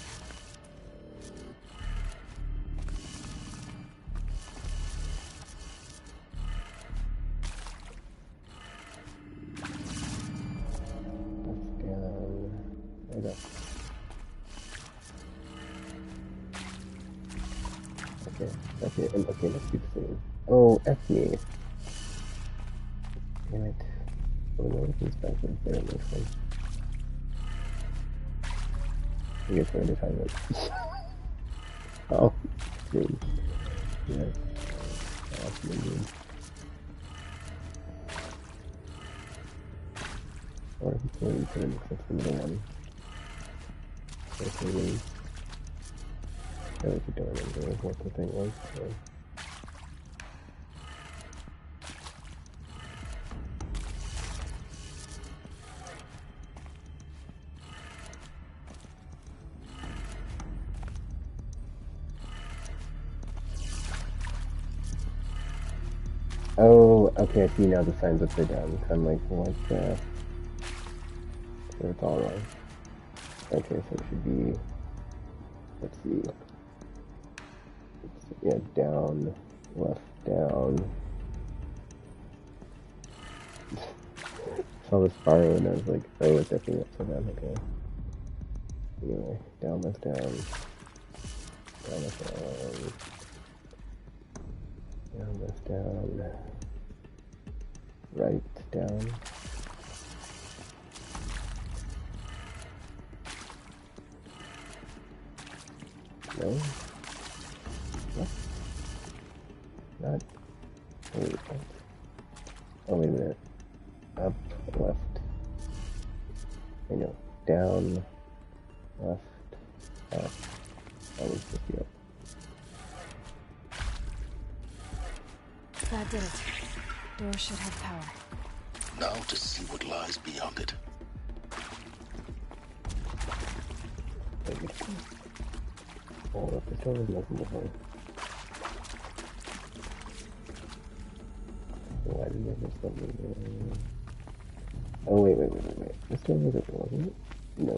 Okay, okay, let's keep seeing. Oh, F me. Damn it. Oh no, he's backwards there in this one. I guess we're time it. Oh, dude. Yeah. Awesome, dude. Or if it's going to mix up the middle one. Okay, I was doing it, what the thing was. So. Oh, okay, I see now the sign's upside down. So I'm like, what the... So it's all wrong. Okay, so it should be... Let's see. Yeah, down, left, down. Saw this fire and I was like, oh, it's definitely upside down, okay. Anyway, down, left, down. Down, left, down. Down, left, down. Right, down. No? What? Not. Wait, what? Oh, wait a minute. Up, left. I know. Down, left, up. That was just the up. That did it. Door should have power. Now to see what lies beyond it. Oh, the door is nothing before. Why did I just let me go? Oh, wait. This door wasn't it? No.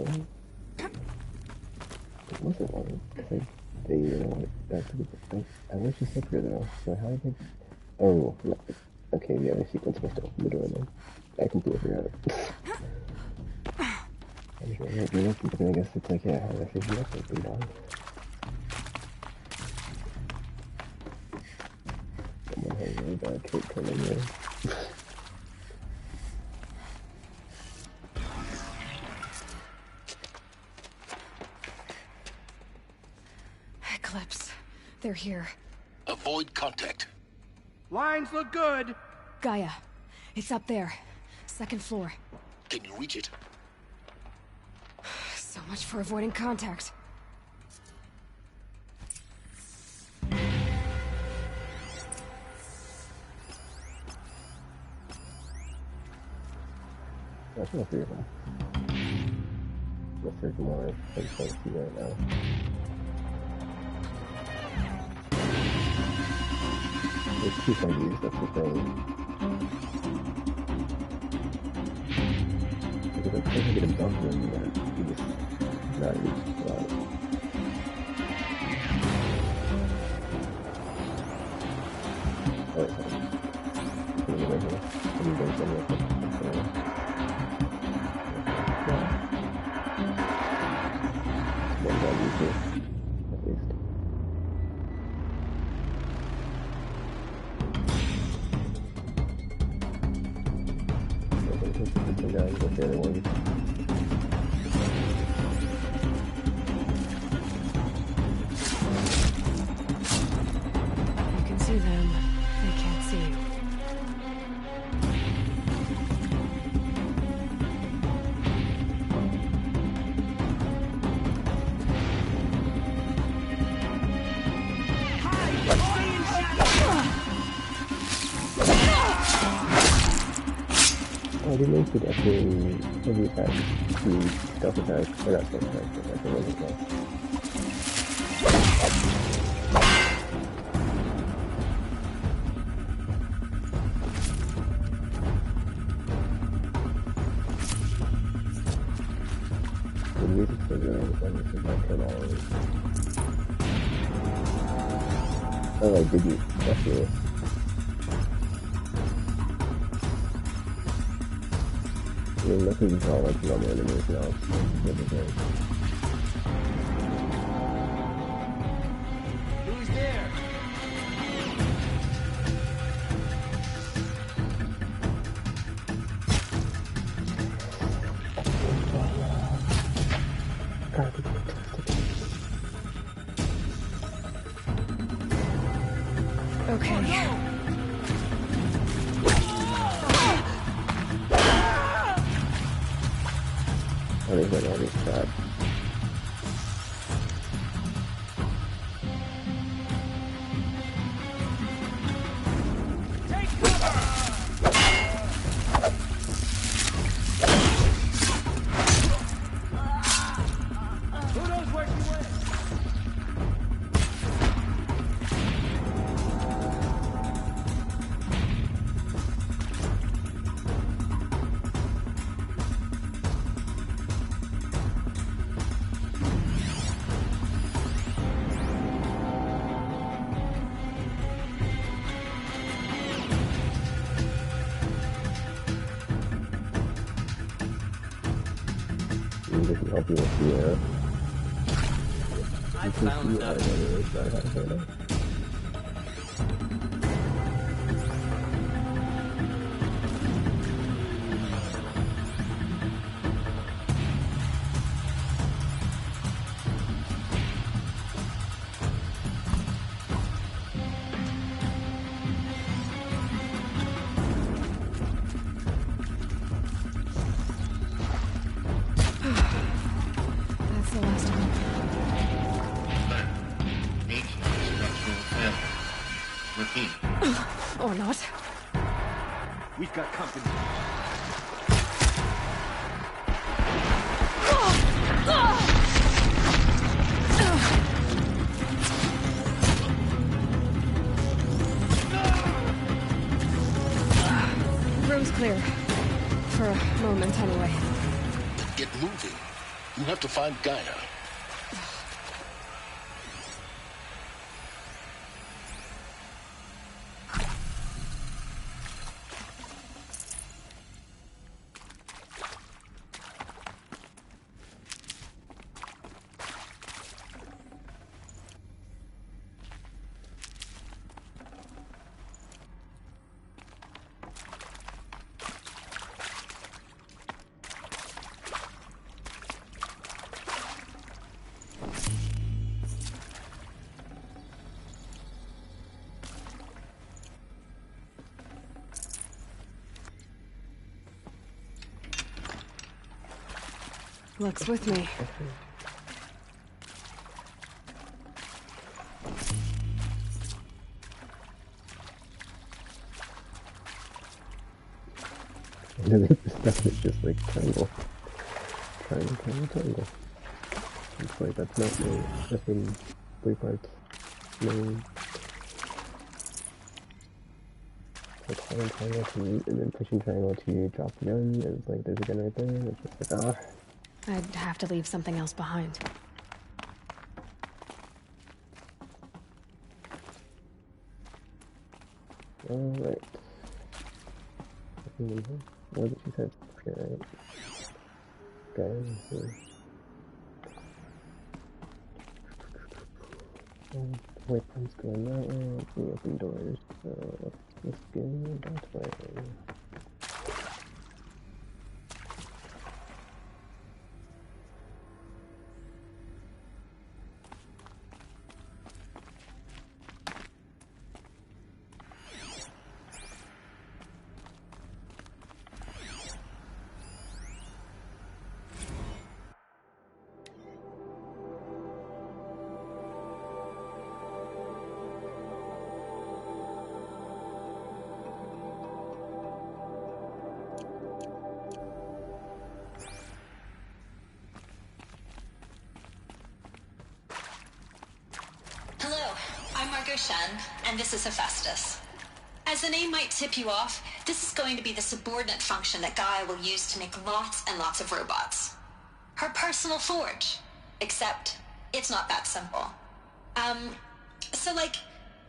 It wasn't. It's like, they went back to the... I wish you said her, though. So how did they... Oh, no. Okay, yeah, the sequence messed up the door, then. I completely forgot it. I'm sure you're looking, but then I guess it's like, yeah, how did I figure out something wrong? Someone has a really bad trait coming here. Eclipse. They're here. Avoid contact. Lines look good. Gaia. It's up there. Second floor. Can you reach it? So much for avoiding contact. That's not three of them. Let's search more. I just can't see right now. There's two zombies, that's the thing. Because I'm trying to get a bump in there. He just not reach the spot. Oh, wait, sorry. Put it right here. Let me bring some real quick. One zombie here, at least. Down with the other one. You can see them. They can't see you. Oh, they made it actually heavy attack to stealth attack, or not stealth attack, but like a little bit less. The music's so good on this one, this is my turn always. Oh, I didn't. That's it. I mean, nothing's all like normal enemies now. It's everything. Who's there? Okay. Oh, there's like all this crap. Who knows where she went? if you will see it. I found out. That's the last of them. Repeat. Or not. We've got company. Room's clear. For a moment, anyway. Get moving. You have to find Gaia. Luck's with me. This stuff is just like triangle. Triangle. It's like that's not me. That's in 3 parts. No. Like holding triangle to mute and then pushing triangle to drop the gun. It's like there's a gun right there. It's just like I'd have to leave something else behind. Alright. What did she say? Okay, right. Okay. Weapons going that way. Let's see, open doors. So let's go that way. And this is Hephaestus. As the name might tip you off, this is going to be the subordinate function that Gaia will use to make lots and lots of robots. Her personal forge. Except, it's not that simple. So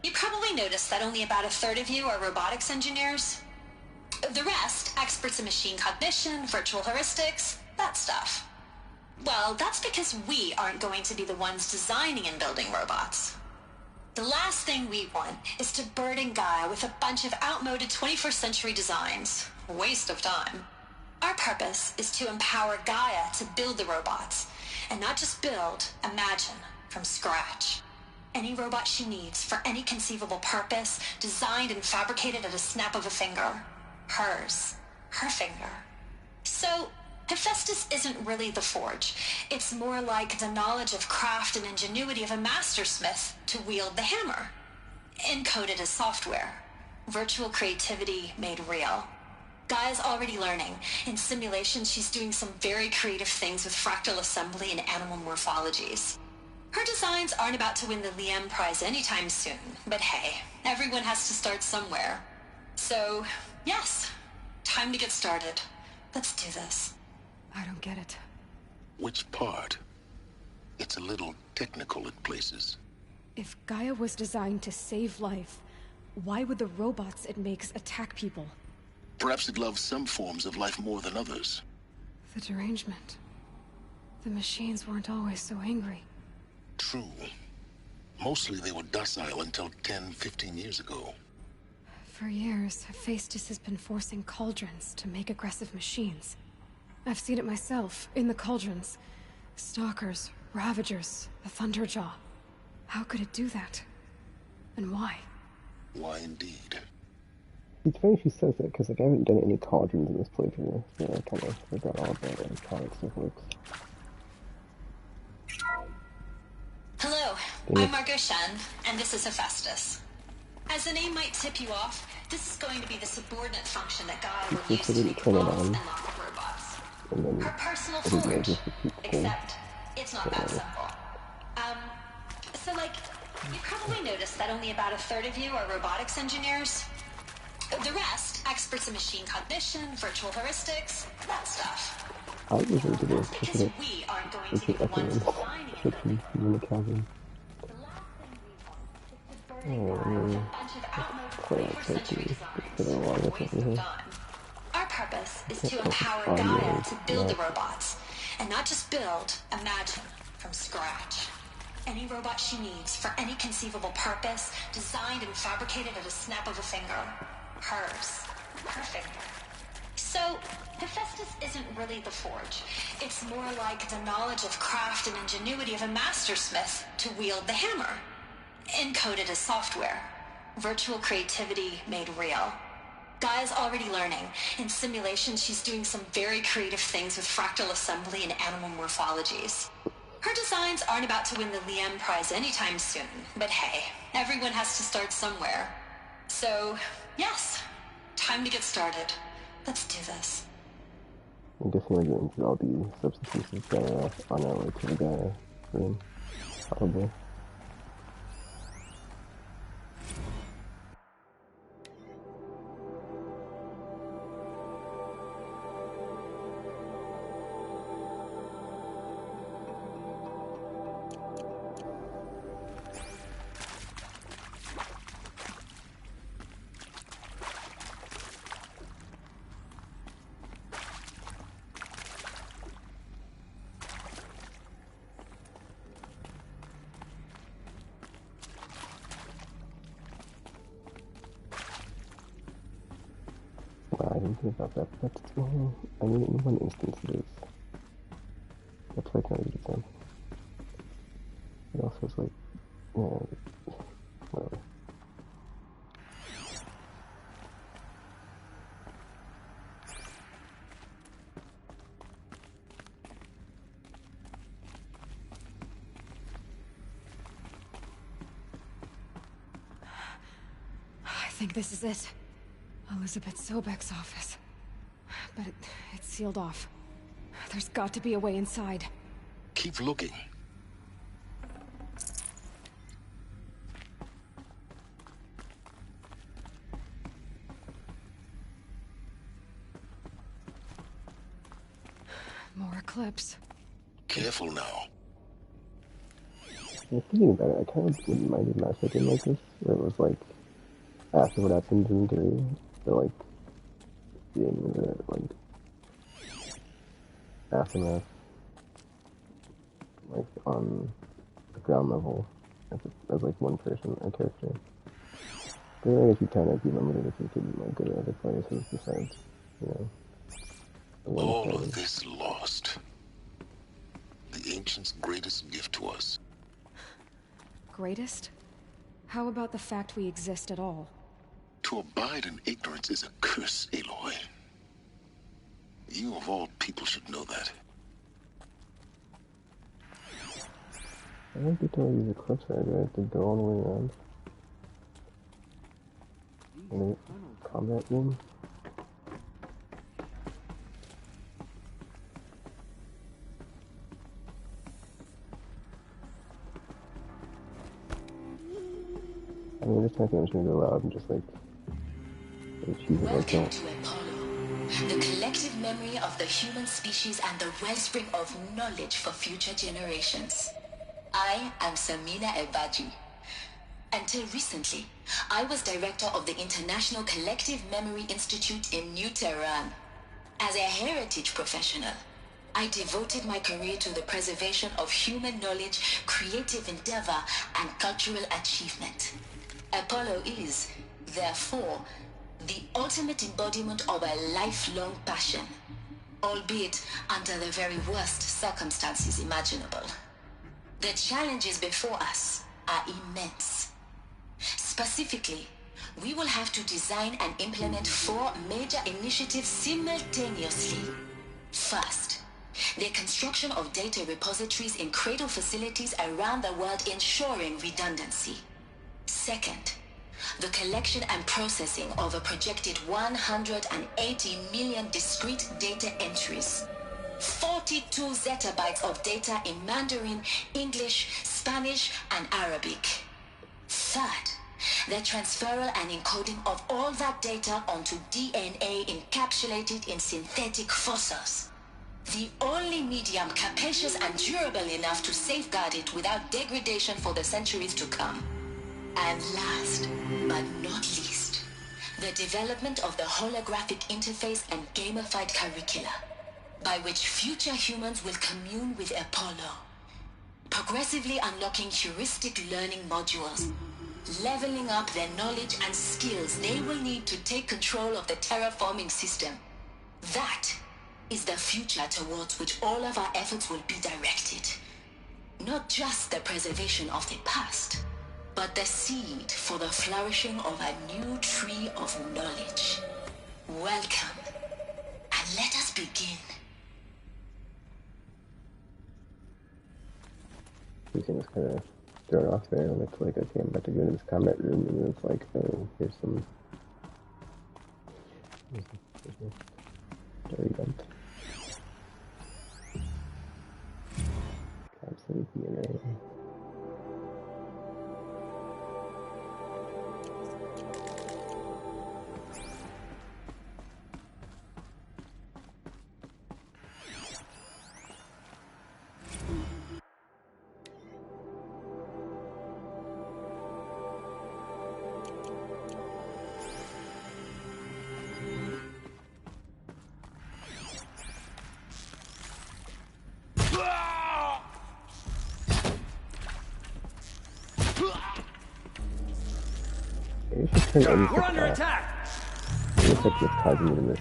you probably noticed that only about a third of you are robotics engineers. The rest, experts in machine cognition, virtual heuristics, that stuff. Well, that's because we aren't going to be the ones designing and building robots. The last thing we want is to burden Gaia with a bunch of outmoded 21st century designs. Waste of time. Our purpose is to empower Gaia to build the robots. And not just build, imagine, from scratch. Any robot she needs for any conceivable purpose, designed and fabricated at a snap of a finger. Hers. Her finger. So, Hephaestus isn't really the forge. It's more like the knowledge of craft and ingenuity of a mastersmith to wield the hammer. Encoded as software. Virtual creativity made real. Gaia's already learning. In simulations, she's doing some very creative things with fractal assembly and animal morphologies. Her designs aren't about to win the Liam Prize anytime soon, but hey, everyone has to start somewhere. So, yes, time to get started. Let's do this. I don't get it. Which part? It's a little technical at places. If Gaia was designed to save life, why would the robots it makes attack people? Perhaps it loves some forms of life more than others. The derangement. The machines weren't always so angry. True. Mostly they were docile until 10, 15 years ago. For years, Hephaestus has been forcing cauldrons to make aggressive machines. I've seen it myself, in the cauldrons. Stalkers, Ravagers, the Thunderjaw. How could it do that? And why? Why indeed? It's funny she says that, because like, I haven't done any cauldrons in this playthrough, so I kind of forgot all about how it stuff works. Hello, I'm Margot Shen, and this is Hephaestus. As the name might tip you off, this is going to be the subordinate function that Gaia will use to make walls and lock up robots. Her personal forge, except it's not that simple. So like, you probably noticed that only about a third of you are robotics engineers. The rest, experts in machine cognition, virtual heuristics, that stuff. I usually do this because we aren't going to be the ones designing it. Our purpose is to empower Gaia to build the robots, and not just build, imagine from scratch. Any robot she needs for any conceivable purpose, designed and fabricated at a snap of a finger. Hers. Her finger. So, Hephaestus isn't really the forge. It's more like the knowledge of craft and ingenuity of a mastersmith to wield the hammer. Encoded as software. Virtual creativity made real. Gaia's already learning. In simulation, she's doing some very creative things with fractal assembly and animal morphologies. Her designs aren't about to win the Liam Prize anytime soon, but hey, everyone has to start somewhere. So, yes, time to get started. Let's do this. I'm definitely getting into all the substitutions that are on our way to the Gaia room, probably. I didn't think about that, but I mean, in one instance it is. That's like not a good example. It also is like, whatever. I think this is it. Elizabeth Sobek's office. But it's sealed off. There's got to be a way inside. Keep looking. More Eclipse. Careful now. Yeah, thinking about it, I kind of wouldn't mind a matchup game like this, where it was like, after what happened in 3, or like, the end of it, like, Aftermath, like, on the ground level, as like one person, a character. But I guess you kind of be limited if you could, like, go to other places besides, you know, the one All player. of this lost. The Ancients' greatest gift to us. Greatest? How about the fact we exist at all? To abide in ignorance is a curse, Aloy. You of all people should know that. I don't think they'll use Eclipse right, do I have to go all the way around? In a combat room? I mean, this time I'm just gonna go loud and just like choose it like that. To Apollo, the collective memory of the human species and the wellspring of knowledge for future generations. I am Samina Ebaji. Until recently, I was director of the International Collective Memory Institute in New Tehran. As a heritage professional, I devoted my career to the preservation of human knowledge, creative endeavor, and cultural achievement. Apollo is, therefore, the ultimate embodiment of a lifelong passion, albeit under the very worst circumstances imaginable. The challenges before us are immense. Specifically, we will have to design and implement 4 major initiatives simultaneously. First, the construction of data repositories in cradle facilities around the world, ensuring redundancy. Second, the collection and processing of a projected 180 million discrete data entries. 42 zettabytes of data in Mandarin, English, Spanish, and Arabic. Third, the transferal and encoding of all that data onto DNA encapsulated in synthetic fossils. The only medium capacious and durable enough to safeguard it without degradation for the centuries to come. And last, but not least, the development of the holographic interface and gamified curricula, by which future humans will commune with Apollo, progressively unlocking heuristic learning modules, leveling up their knowledge and skills they will need to take control of the terraforming system. That is the future towards which all of our efforts will be directed. Not just the preservation of the past, but the seed for the flourishing of a new tree of knowledge. Welcome, and let us begin. He seems kind of thrown off there. Looks like, okay, I'm about to go into this combat room, and it's like, oh, here's some story dump. Capsule DNA. We're under attack! It looks like it's causing me to miss.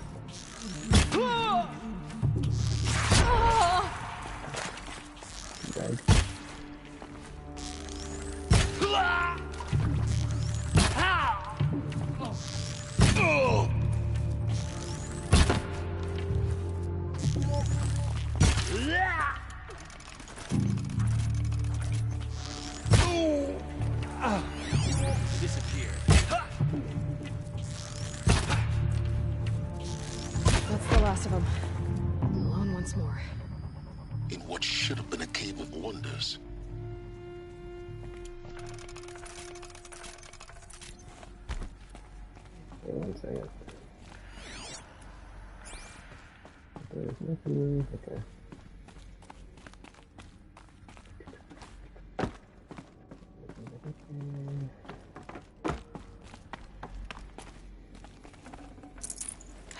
Okay.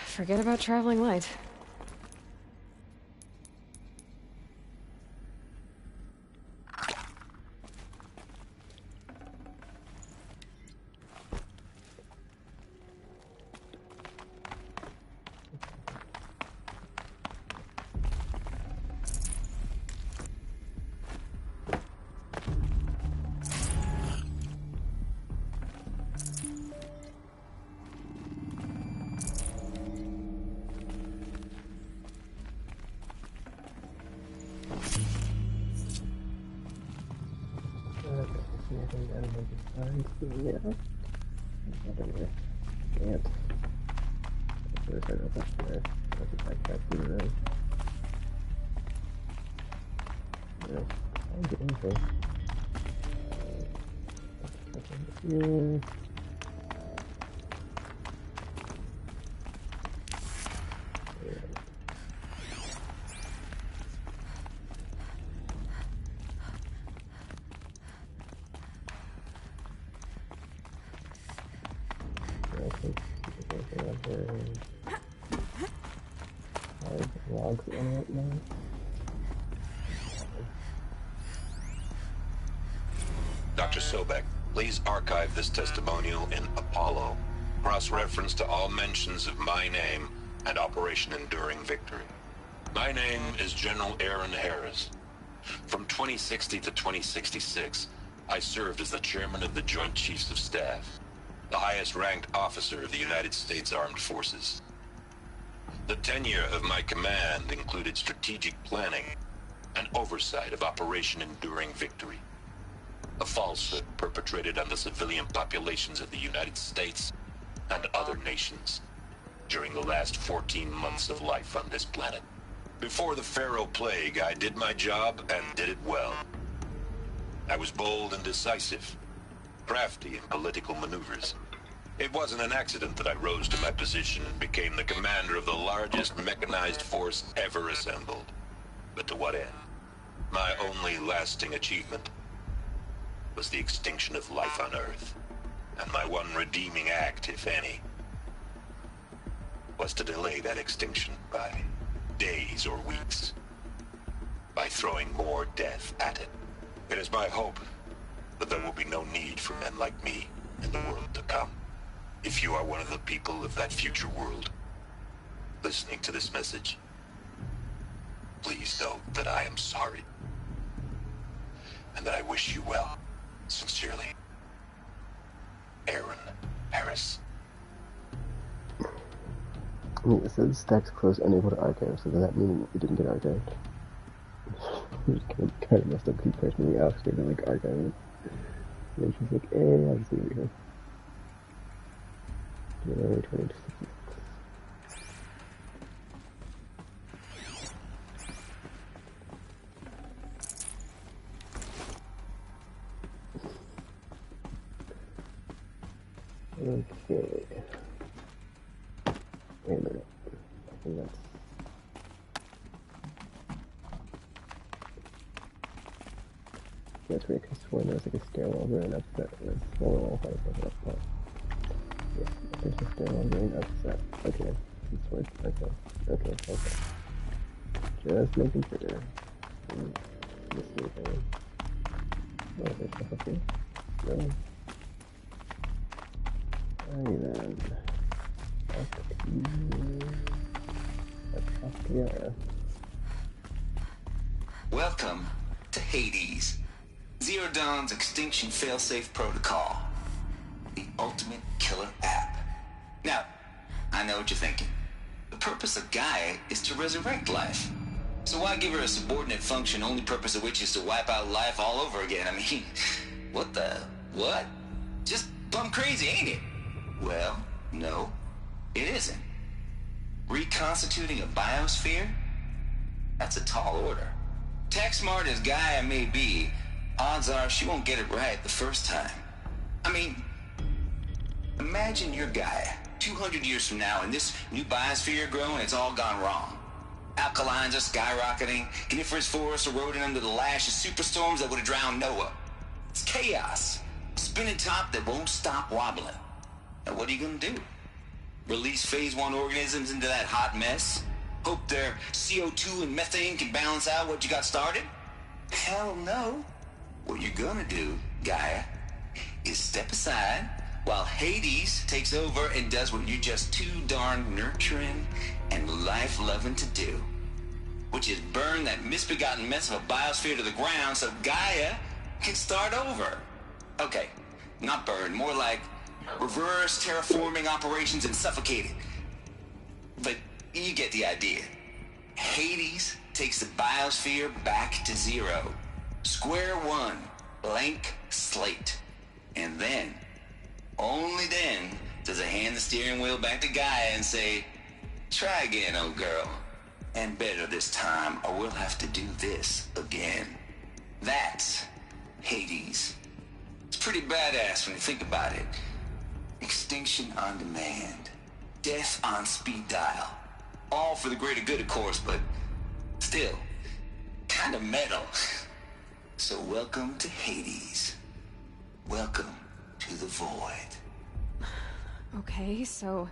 Forget about traveling light. logs on right now. Dr. Sobek, please archive this testimonial in Apollo. Cross-reference to all mentions of my name and Operation Enduring Victory. My name is General Aaron Harris. From 2060 to 2066, I served as the chairman of the Joint Chiefs of Staff, the highest-ranked officer of the United States Armed Forces. The tenure of my command included strategic planning and oversight of Operation Enduring Victory, a falsehood perpetrated on the civilian populations of the United States and other nations during the last 14 months of life on this planet. Before the Pharaoh Plague, I did my job and did it well. I was bold and decisive, crafty in political maneuvers. It wasn't an accident that I rose to my position and became the commander of the largest mechanized force ever assembled. But to what end? My only lasting achievement was the extinction of life on Earth. And my one redeeming act, if any, was to delay that extinction by days or weeks, by throwing more death at it. It is my hope that there will be no need for men like me in the world to come. If you are one of the people of that future world listening to this message, please know that I am sorry and that I wish you well. Sincerely, Aaron Harris. I mean, it says stacks closed, unable to archive, so does that mean it didn't get archived? It's kind of messed up because he pushed me out to like archive it. And she's like, I'll just leave it here. January 2066. Okay. Wait a minute. I think that's... That's right, because when there's like a stairwell going up that, and a small wall up top. Yeah, there's a stairwell going up that. Okay, that's what, okay. Just making sure. Just leaving. Oh, there's stuff up here. No. Alright then. Up here. Welcome to Hades. Zero Dawn's Extinction Failsafe Protocol. The ultimate killer app. Now, I know what you're thinking. The purpose of Gaia is to resurrect life. So why give her a subordinate function, only purpose of which is to wipe out life all over again? I mean, what? Just plumb crazy, ain't it? Well, no, it isn't. Reconstituting a biosphere? That's a tall order. Tech smart as Gaia may be, odds are she won't get it right the first time. I mean, imagine you're Gaia, 200 years from now, and this new biosphere growing, it's all gone wrong. Alkalines are skyrocketing, coniferous forests eroding under the lash of superstorms that would have drowned Noah. It's chaos. A spinning top that won't stop wobbling. Now what are you gonna do? Release phase 1 organisms into that hot mess? Hope their CO2 and methane can balance out what you got started? Hell no. What you're gonna do, Gaia, is step aside while Hades takes over and does what you're just too darn nurturing and life-loving to do. Which is burn that misbegotten mess of a biosphere to the ground so Gaia can start over. Okay, not burn, more like reverse terraforming operations and suffocate it. But you get the idea. Hades takes the biosphere back to zero. Square one, blank slate. And then, only then, does it hand the steering wheel back to Gaia and say, try again, old girl. And better this time, or we'll have to do this again. That's Hades. It's pretty badass when you think about it. Extinction on demand. Death on speed dial. All for the greater good, of course, but still, kind of metal. So welcome to Hades. Welcome to the void. Okay, so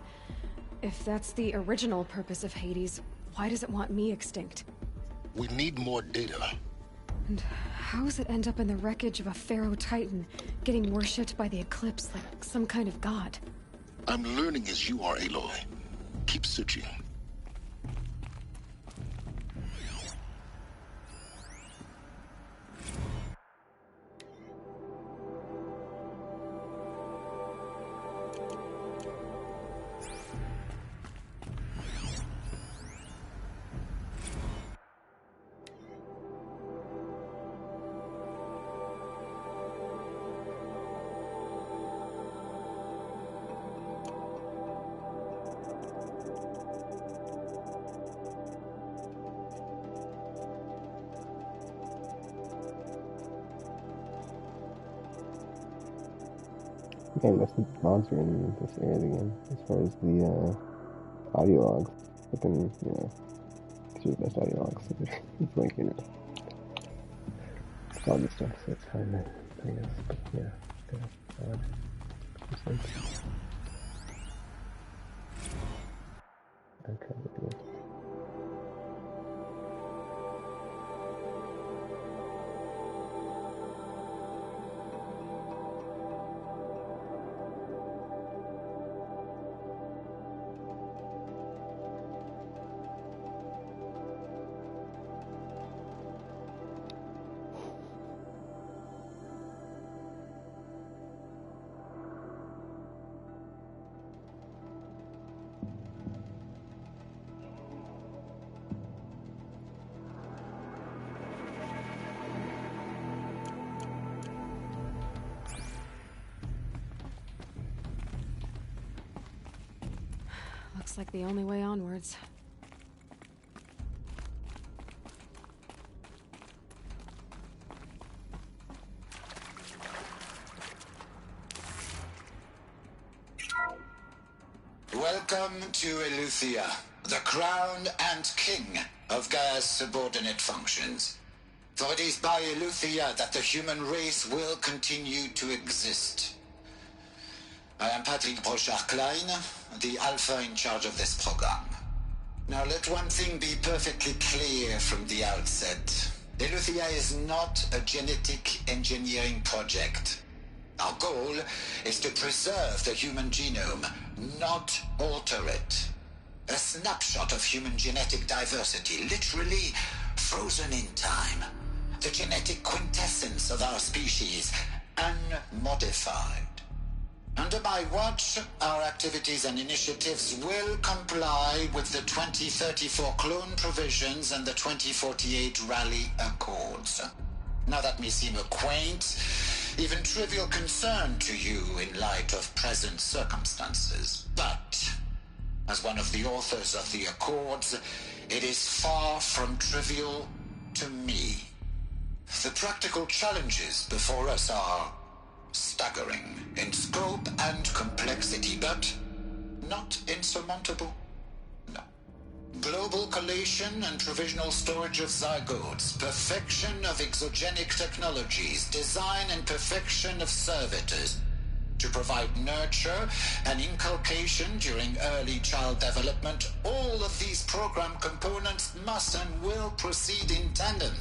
if that's the original purpose of Hades, Why does it want me extinct? We need more data. And how does it end up in the wreckage of a Pharaoh Titan, getting worshipped by the Eclipse like some kind of god? I'm learning as you are, Aloy. Keep searching. Man, what's the monster in this area again? As far as the audio logs, but then it's your best audio logs. So it's like it's all good stuff, so it's fine. I guess, but yeah, it's like okay. Looks like the only way onwards. Welcome to Eleuthia, the crown and king of Gaia's subordinate functions. For it is by Eleuthia that the human race will continue to exist. I am Patrick Brochard-Klein, the Alpha in charge of this program. Now let one thing be perfectly clear from the outset. Eleuthia is not a genetic engineering project. Our goal is to preserve the human genome, not alter it. A snapshot of human genetic diversity, literally frozen in time. The genetic quintessence of our species, unmodified. Under my watch, our activities and initiatives will comply with the 2034 clone provisions and the 2048 Rally Accords. Now that may seem a quaint, even trivial concern to you in light of present circumstances, but as one of the authors of the Accords, it is far from trivial to me. The practical challenges before us are staggering in scope and complexity, but not insurmountable. No. Global collation and provisional storage of zygotes, perfection of exogenic technologies, design and perfection of servitors to provide nurture and inculcation during early child development. All of these program components must and will proceed in tandem.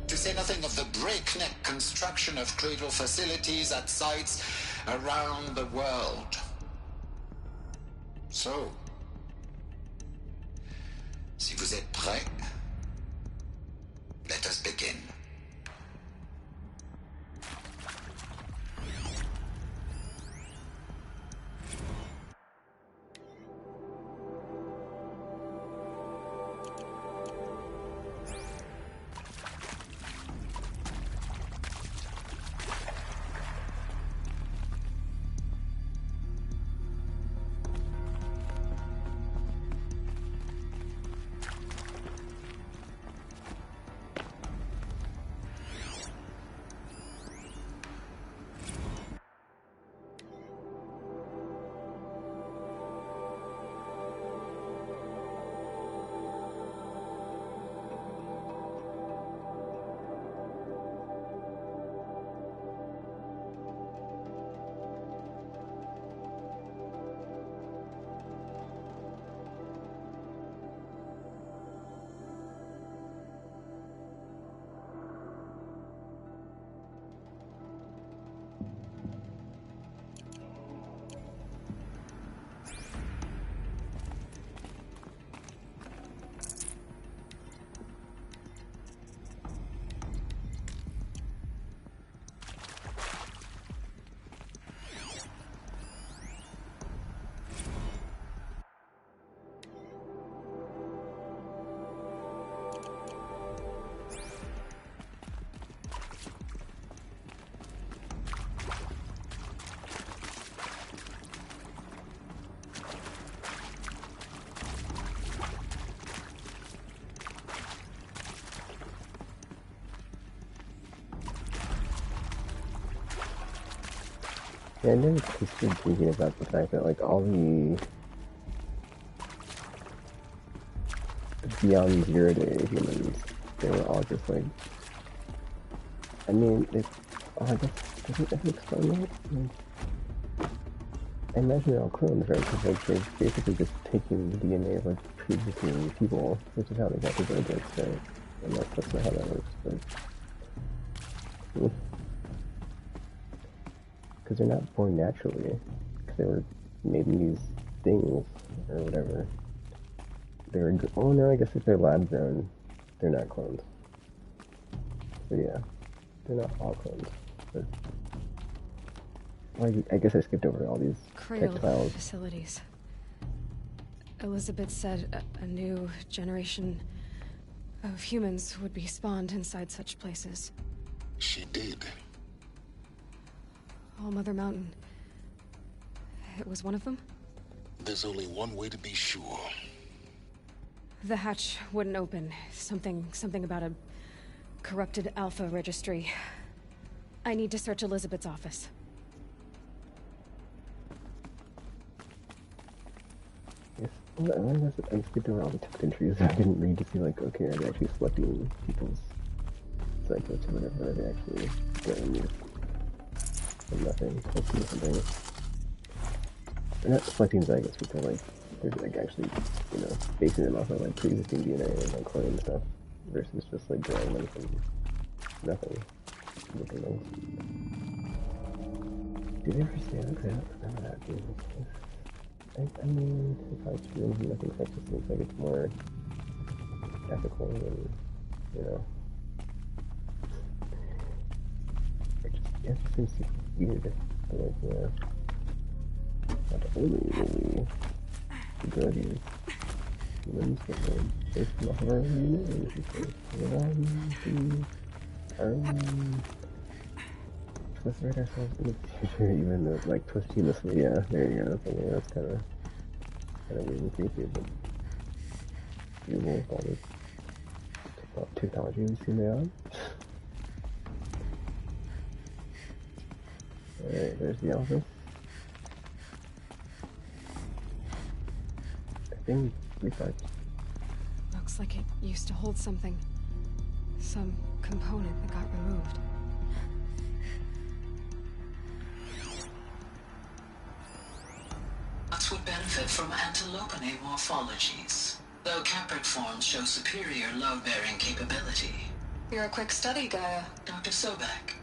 To say nothing of the breakneck construction of cradle facilities at sites around the world. So, si vous êtes prêts, let us begin. Yeah, I never considered thinking about the fact that, like, all the beyond 0 day humans, they were all just like, I mean, I guess, does it ever explain that? I imagine they're all clones, right? Because, like, they're basically just taking the DNA of, like, pre-existing people, which is how they got the robots, right? And that's not how that works, but... Because they're not born naturally, because they were made in these things, or whatever. They're, oh no, I guess if they're lab grown, they're not clones. But yeah, they're not all clones. But, well, I guess I skipped over all these textiles. Facilities. Elizabeth said a new generation of humans would be spawned inside such places. She did. All Mother Mountain. It was one of them? There's only one way to be sure. The hatch wouldn't open. Something about a corrupted Alpha registry. I need to search Elizabeth's office. Yes. I skipped over all the text entries. I didn't read to see, like, okay, are they actually selecting people's psychos or whatever? Are they actually getting these? Or nothing. Let's see something. They're not selecting zygotes, but they're like actually, you know, basing them off of like pre-existing DNA and like cloning stuff versus just like drawing them from nothing. Did you ever say that? I don't remember that being the case. I mean, if I true, nothing just seems like it's more ethical and, you know, it just seems super weird. But like, yeah. Not only the good is humans, but they're based off of our own twist ourselves in the future, even though, like, posthumously, yeah, there you go. So, yeah, that's kind of weird and creepy, but Google with all this technology we see now. Alright, there's the office. I think reflect. Looks like it used to hold something. Some component that got removed. Nuts would benefit from antilopinate morphologies, though caprid forms show superior load-bearing capability. You're a quick study, Gaia. Dr. Sobek,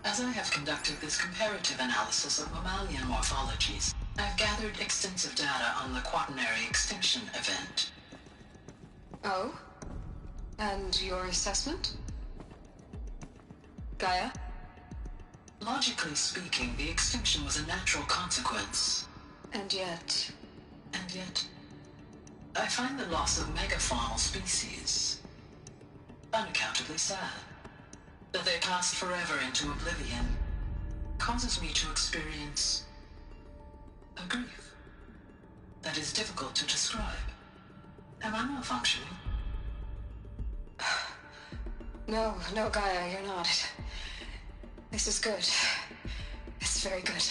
as I have conducted this comparative analysis of mammalian morphologies, I've gathered extensive data on the quaternary extinction event. Oh? And your assessment? Gaia? Logically speaking, the extinction was a natural consequence. And yet, I find the loss of megafaunal species unaccountably sad. That they passed forever into oblivion causes me to experience a grief that is difficult to describe. Am I malfunctioning? No, Gaia, you're not. This is good. It's very good.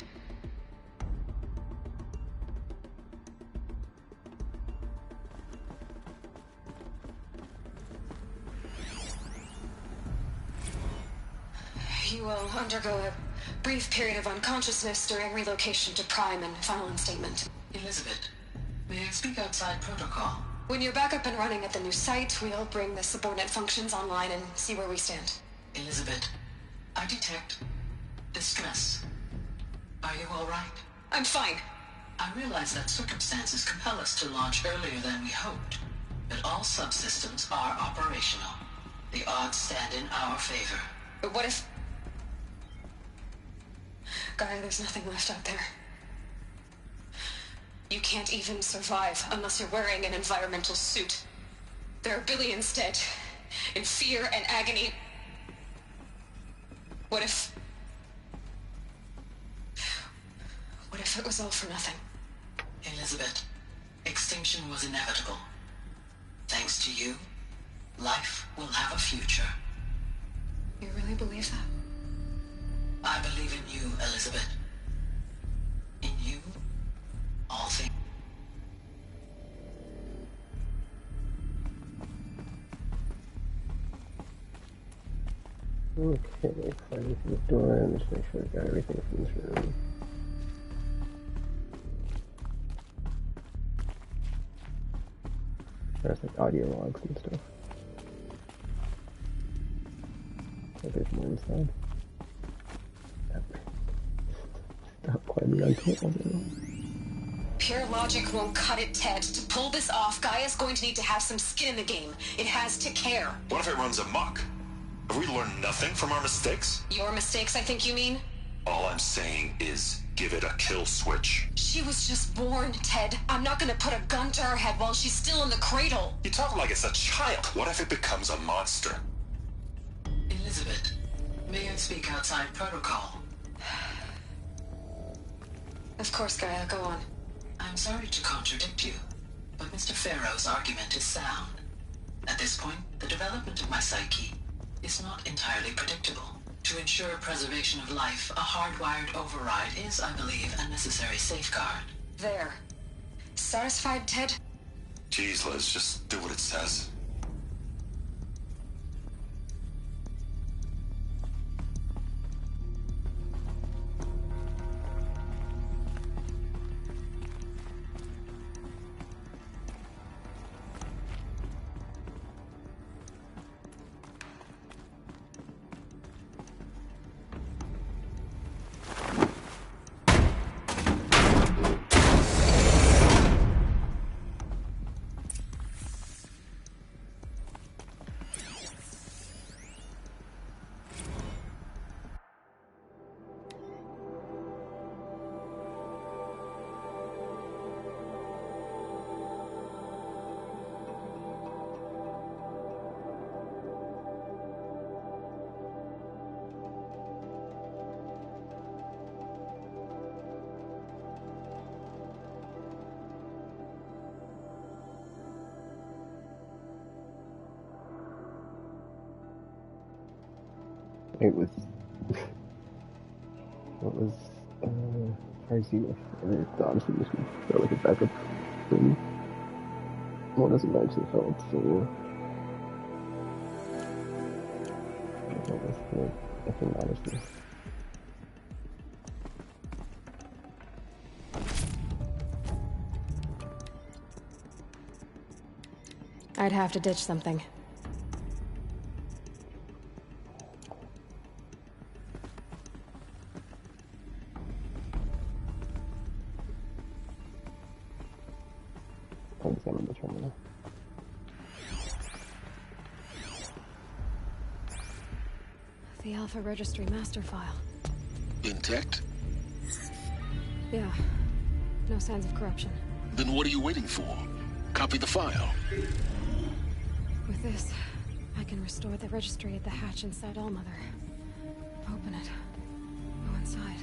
You will undergo a brief period of unconsciousness during relocation to Prime and final instatement. Elizabeth, may I speak outside protocol? When you're back up and running at the new site, we'll bring the subordinate functions online and see where we stand. Elizabeth, I detect distress. Are you all right? I'm fine. I realize that circumstances compel us to launch earlier than we hoped, but all subsystems are operational. The odds stand in our favor. But what if... Gaia, there's nothing left out there. You can't even survive unless you're wearing an environmental suit. There are billions dead, in fear and agony. What if it was all for nothing? Elizabeth, extinction was inevitable. Thanks to you, life will have a future. You really believe that? I believe in you, Elizabeth. Okay, finally to the door, and just make sure I've got everything from this room. There's like audio logs and stuff. Oh, there's more inside. Stop climbing on tables. Pure logic won't cut it, Ted. To pull this off, Gaia's going to need to have some skin in the game. It has to care. What if it runs amok? Have we learned nothing from our mistakes? Your mistakes, I think you mean? All I'm saying is, give it a kill switch. She was just born, Ted. I'm not gonna put a gun to her head while she's still in the cradle. You talk like it's a child. What if it becomes a monster? Elizabeth, may I speak outside protocol? Of course, Gaia, go on. I'm sorry to contradict you, but Mr. Farrow's argument is sound. At this point, the development of my psyche is not entirely predictable. To ensure preservation of life, a hardwired override is, I believe, a necessary safeguard. There. Satisfied, Ted? Jeez, Liz, just do what it says. It was. What was. Farzina? Honestly, this would feel like a backup thing. Well, it doesn't actually felt so. I think, honestly. I'd have to ditch something. Examine the terminal. The Alpha Registry master file. Intact? Yeah. No signs of corruption. Then what are you waiting for? Copy the file. With this, I can restore the registry at the hatch inside Allmother. Open it. Go inside.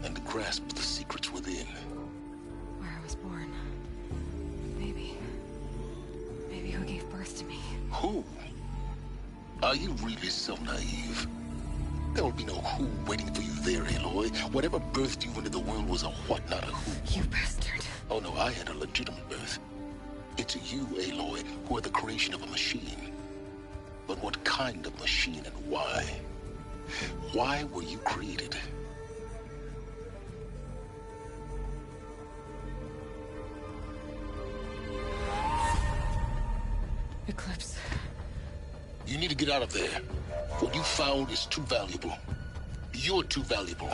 And grasp the secrets within. Where I was born. Maybe who gave birth to me. Who? Are you really so naive? There will be no who waiting for you there, Aloy. Whatever birthed you into the world was a what, not a who. You bastard. Oh no, I had a legitimate birth. It's you, Aloy, who are the creation of a machine. But what kind of machine and why? Why were you created? Eclipse. You need to get out of there. What you found is too valuable. You're too valuable.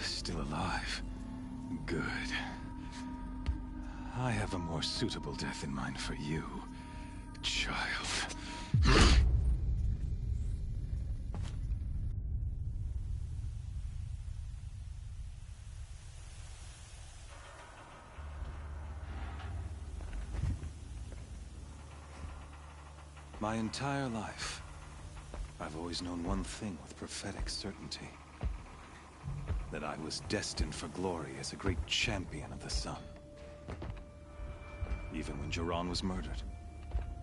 Still alive. Good. I have a more suitable death in mind for you, child. My entire life, I've always known one thing with prophetic certainty. That I was destined for glory as a great champion of the sun. Even when Jiran was murdered,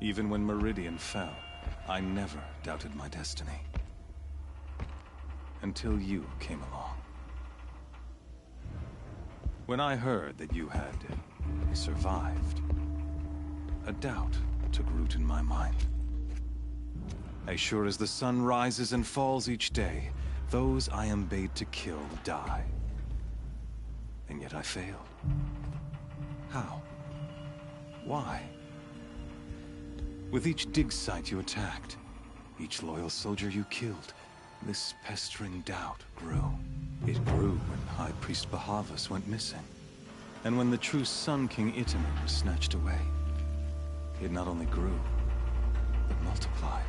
even when Meridian fell, I never doubted my destiny. Until you came along. When I heard that you had survived, a doubt took root in my mind. As sure as the sun rises and falls each day, those I am bade to kill die. And yet I failed. How? Why? With each dig site you attacked, each loyal soldier you killed, this pestering doubt grew. It grew when High Priest Bahavas went missing, and when the true Sun King Itamen was snatched away. It not only grew, but multiplied.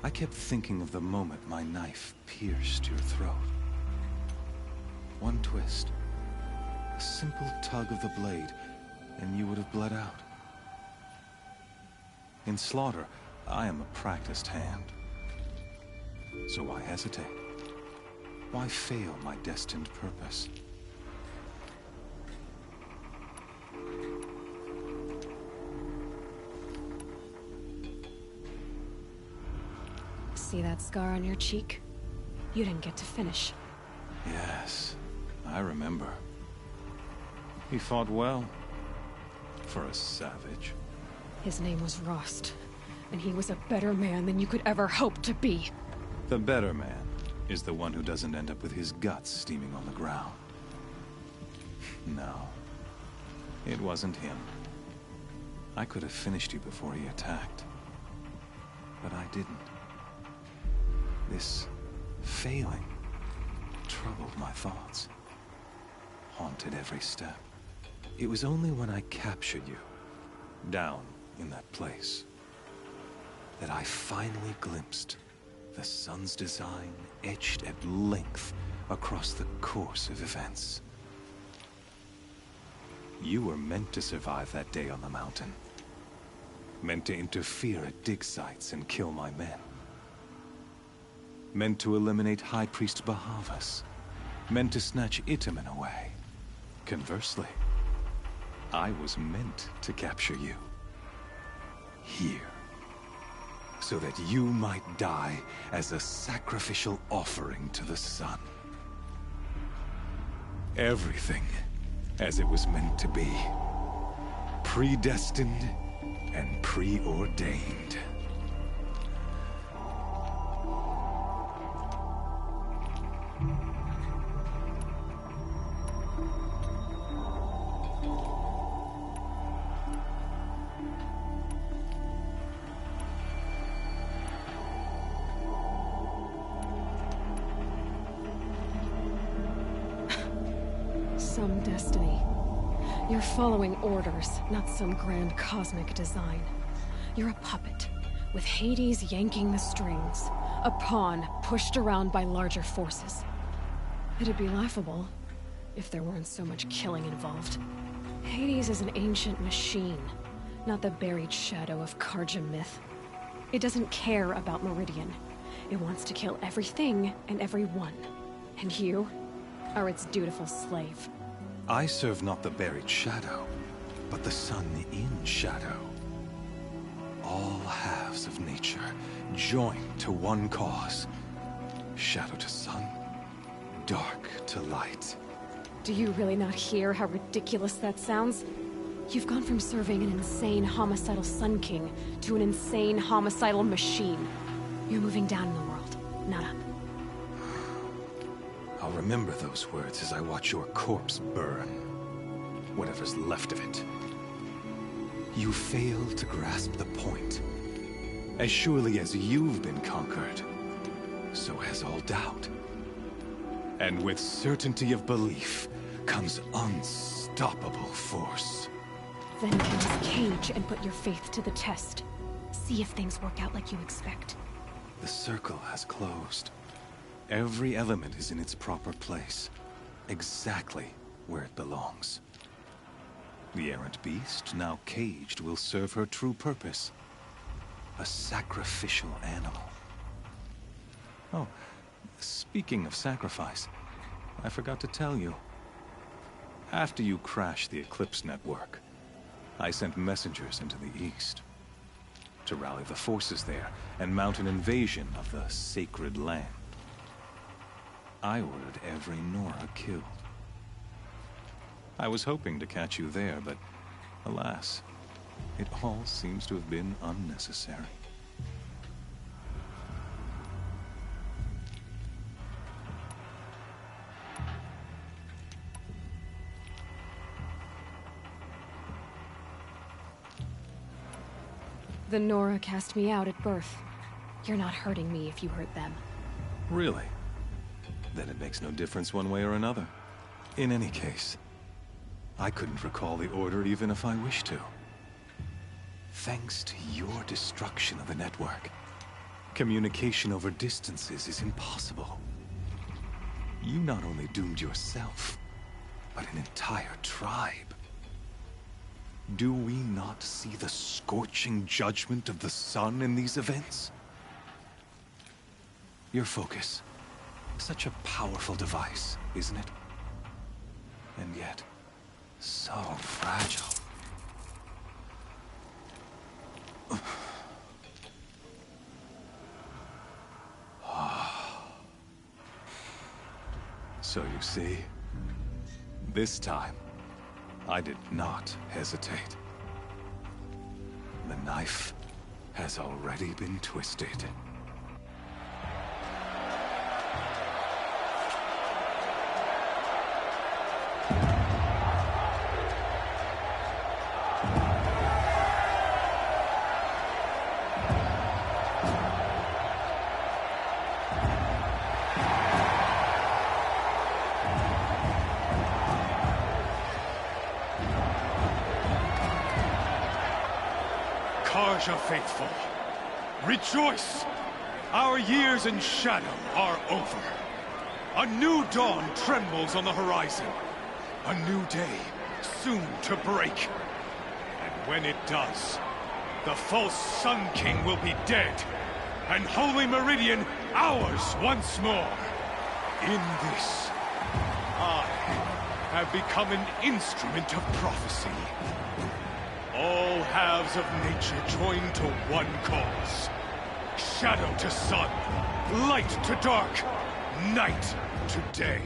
I kept thinking of the moment my knife pierced your throat. One twist, a simple tug of the blade, and you would have bled out. In slaughter, I am a practiced hand. So why hesitate? Why fail my destined purpose? See that scar on your cheek? You didn't get to finish. Yes, I remember. He fought well. For a savage. His name was Rost, and he was a better man than you could ever hope to be. The better man is the one who doesn't end up with his guts steaming on the ground. No, it wasn't him. I could have finished you before he attacked. But I didn't. This failing troubled my thoughts, haunted every step. It was only when I captured you, down in that place, that I finally glimpsed the sun's design etched at length across the course of events. You were meant to survive that day on the mountain. Meant to interfere at dig sites and kill my men. Meant to eliminate High Priest Bahavas. Meant to snatch Itamen away. Conversely, I was meant to capture you. Here. So that you might die as a sacrificial offering to the sun. Everything as it was meant to be. Predestined and preordained. Some destiny. You're following orders, not some grand cosmic design. You're a puppet, with Hades yanking the strings. A pawn pushed around by larger forces. It'd be laughable if there weren't so much killing involved. Hades is an ancient machine, not the buried shadow of Karja myth. It doesn't care about Meridian. It wants to kill everything and everyone. And you are its dutiful slave. I serve not the buried shadow, but the sun in shadow. All halves of nature joined to one cause. Shadow to sun, dark to light. Do you really not hear how ridiculous that sounds? You've gone from serving an insane homicidal Sun King to an insane homicidal machine. You're moving down in the world, not up. I'll remember those words as I watch your corpse burn. Whatever's left of it. You fail to grasp the point. As surely as you've been conquered, so has all doubt. And with certainty of belief comes unstoppable force. Then get his cage and put your faith to the test. See if things work out like you expect. The circle has closed. Every element is in its proper place, exactly where it belongs. The errant beast, now caged, will serve her true purpose. A sacrificial animal. Oh, speaking of sacrifice, I forgot to tell you. After you crashed the Eclipse network, I sent messengers into the east to rally the forces there and mount an invasion of the sacred land. I ordered every Nora killed. I was hoping to catch you there, but alas, it all seems to have been unnecessary. The Nora cast me out at birth. You're not hurting me if you hurt them. Really? Then it makes no difference one way or another. In any case, I couldn't recall the order even if I wished to. Thanks to your destruction of the network, communication over distances is impossible. You not only doomed yourself, but an entire tribe. Do we not see the scorching judgment of the sun in these events? Your focus. Such a powerful device, isn't it? And yet, so fragile. So you see, this time, I did not hesitate. The knife has already been twisted. Karja faithful, rejoice! Our years in shadow are over. A new dawn trembles on the horizon. A new day soon to break. And when it does, the false Sun King will be dead, and Holy Meridian ours once more. In this, I have become an instrument of prophecy. All halves of nature join to one cause. Shadow to sun, light to dark, night to day.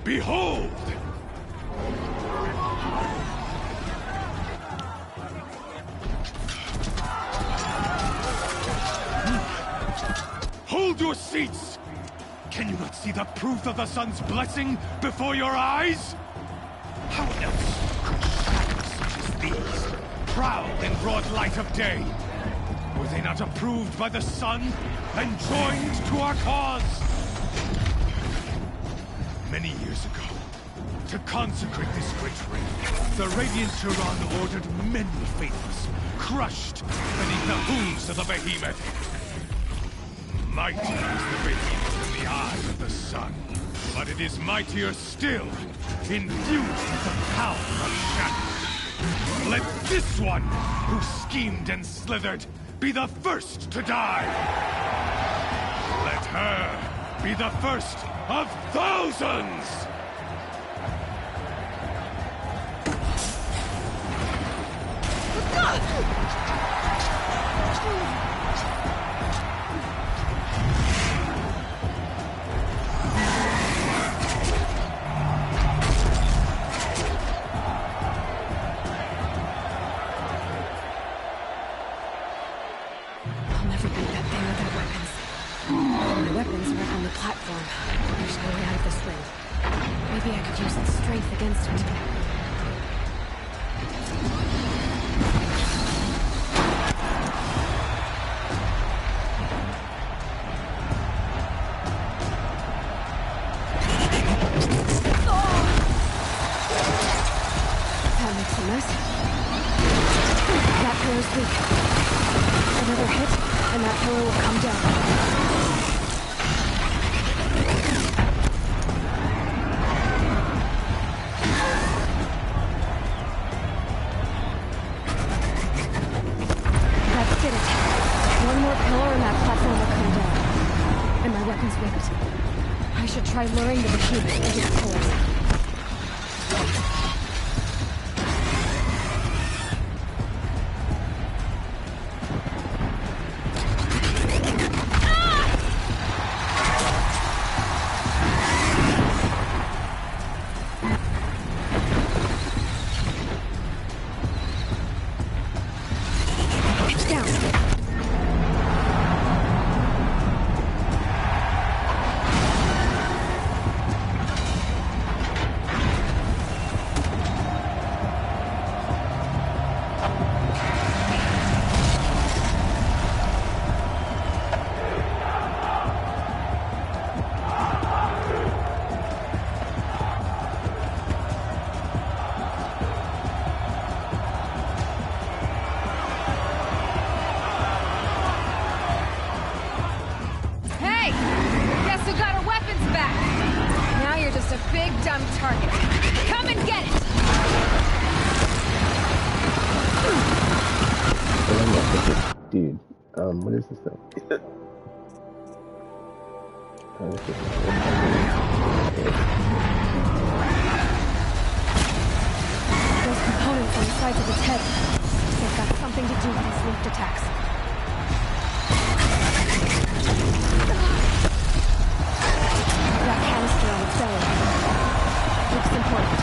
Behold! Hold your seats! Can you not see the proof of the sun's blessing before your eyes? How else could shadows such as these prowl in broad light of day? Were they not approved by the sun and joined to our cause? Many years ago, to consecrate this great ring, the Radiant Turan ordered many faithless, crushed beneath the hooves of the behemoth. Mighty is the behemoth in the eye of the sun, but it is mightier still, infused with the power of shadow. Let this one, who schemed and slithered, be the first to die. Let her be the first of thousands! I'll never beat that thing with their weapons. My weapons are up on the platform. There's no way out of this ring. Maybe I could use its strength against it. That makes a mess. That pillar's weak. Another hit, and that pillar will come down. That did it. One more pillar and that platform will come down. try luring the behemoth into his pores. Dude, what is this thing? Those components on the sides of its head. They've got something to do with these linked attacks. That canister on its belly. Looks important.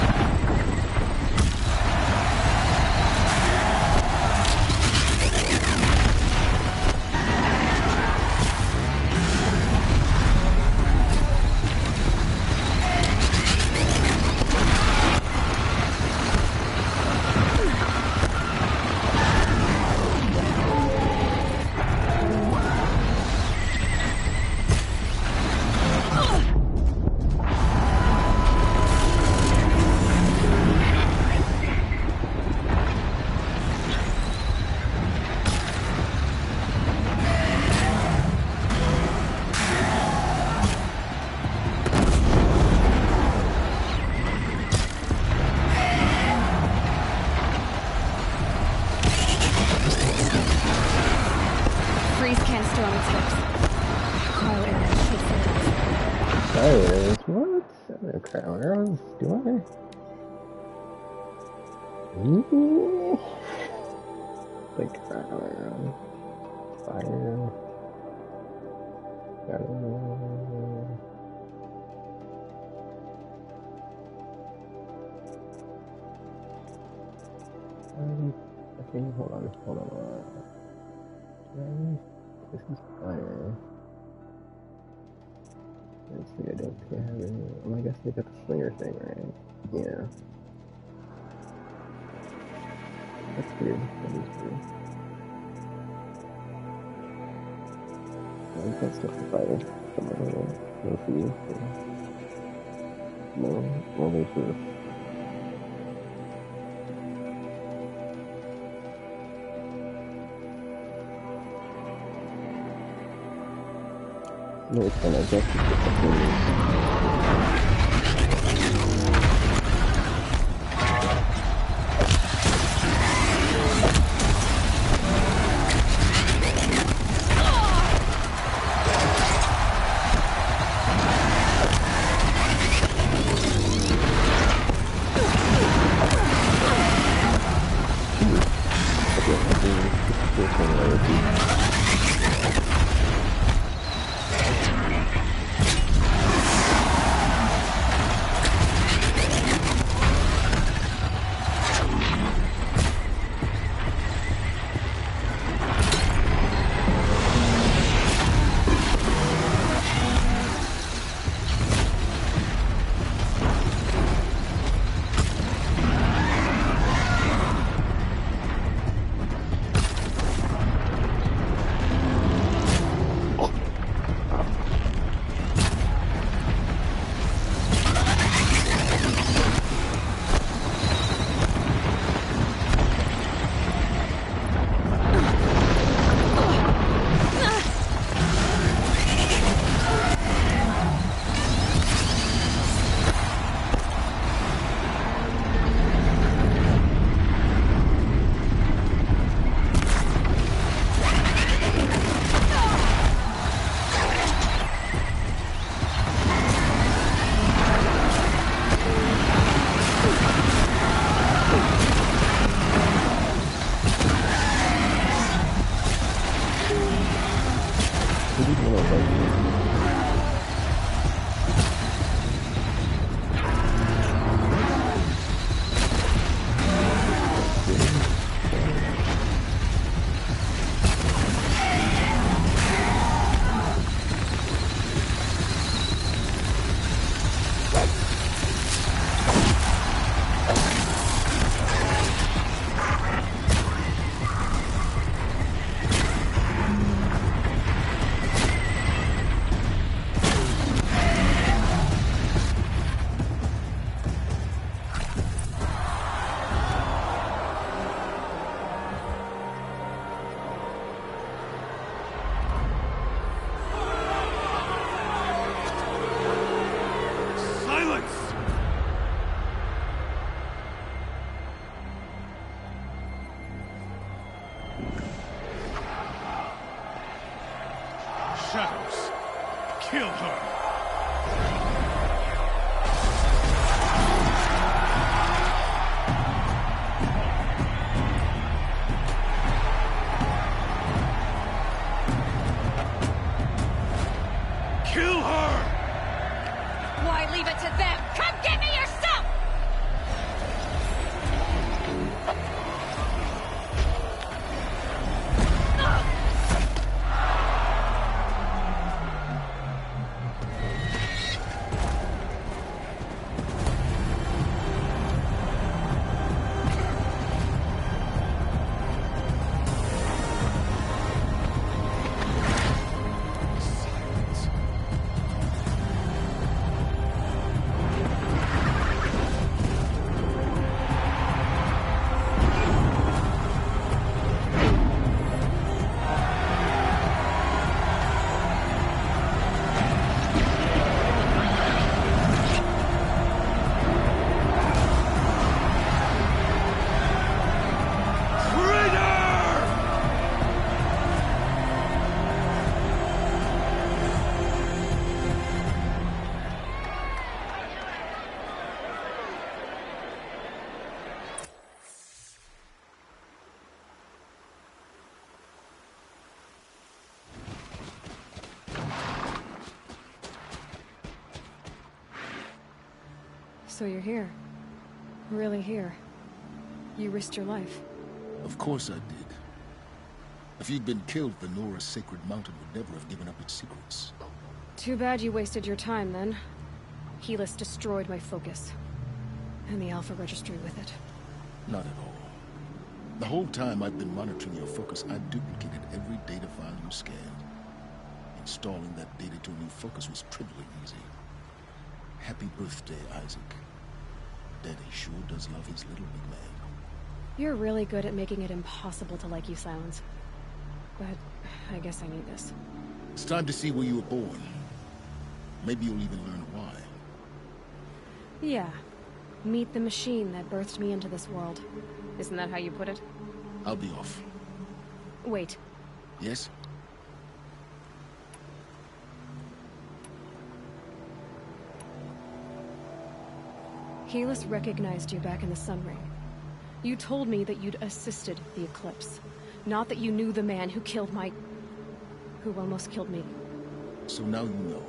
Arrows? Do I? Ooh. Like arrows. Fire. Okay, hold on. This is fire. Let's see, I don't think I have any. Well, I guess they got the slinger thing, right? Yeah. That's weird. That is weird. I've got stuff to fire. No for you. No, well, there's the... No, it's fine, I guess it's just Kill her! Kill her! Why leave it to them? Come get me yourself! So you're here. Really here. You risked your life. Of course I did. If you'd been killed, the Nora's sacred mountain would never have given up its secrets. Too bad you wasted your time, then. Helis destroyed my focus. And the Alpha Registry with it. Not at all. The whole time I've been monitoring your focus, I duplicated every data file you scanned. Installing that data to a new focus was trivially easy. Happy birthday, Isaac. Daddy sure does love his little big man. You're really good at making it impossible to like you, Silence. But I guess I need this. It's time to see where you were born. Maybe you'll even learn why. Yeah. Meet the machine that birthed me into this world. Isn't that how you put it? I'll be off. Wait. Yes? Helis recognized you back in the Sun Ring. You told me that you'd assisted the Eclipse. Not that you knew the man who killed who almost killed me. So now you know.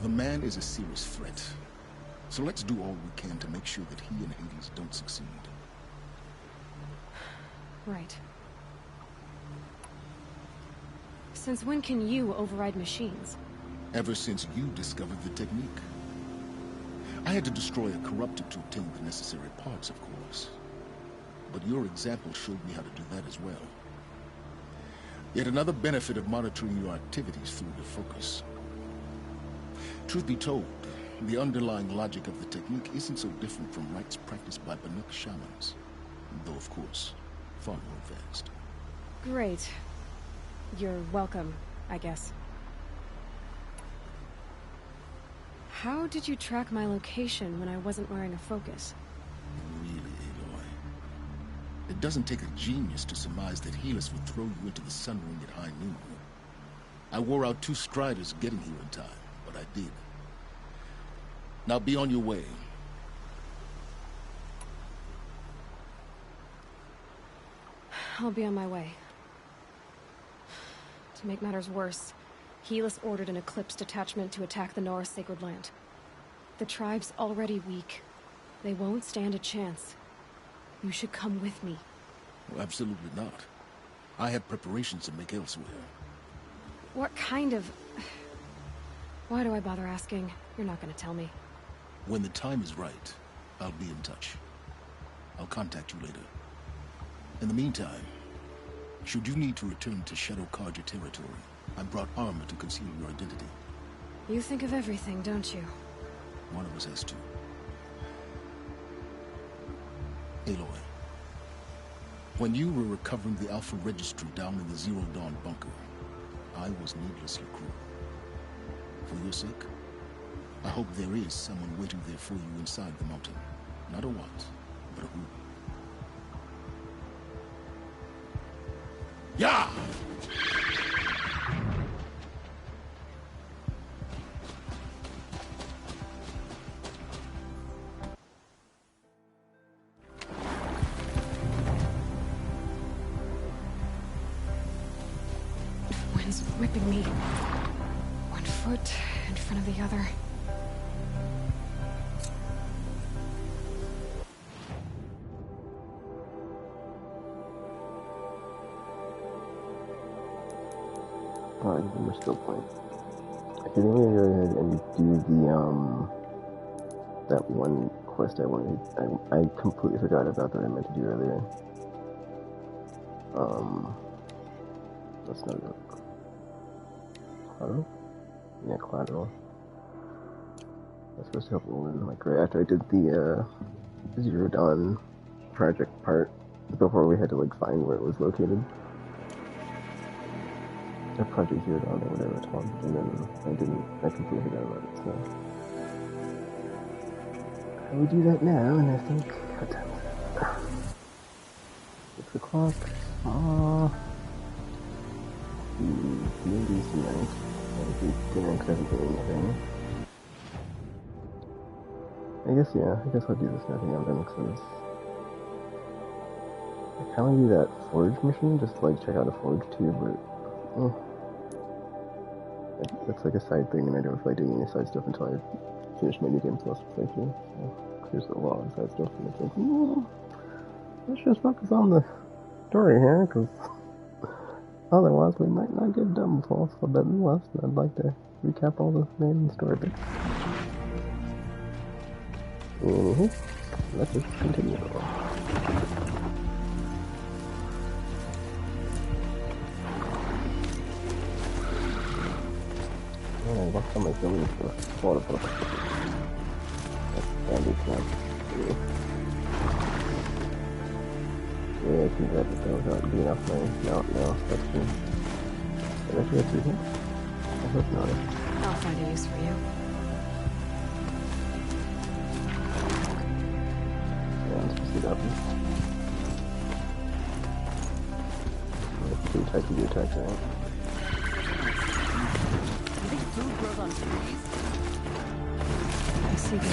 The man is a serious threat. So let's do all we can to make sure that he and Hades don't succeed. Right. Since when can you override machines? Ever since you discovered the technique. I had to destroy a corrupted to obtain the necessary parts, of course. But your example showed me how to do that as well. Yet another benefit of monitoring your activities through your focus. Truth be told, the underlying logic of the technique isn't so different from rites practiced by Banuk shamans. Though, of course, far more advanced. Great. You're welcome, I guess. How did you track my location when I wasn't wearing a focus? Really, Aloy? It doesn't take a genius to surmise that Helis would throw you into the Sun Ring at high noon. I wore out 2 striders getting here in time, but I did. Now be on your way. I'll be on my way. To make matters worse, Helis ordered an Eclipse detachment to attack the Norris Sacred Land. The tribe's already weak. They won't stand a chance. You should come with me. Well, absolutely not. I have preparations to make elsewhere. What kind of... Why do I bother asking? You're not gonna tell me. When the time is right, I'll be in touch. I'll contact you later. In the meantime, should you need to return to Shadow Karja territory, I brought armor to conceal your identity. You think of everything, don't you? One of us has to. Aloy, when you were recovering the Alpha Registry down in the Zero Dawn bunker, I was needlessly cruel. For your sake, I hope there is someone waiting there for you inside the mountain. Not a what, but a who. Yeah! whipping me. One foot in front of the other. Oh, we're still playing. I think I'm gonna go ahead and do that one quest I wanted. I completely forgot about that I meant to do earlier. That's not it. Collateral? Yeah, collateral. That's supposed to help Roland, like right after I did the Zero Dawn project part, before we had to like find where it was located. Or Project Zero Dawn or whatever it's called, and then I completely forgot about it, so. I will do that now, and I think, what time is it? 6 o'clock. D&D tonight. I'll do dinner because I haven't done anything. I guess I'll do this now. That makes sense. I kind of do that forge mission, just to, like, check out a forge too, but, that's like a side thing, and I don't feel like doing any side stuff until I finish my New Game Plus playthrough. So, there's a lot of side stuff, and it's like, let's just focus on the story here, because otherwise we might not get done with all of that less, and I'd like to recap all the main story bits. Let's just continue. What am I doing for water? That's snap. Yeah, I can grab it though without being off my no, that's true. Did I get through here? I hope not. I'll find a use for you. Yeah, I'm supposed to get up. There's 2 types of attacks, right? Food grows on trees? I see they are.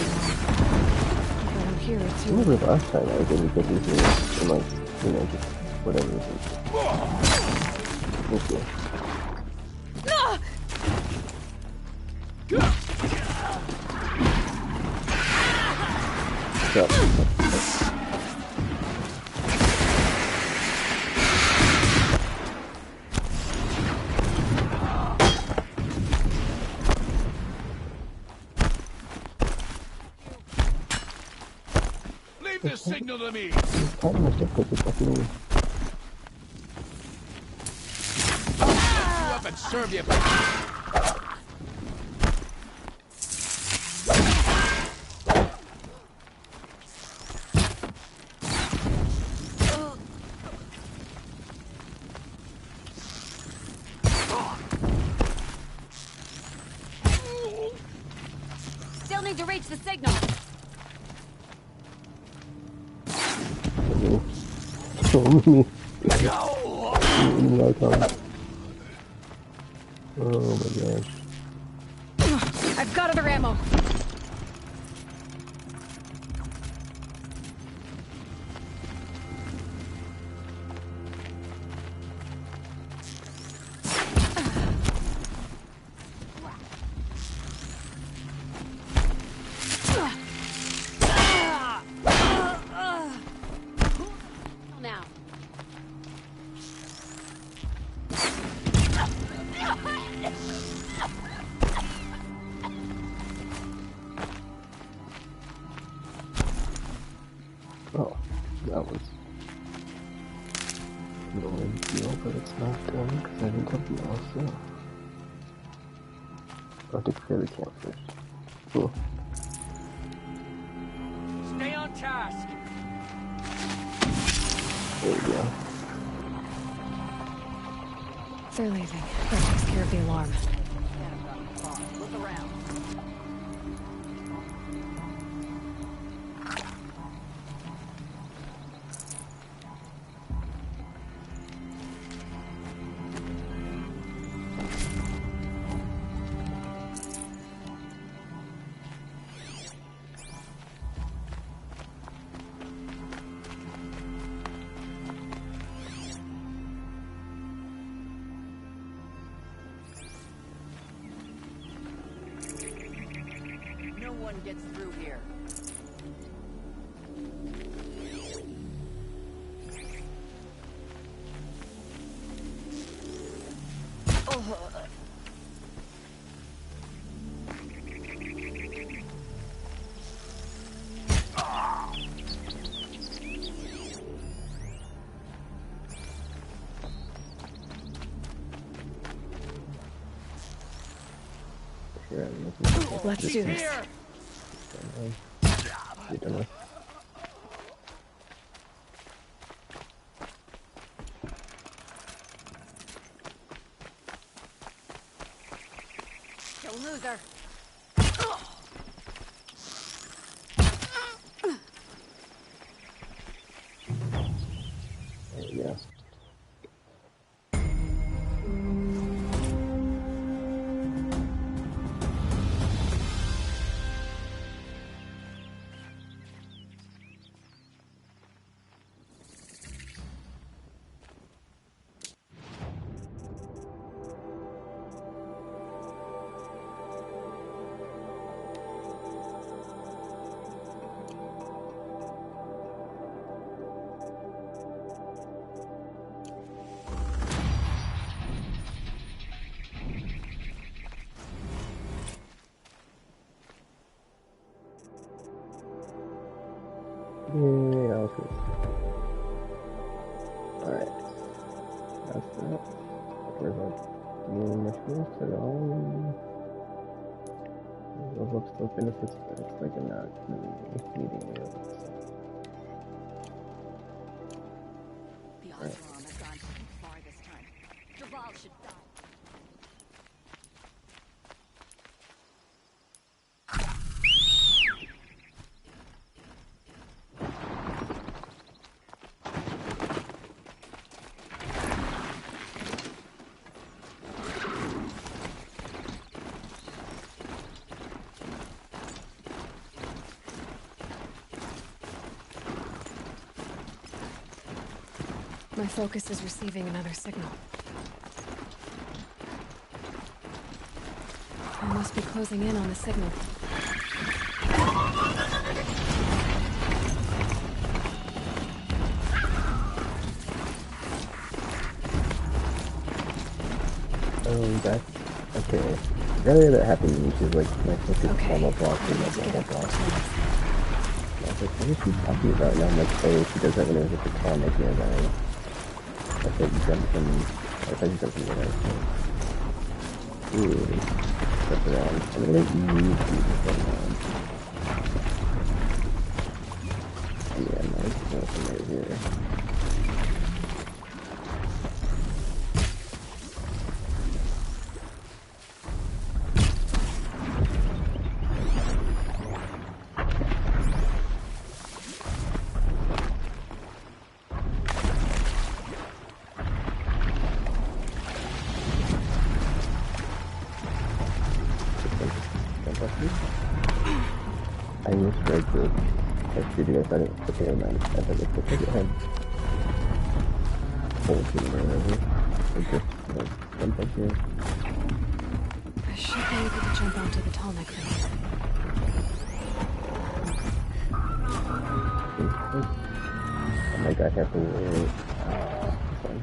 But I'm here, it's you. Remember last time I was able to get these things and like, just whatever it is. Thank you. Stop. This signal to me. You up and serve you. Still need to reach the signal. Oh my gosh. I've got other ammo. Now. Oh, that was no big deal, but it's not done because I didn't have the mouse, so I'll have to clear the camp first. Cool. Stay on task. There we go. They're leaving. That takes care of the alarm. Look around. gets through here. Let's do this. You done with? You loser. There we go. Yay, Alfred. Alright. That's that. We're not doing much more at all. Level up still benefits, but it's like I'm not really needing it. The Oseram has gone too far this time. Duval should die. My focus is receiving another signal. I must be closing in on the signal. That's okay. Earlier that happened when she was like, my focus Okay. blah blah blah blah blah blah. I was like, what is she talking about? And I'm like, oh, she does that when it was at the tonic nearby. I thought you jumped from, I thought you jumped from the right side. Ooh, flip around. I'm gonna use these around. Yeah, nice. Nothing right here. I misread the video. I thought it was okay, man. I thought it was okay. I had holes in there, whatever. I just jump up here. I should be able to jump onto the tall neck thing. Oh my god, I have to wait. Fine.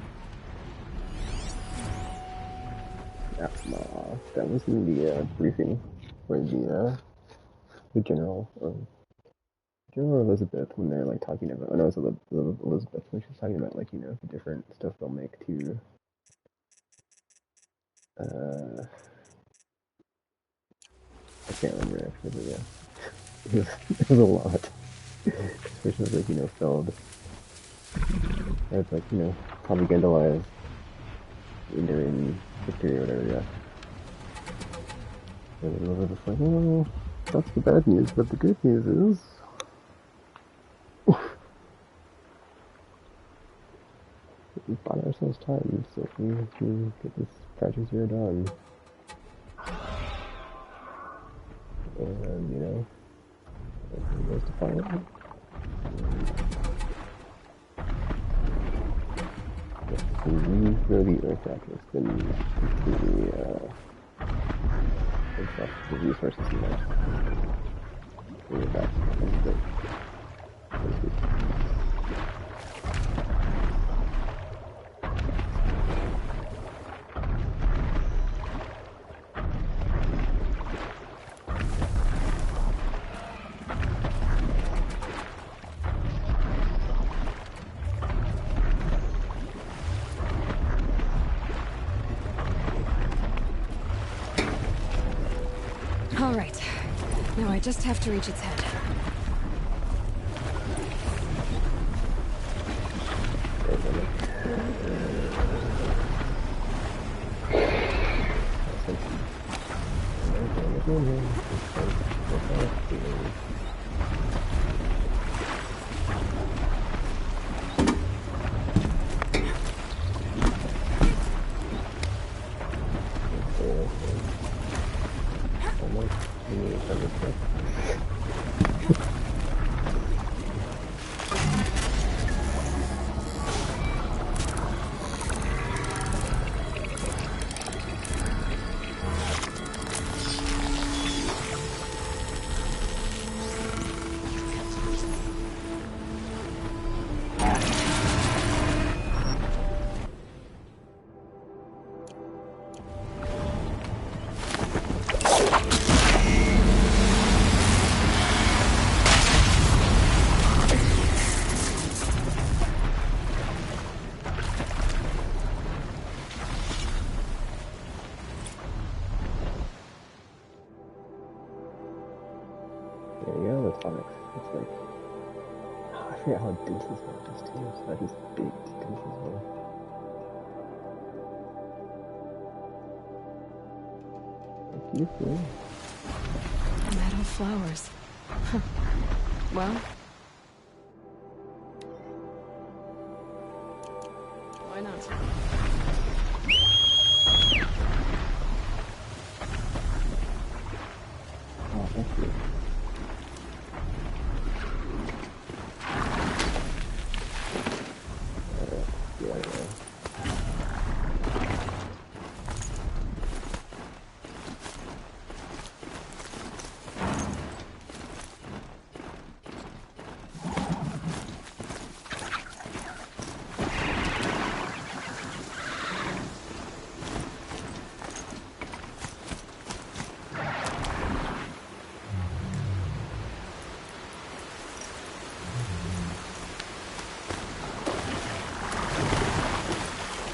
That was in the briefing for the general, General Elizabeth, when they're like talking about, oh no, it was Elizabeth, when she's talking about, like, you know, the different stuff they'll make to, I can't remember actually, but yeah, it was a lot, especially like, you know, felled, it's like, you know, propagandalized during history or whatever, yeah. And Elizabeth's like, oh, that's the bad news, but the good news is, we bought ourselves time, so we can get this Project Zero done. And, you know, everything goes to plan. If we throw the Earth at us, then completely, exhaust the resources we have. We're back. All right. Now I just have to reach its head. It's like, I forget how dense this map is too. It's not just big, dense as well. It's beautiful. Metal flowers. Huh. Well, why not? Oh, thank you.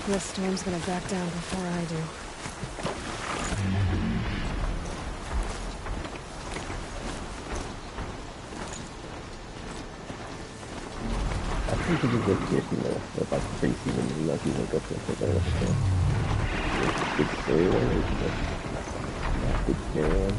This storm's gonna back down before I do. I think it is good to get, with like pre-season and not even go for it. Good scary one, not good scary one.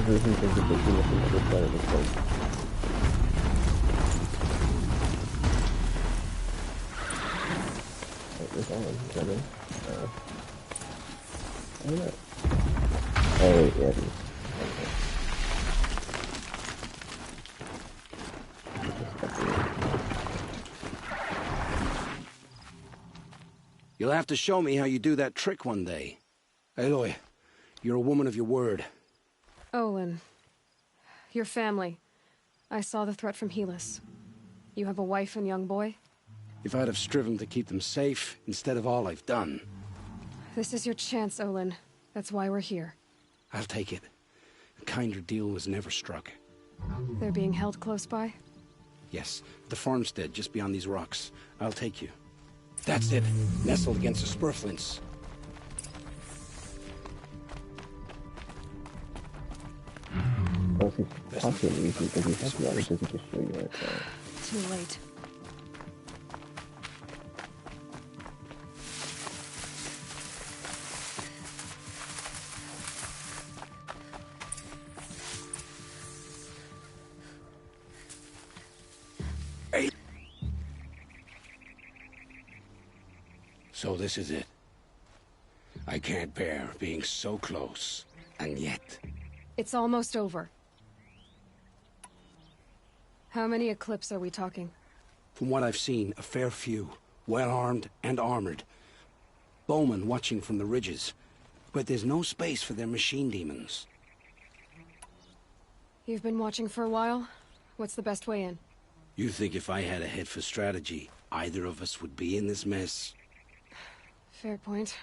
Versions of the beginning of the other side of the place. Wait, there's all of them. I don't know. Oh, wait, yeah, it is. You'll have to show me how you do that trick one day. Aloy, you're a woman of your word. Olin. Your family. I saw the threat from Helis. You have a wife and young boy? If I'd have striven to keep them safe, instead of all I've done. This is your chance, Olin. That's why we're here. I'll take it. A kinder deal was never struck. They're being held close by? Yes, the farmstead just beyond these rocks. I'll take you. That's it. Nestled against the spurflints. Well, if he's possibly easy because he has the opportunity to show you right now. Too late. So this is it. I can't bear being so close, and yet... It's almost over. How many Eclipse are we talking? From what I've seen, a fair few. Well-armed and armored. Bowmen watching from the ridges. But there's no space for their machine demons. You've been watching for a while? What's the best way in? You think if I had a head for strategy, either of us would be in this mess? Fair point.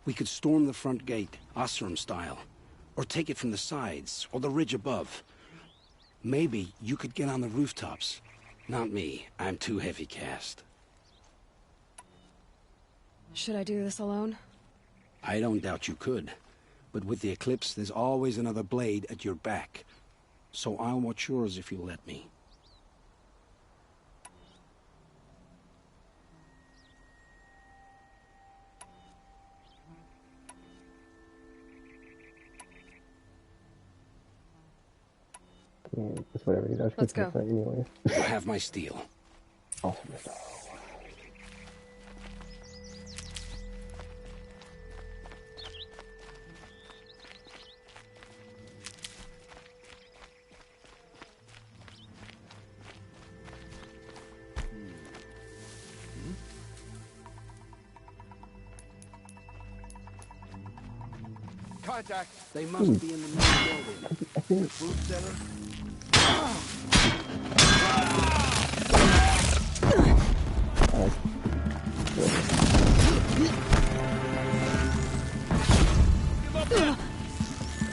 We could storm the front gate, Osram style. Or take it from the sides, or the ridge above. Maybe you could get on the rooftops. Not me. I'm too heavy cast. Should I do this alone? I don't doubt you could. But with the Eclipse, there's always another blade at your back. So I'll watch yours if you'll let me. Yeah, just whatever you guys. Let's go. Anyway. You have my steel. Awesome. Contact. They must be in the main building. Food cellar?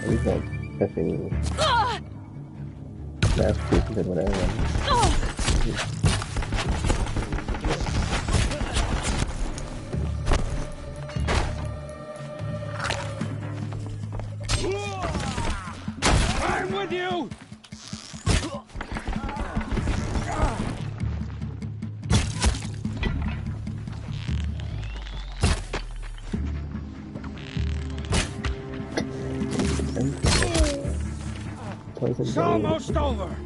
He's like effing masterpieces and whatever. I'm with you! It's almost over!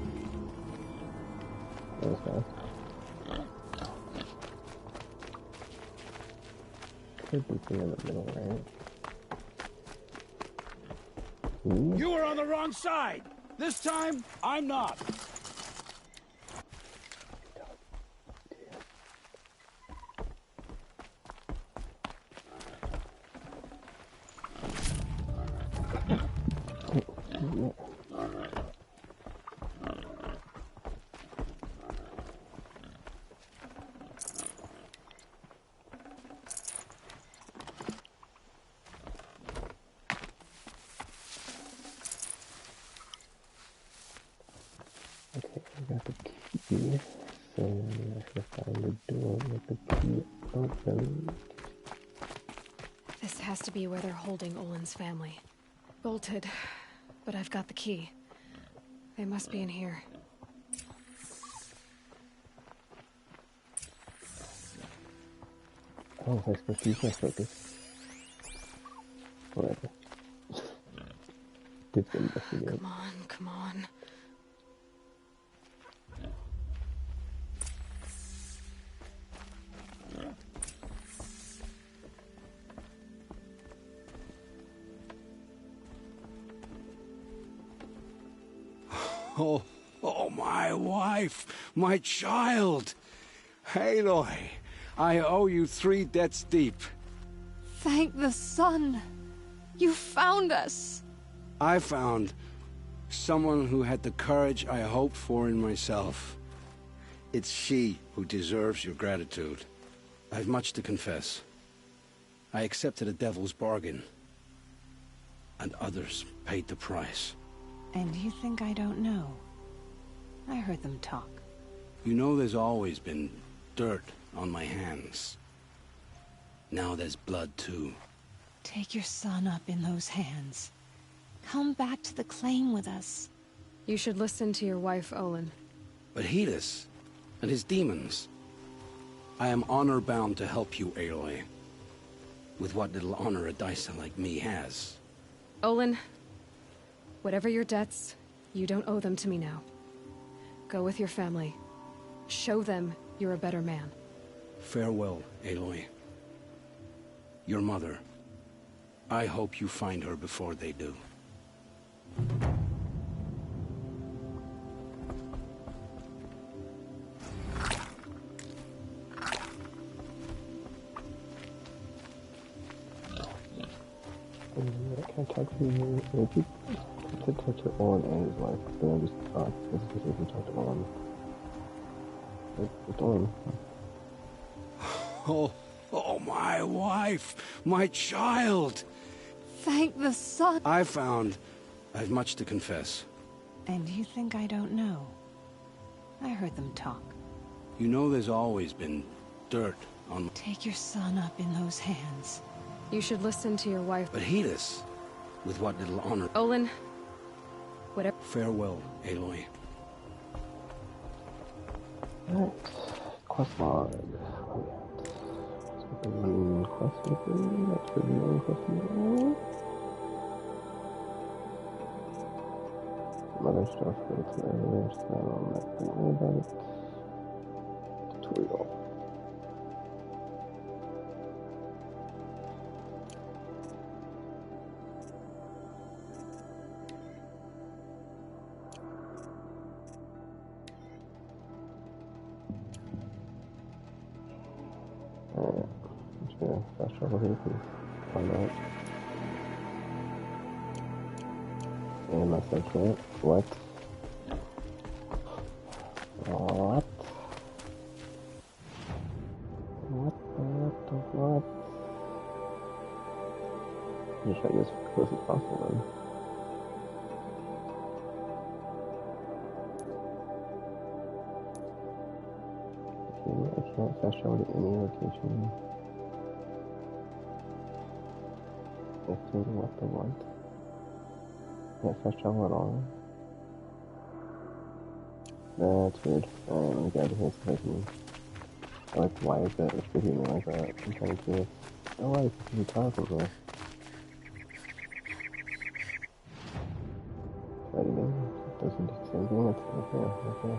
Could be in the middle, right? You were on the wrong side! This time, I'm not! Okay, I got the key, so I should find the door with the key open. This has to be where they're holding Olin's family. Bolted, but I've got the key. They must be in here. Oh, I supposed to use my focus. Whatever. Did investigate. Come on, come on. Oh, my wife, my child. Aloy, I owe you 3 debts deep. Thank the sun. You found us. I found someone who had the courage I hoped for in myself. It's she who deserves your gratitude. I've much to confess. I accepted a devil's bargain, and others paid the price. And you think I don't know? I heard them talk. You know there's always been dirt on my hands. Now there's blood too. Take your son up in those hands. Come back to the claim with us. You should listen to your wife, Olin. But Hedis and his demons. I am honor-bound to help you, Aloy. With what little honor a dicer like me has. Olin, whatever your debts, you don't owe them to me now. Go with your family. Show them you're a better man. Farewell, Aloy. Your mother. I hope you find her before they do. I can't talk to you. If you could talk to Owen and his wife, then I just thought this is just if you talk to Owen. It's Owen. Oh, my wife! My child! Thank the sun! I've much to confess. And you think I don't know? I heard them talk. You know there's always been dirt on... Take your son up in those hands. You should listen to your wife. But heed us, with what little honor... Olin, whatever... Farewell, Aloy. Alright. Quest log. One quest with me. That's for the main quest log. Some other stuff, but it's not really so I'm not going to worry about it. Tutorial. Alright, I'm just gonna fast travel here because why not? Unless I can't. What? What? What? Just try to get as close as possible then. I can't fast travel to any location. What the what? Can't fast travel at all. That's weird. Alright, let me get out of here so I can... Like, why is that restricting me like that? I'm kind of curious. Oh, why is this really powerful though? Try it again. It doesn't do the same thing. It's okay.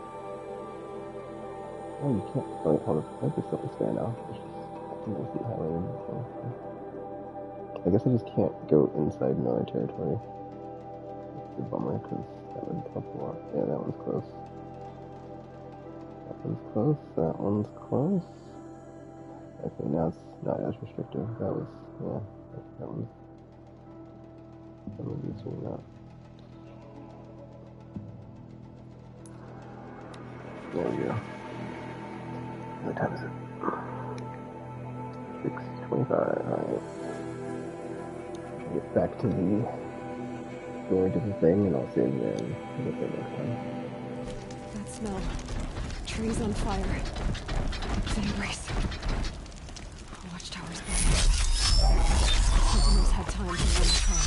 Oh, you can't. Oh, wait, hold up. I think it's still expand now. It's just, I think I see it highlighted. I guess I just can't go inside Miller territory. It's a bummer because that would help a lot. Yeah, that one's close. That one's close. That one's close. Okay, now it's not as restrictive. That was, yeah, that one's easier now. There we go. What time is it? 6:25. Alright. Get back to the village of the thing and I'll save you then. I'll get there next time. That smell. Trees on fire. It's an embrace. Watchtower's burning. Someone's had time to run the car.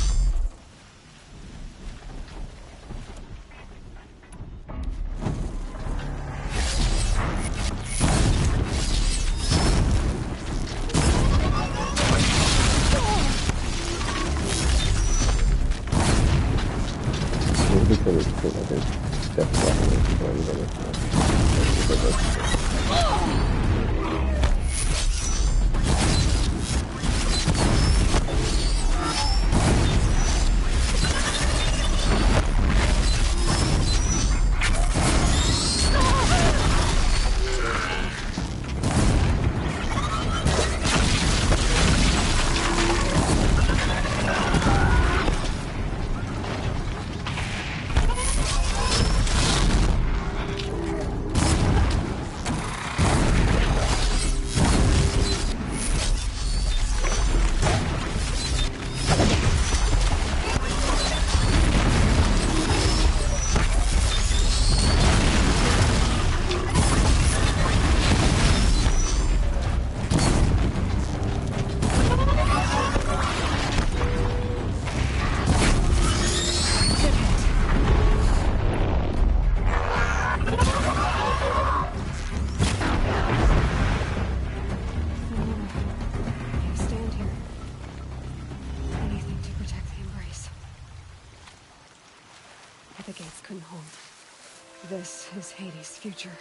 This is Hades' future.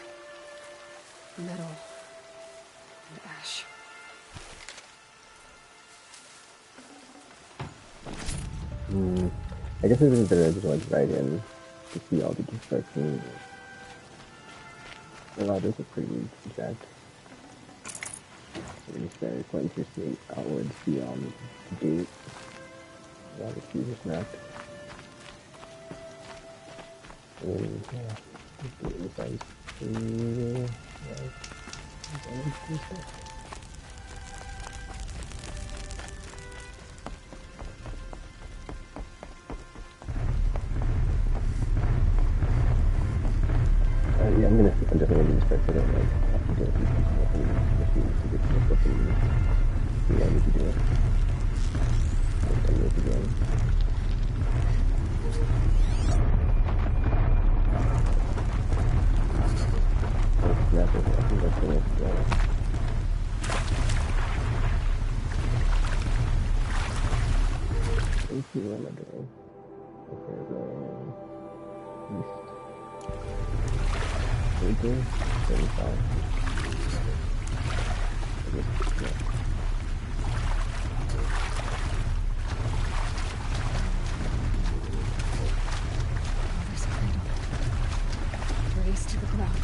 Metal and ash. I guess it would be better to like right in to see all the destruction. A lot of this is pretty jacked. So you start pointing your snake outwards beyond the gate. A lot of the keys are snapped. And yeah, the inside's pretty yeah, I'm definitely gonna do this part for that, like, after doing some stuff and machines to get some stuff and see what I need to do. Like 10 minutes again. Oh, snap it. I think that's the next one. Let's see what am I doing. Okay, going east. 35. Mother's cradle. Race to the ground.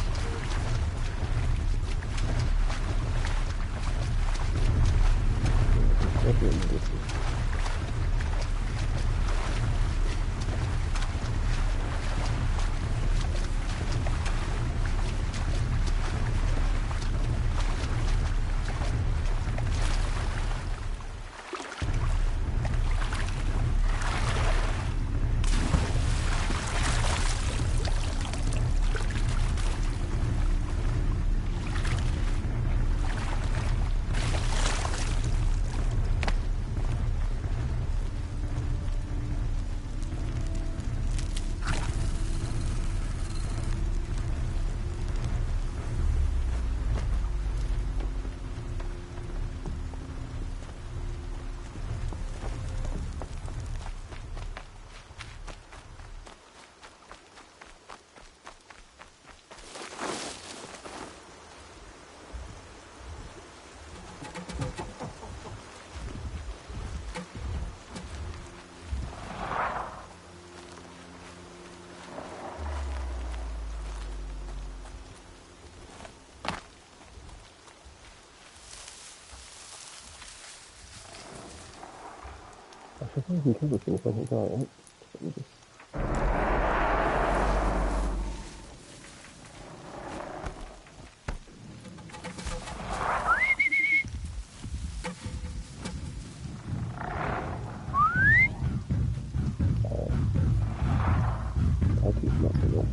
I think you can kill this thing if I can go, right? Let me just... I'll keep messing up.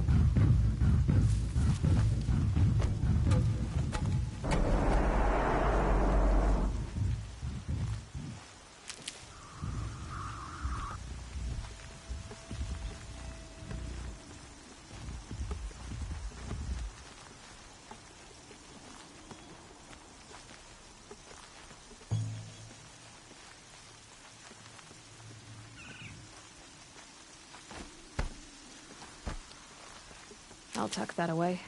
I'll tuck that away.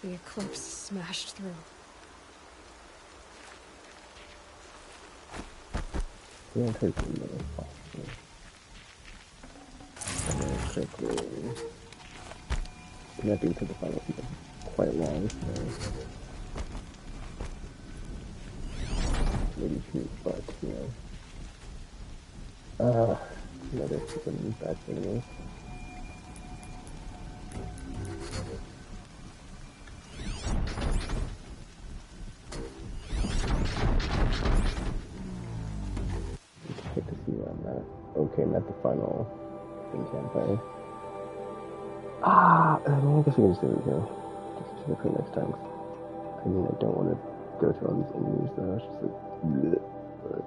The eclipse smashed through. Yeah, take a minute. Quickly. Connecting to the final season quite long, so maybe cute, but you know. Another freaking bad thing. Good to see where I'm at. okay, not the final thing campaign. I guess we can just do it again. Just do it for next time. I mean, I don't want to go through all these enemies though. It's just like, bleh. But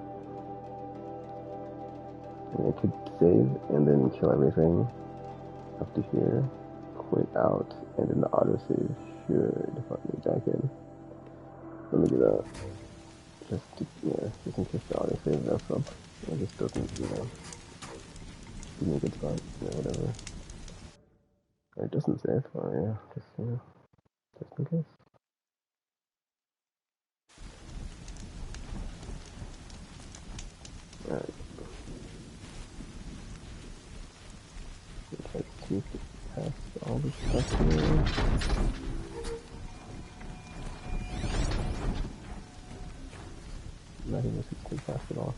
I mean, I could save and then kill everything up to here, quit out, and then the autosave should put me back in. Let me do that. Just in case the autosave mess up. It just doesn't, give me a good spot, whatever. Or it doesn't save, or yeah, just in case. Alright. Let's sneak past all this stuff here. Not even sneak past it all.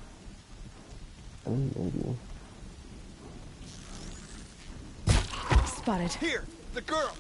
I mean, maybe. Spotted. Here, the girl.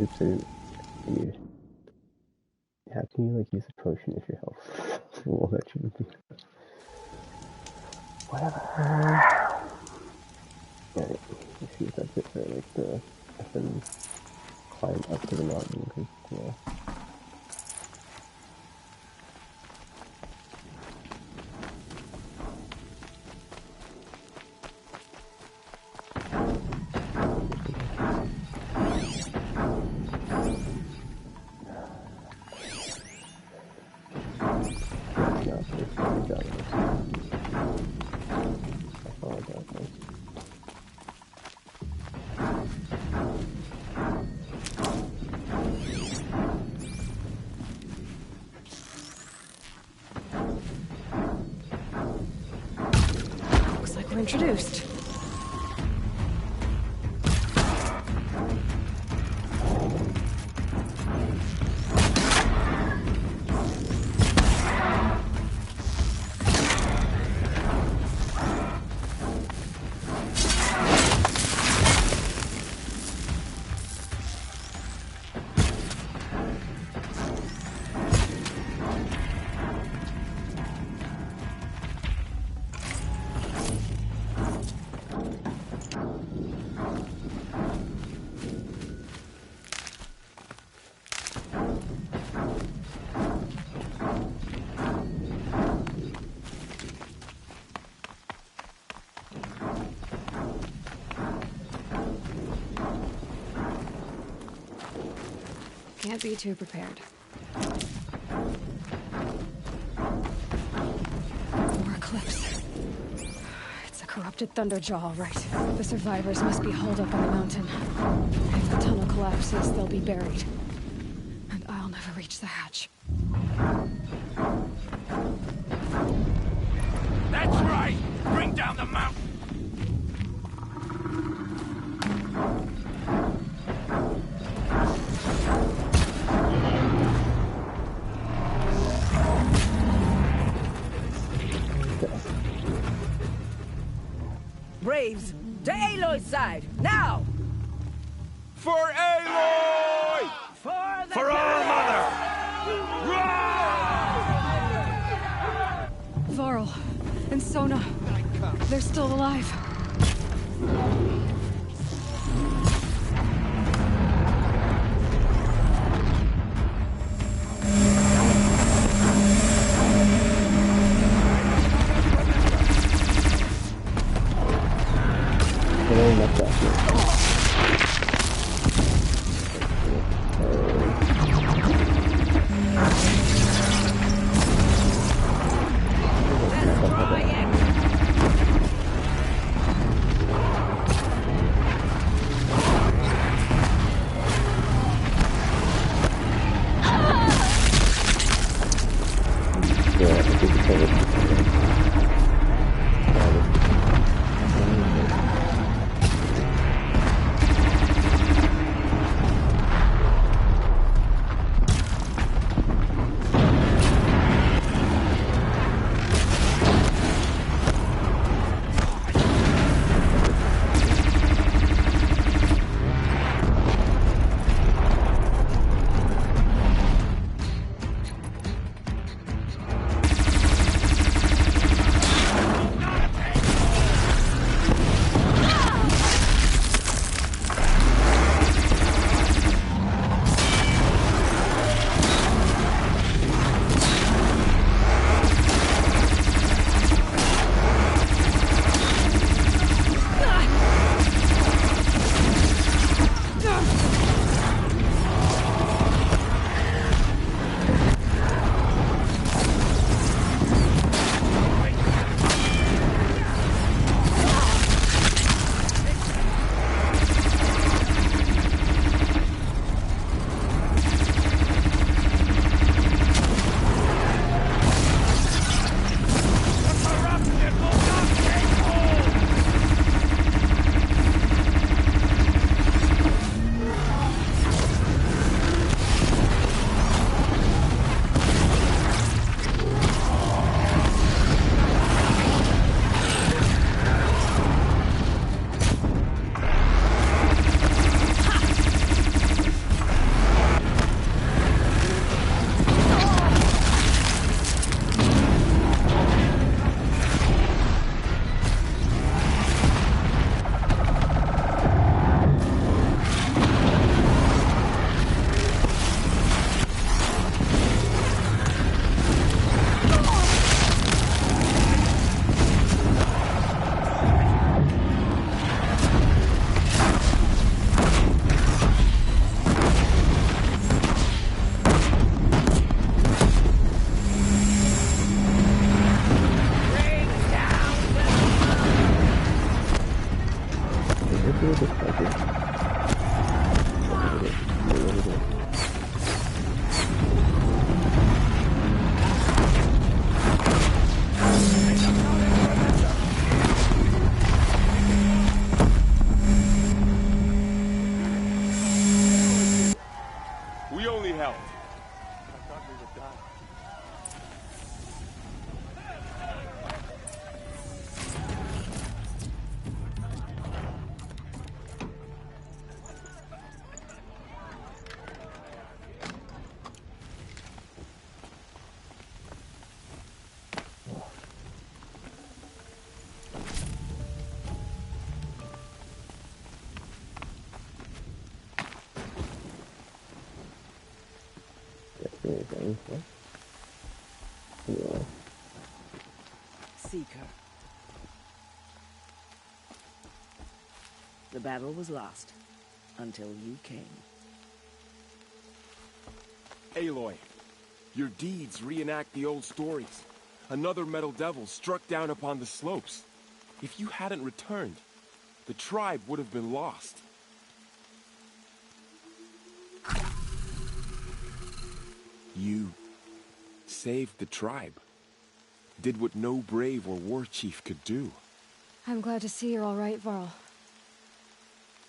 Oops, you. How can you, like, use a potion if your health? Well, that shouldn't be. Whatever. Alright, let's see if that's it for, like, the effing climb up to the mountain, because, yeah. Looks like we're introduced. Can't be too prepared. More eclipse. It's a corrupted Thunderjaw, all right. The survivors must be holed up on the mountain. If the tunnel collapses, they'll be buried. And I'll never reach the hatch. That's right! Bring down the mountain! Braves, to Aloy's side, now! For Aloy! For our mother! Varl and Sona, they're still alive. Yeah. Seeker. The battle was lost until you came. Aloy, your deeds reenact the old stories. Another metal devil struck down upon the slopes. If you hadn't returned, the tribe would have been lost. You saved the tribe. Did what no brave or war chief could do. I'm glad to see you're all right, Varl.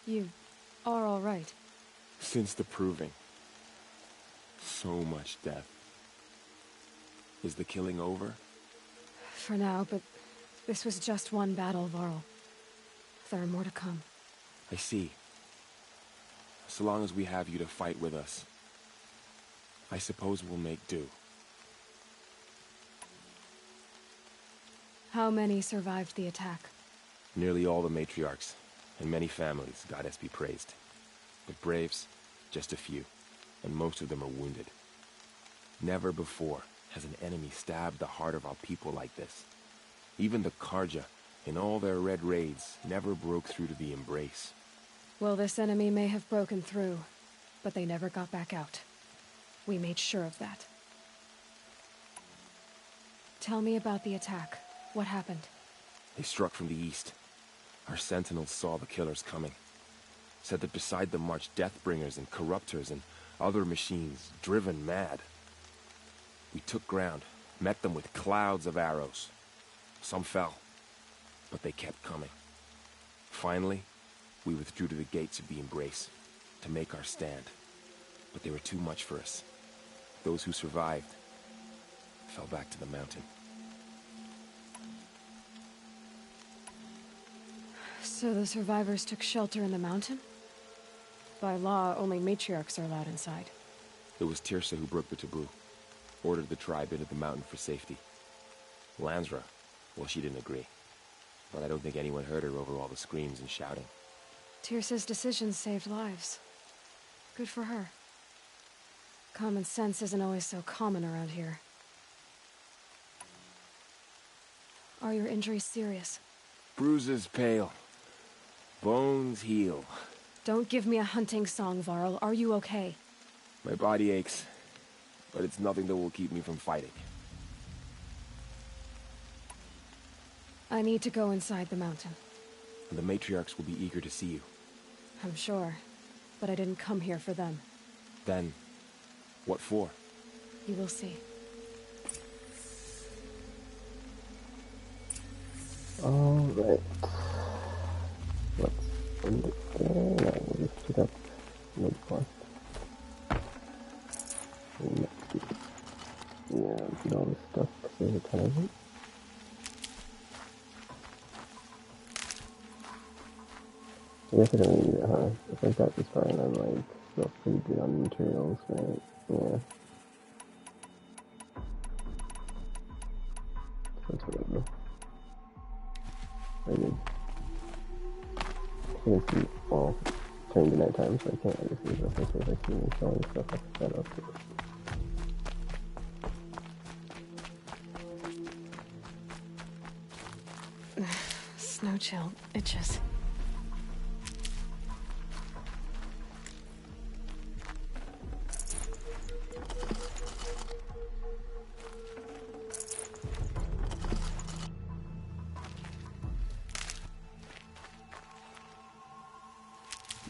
You are all right. Since the proving. So much death. Is the killing over? For now, but this was just one battle, Varl. There are more to come. I see. So long as we have you to fight with us, I suppose we'll make do. How many survived the attack? Nearly all the matriarchs, and many families, goddess be praised. But braves, just a few, and most of them are wounded. Never before has an enemy stabbed the heart of our people like this. Even the Karja, in all their red raids, never broke through to the embrace. Well, this enemy may have broken through, but they never got back out. We made sure of that. Tell me about the attack. What happened? They struck from the east. Our sentinels saw the killers coming. Said that beside them marched Deathbringers and Corruptors and other machines, driven mad. We took ground, met them with clouds of arrows. Some fell, but they kept coming. Finally, we withdrew to the gates of the embrace to make our stand. But they were too much for us. Those who survived fell back to the mountain. So the survivors took shelter in the mountain? By law, only matriarchs are allowed inside. It was Tirsa who broke the taboo. Ordered the tribe into the mountain for safety. Lansra, well, she didn't agree. But I don't think anyone heard her over all the screams and shouting. Tirsa's decisions saved lives. Good for her. Common sense isn't always so common around here. Are your injuries serious? Bruises pale. Bones heal. Don't give me a hunting song, Varl. Are you okay? My body aches, but it's nothing that will keep me from fighting. I need to go inside the mountain. And the matriarchs will be eager to see you. I'm sure, but I didn't come here for them. Then, what for? You will see. Alright. Let's end it there. Now we'll just pick up mid quest. Yeah, get all this stuff because there's a ton of it. I guess I don't need it, huh? If I've got this far and I'm like still pretty good on materials, right? Yeah. That's what I do. I did. I can see, well, it's turning to nighttime, so I can't obviously see if I see me showing stuff like that up. Snow chill itches.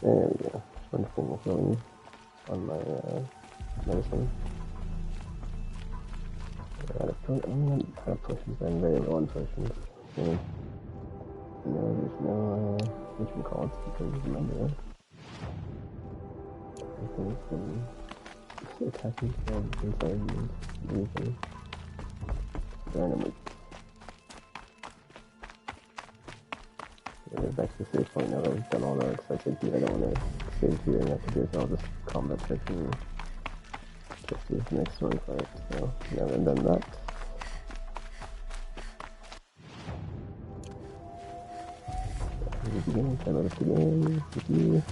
There we go. Wonderful fulfilling on my medicine. I'm out of potions, I'm very low on potions. So, no, there's no, whatchamacallits because remember, I think attacking spells inside anything. Dynamite. Yeah, back to the save point now. I've done all that excited here. I don't want to save here and have to do it. I'll just combat section just this next story part. So now that I've done that. Beginning, time of the game.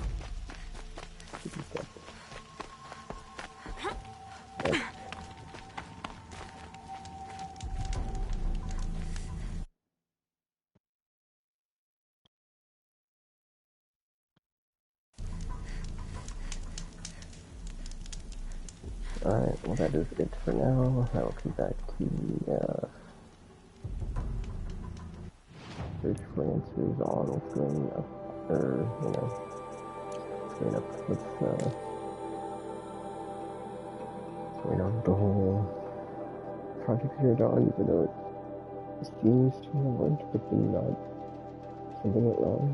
Yep. Alright, well that is it for now. I will come back to the search for answers on what's going up, or, you know, what's going up with, going on with the whole Project Zero Dawn, even though it seems to have worked, but then not, something went wrong.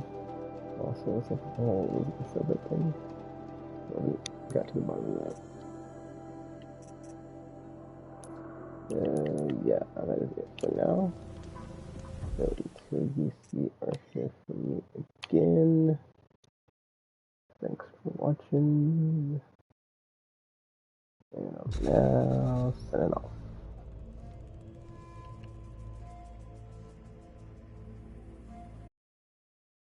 Also, it's like the whole movie silver thing. We got to the bottom of that. Yeah, that is it for now. So until you see or hear from me again, thanks for watching. And I'm now signing off.